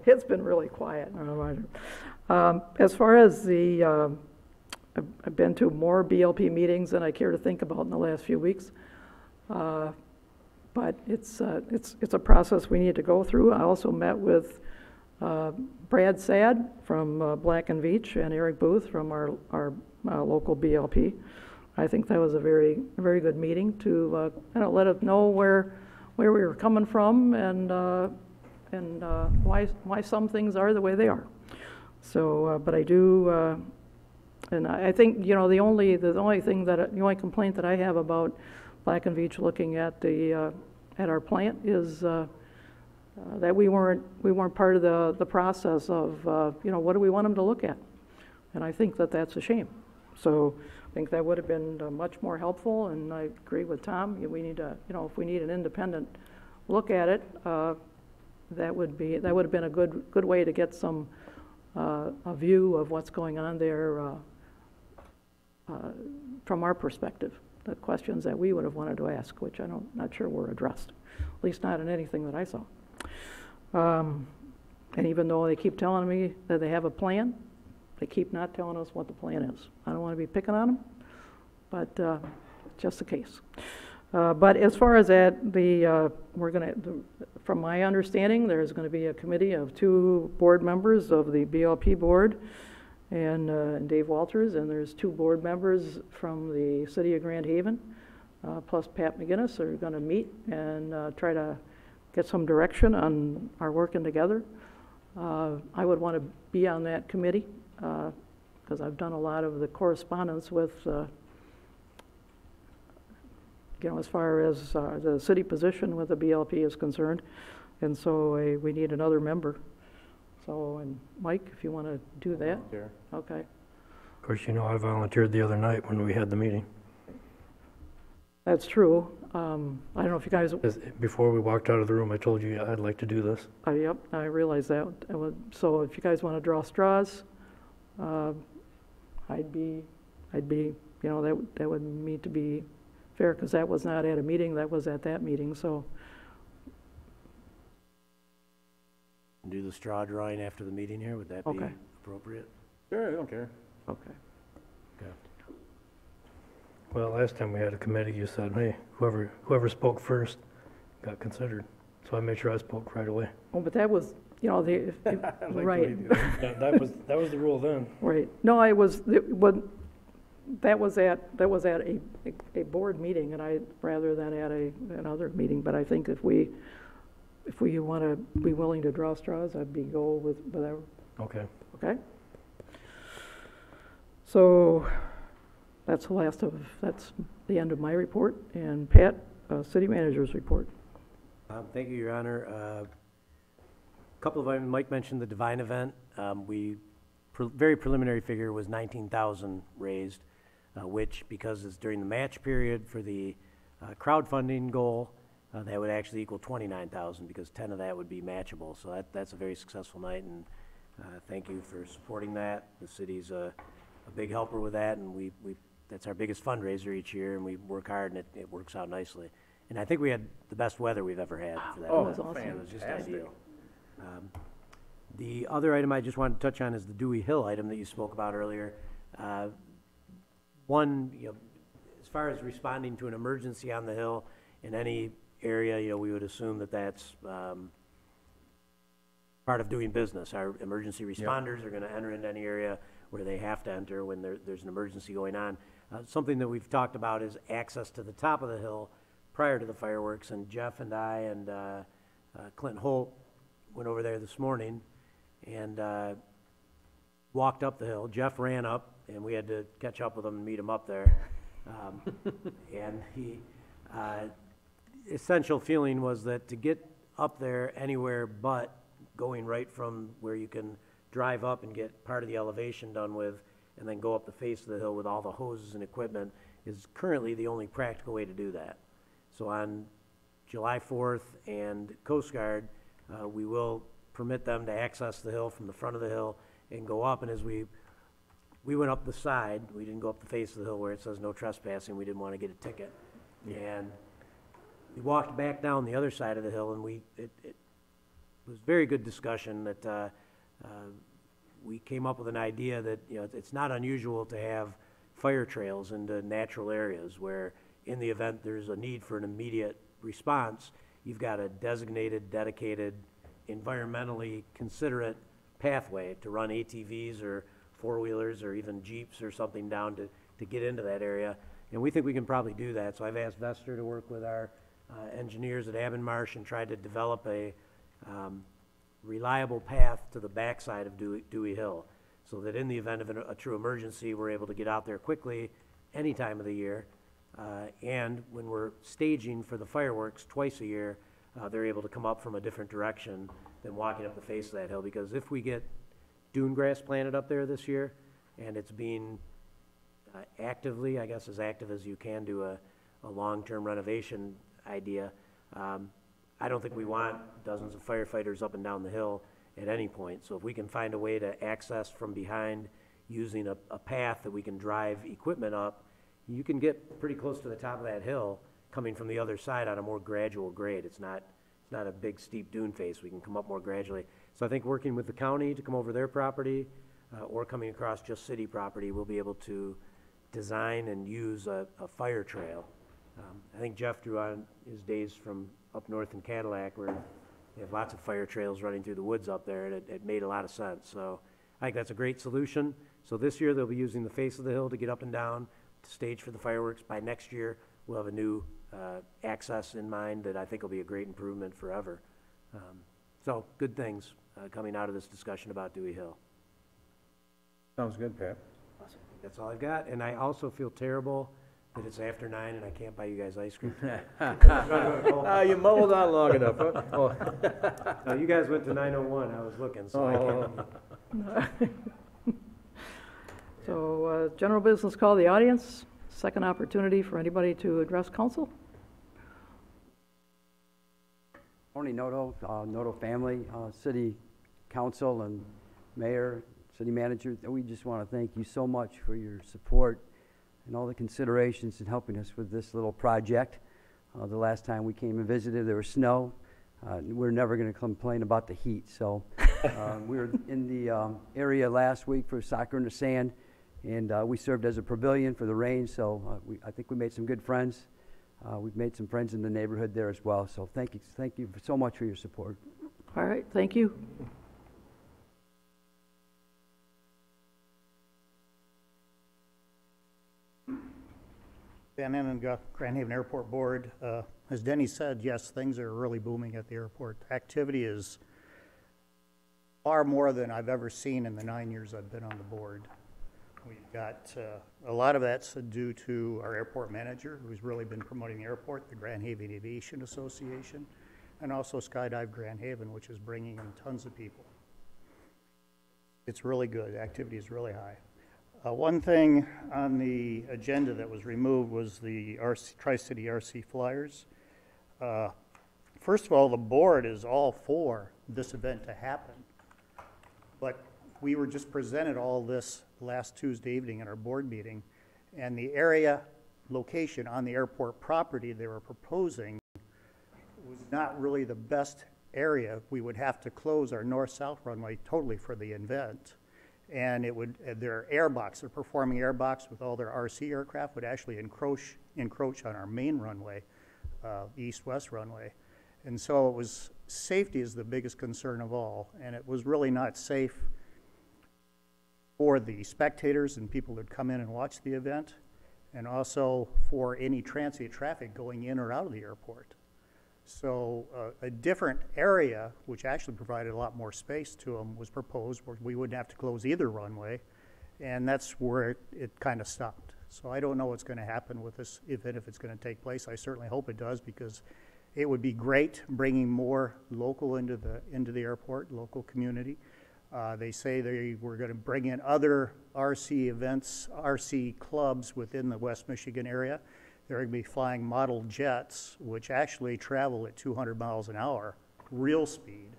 It's been really quiet. As far as I've been to more BLP meetings than I care to think about in the last few weeks. But it's a process we need to go through. I also met with Brad Sad from Black and Veatch and Eric Booth from our local BLP. I think that was a very, very good meeting to let us know where we were coming from and why some things are the way they are. So, but I do, and I think the only complaint that I have about Black and Veatch looking at at our plant is that we weren't part of the process of what do we want them to look at, and I think that's a shame. So I think that would have been much more helpful, and I agree with Tom. We need if we need an independent look at it, that would have been a good way to get some a view of what's going on there from our perspective. The questions that we would have wanted to ask, which I'm not sure were addressed, at least not in anything that I saw. And even though they keep telling me that they have a plan, they keep not telling us what the plan is. I don't want to be picking on them, but just the case. But as far as that, from my understanding, there's going to be a committee of 2 board members of the BLP board, and Dave Walters, and there's 2 board members from the city of Grand Haven, plus Pat McGinnis, are going to meet and try to get some direction on our working together. I would want to be on that committee, because I've done a lot of the correspondence with, as far as the city position with the BLP is concerned, and so we need another member. So, and Mike, if you want to do that? Sure. Okay. Of course, I volunteered the other night when we had the meeting. That's true. I don't know if you guys, Before we walked out of the room, I told you I'd like to do this. yep, I realize that. So if you guys want to draw straws, I'd be, that would need to be fair, because that was not at a meeting, that was at that meeting, so. Do the straw drawing after the meeting here, would that be Okay. appropriate? Sure, I don't care. Okay. Well, last time we had a committee, you said, hey, whoever spoke first got considered. So I made sure I spoke right away. Oh, but that was, right. That was the rule then. Right. No, that was at a board meeting, and rather than at another meeting, but I think if we want to be willing to draw straws, I'd go with whatever. Okay. Okay? So that's the end of my report. And Pat, city manager's report. Thank you, Your Honor. A couple of items, Mike mentioned the Divine event. Very preliminary figure was 19,000 raised, which, because it's during the match period for the crowdfunding goal, that would actually equal 29,000, because 10 of that would be matchable. So that's a very successful night, and thank you for supporting that. The city's a big helper with that, and that's our biggest fundraiser each year, and we work hard, and it works out nicely. And I think we had the best weather we've ever had for that. Oh, event. that's awesome. It was just ideal. The other item I just wanted to touch on is the Dewey Hill item that you spoke about earlier. One, as far as responding to an emergency on the hill in any area, we would assume that that's part of doing business. Our emergency responders are going to enter into any area where they have to enter when there's an emergency going on. Something that we've talked about is access to the top of the hill prior to the fireworks, and Jeff and I and Clint Holt went over there this morning and walked up the hill. Jeff ran up, and we had to catch up with him and meet him up there. And he, essential feeling was that to get up there anywhere but going right from where you can drive up and get part of the elevation done with, and then go up the face of the hill with all the hoses and equipment, is currently the only practical way to do that. So on July 4th and Coast Guard, we will permit them to access the hill from the front of the hill and go up. And as we went up the side, we didn't go up the face of the hill where it says no trespassing. We didn't want to get a ticket. And we walked back down the other side of the hill, and it was very good discussion that we came up with an idea that it's not unusual to have fire trails into natural areas where, in the event there's a need for an immediate response, you've got a designated, dedicated, environmentally considerate pathway to run ATVs or four-wheelers or even Jeeps or something down to get into that area. And we think we can probably do that. So I've asked Vester to work with our engineers at Abbenmarsh and try to develop a reliable path to the backside of Dewey Hill, so that in the event of a true emergency, we're able to get out there quickly any time of the year. And when we're staging for the fireworks twice a year, they're able to come up from a different direction than walking up the face of that hill. Because if we get dune grass planted up there this year, and it's being actively, I guess as active as you can do a long-term renovation idea, I don't think we want dozens of firefighters up and down the hill at any point. So if we can find a way to access from behind using a path that we can drive equipment up, you can get pretty close to the top of that hill coming from the other side on a more gradual grade. It's not a big steep dune face. We can come up more gradually. So I think working with the county to come over their property or coming across just city property, we'll be able to design and use a fire trail. I think Jeff drew on his days from up north in Cadillac, where they have lots of fire trails running through the woods up there, and it made a lot of sense. So I think that's a great solution. So this year they'll be using the face of the hill to get up and down to stage for the fireworks. By next year, we'll have a new access in mind that I think will be a great improvement forever. So, good things coming out of this discussion about Dewey Hill. Sounds good, Pat. That's all I've got, and I also feel terrible that it's after 9 and I can't buy you guys ice cream. You mulled on long enough, huh? Oh. No, you guys went to 9:01, I was looking, so I can't. So, general business call the audience. Second opportunity for anybody to address council. Tony Noto, Noto family, city council and mayor, city manager, we just want to thank you so much for your support and all the considerations in helping us with this little project. The last time we came and visited, there was snow. We're never going to complain about the heat. So we were in the area last week for Soccer in the Sand, and we served as a pavilion for the rain. So I think we made some good friends. We've made some friends in the neighborhood there as well. So thank you so much for your support. All right, thank you. Van Enen, Grand Haven Airport Board. As Denny said, yes, things are really booming at the airport. Activity is far more than I've ever seen in the 9 years I've been on the board. We've got a lot of that's due to our airport manager, who's really been promoting the airport, the Grand Haven Aviation Association, and also Skydive Grand Haven, which is bringing in tons of people. It's really good. Activity is really high. One thing on the agenda that was removed was the Tri-City RC Flyers. First of all, the board is all for this event to happen, but we were just presented all this last Tuesday evening at our board meeting, and the area location on the airport property they were proposing was not really the best area. We would have to close our north-south runway totally for the event. And it would, their airbox, their performing airbox with all their RC aircraft would actually encroach on our main runway, east-west runway. And so it was, safety is the biggest concern of all, and it was really not safe for the spectators and people that come in and watch the event, and also for any transient traffic going in or out of the airport. So a different area, which actually provided a lot more space to them, was proposed where we wouldn't have to close either runway, and that's where it kind of stopped. So I don't know what's going to happen with this event, if it's going to take place. I certainly hope it does, because it would be great bringing more local into the airport, local community. They say they were going to bring in other RC events, RC clubs within the West Michigan area. They're going to be flying model jets, which actually travel at 200 miles an hour, real speed.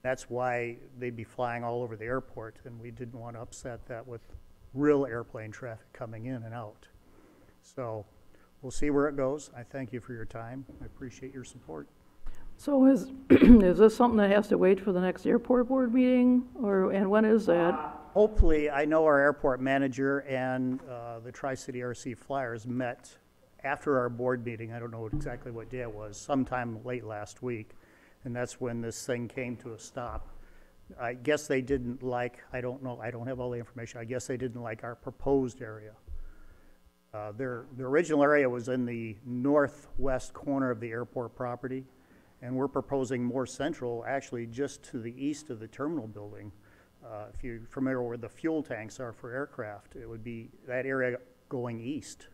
That's why they'd be flying all over the airport, and we didn't want to upset that with real airplane traffic coming in and out. So we'll see where it goes. I thank you for your time. I appreciate your support. So is this something that has to wait for the next airport board meeting, and when is that? Hopefully, I know our airport manager and the Tri-City RC Flyers met after our board meeting. I don't know exactly what day it was, sometime late last week, and that's when this thing came to a stop. I guess they didn't like, I don't know, I don't have all the information, I guess they didn't like our proposed area. The original area was in the northwest corner of the airport property, and we're proposing more central, actually just to the east of the terminal building. If you're familiar where the fuel tanks are for aircraft, it would be that area going east,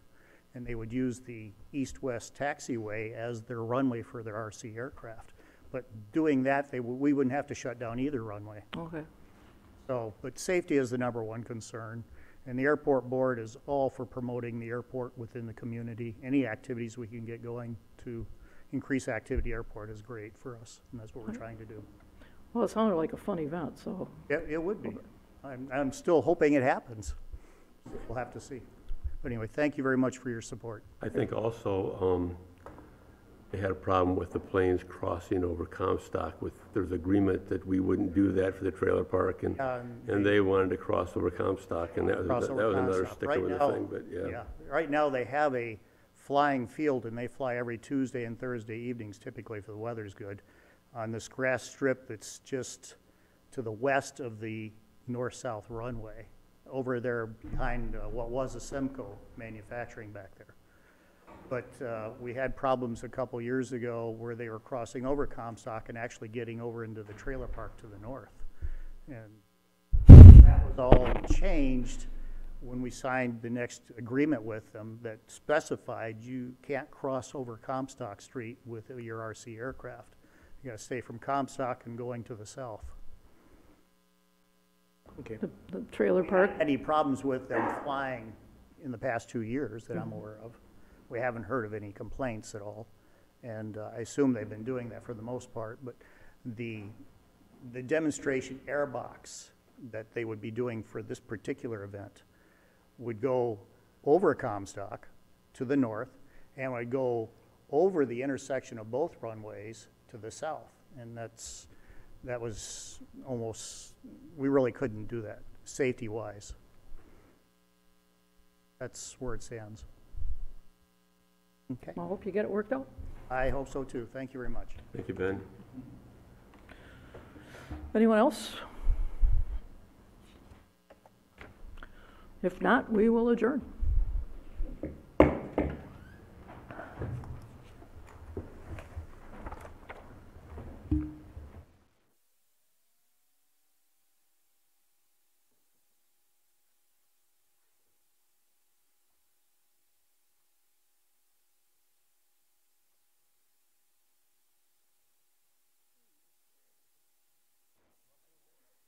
and they would use the east-west taxiway as their runway for their RC aircraft. But doing that, we wouldn't have to shut down either runway. Okay. So, but safety is the #1 concern, and the airport board is all for promoting the airport within the community. Any activities we can get going to increase activity airport is great for us, and that's what we're trying to do. Well, it sounded like a fun event, so. Yeah, it would be. I'm still hoping it happens. We'll have to see. But anyway, thank you very much for your support. I think also they had a problem with the planes crossing over Comstock. There's agreement that we wouldn't do that for the trailer park, and they wanted to cross over Comstock, and that was another sticker with the thing. But yeah, right now they have a flying field, and they fly every Tuesday and Thursday evenings, typically if the weather's good, on this grass strip that's just to the west of the north-south runway, over there behind what was a Semco manufacturing back there. But we had problems a couple years ago where they were crossing over Comstock and actually getting over into the trailer park to the north. And that was all changed when we signed the next agreement with them that specified you can't cross over Comstock Street with your RC aircraft. You gotta stay from Comstock and going to the south. Okay. The trailer park, Any problems with them flying in the past 2 years that I'm aware of? We haven't heard of any complaints at all, and I assume they've been doing that for the most part, but the demonstration airbox that they would be doing for this particular event would go over Comstock to the north and would go over the intersection of both runways to the south. And that was almost, we really couldn't do that, safety-wise. That's where it stands. Okay. I hope you get it worked out. I hope so too. Thank you very much. Thank you, Ben. Anyone else? If not, we will adjourn.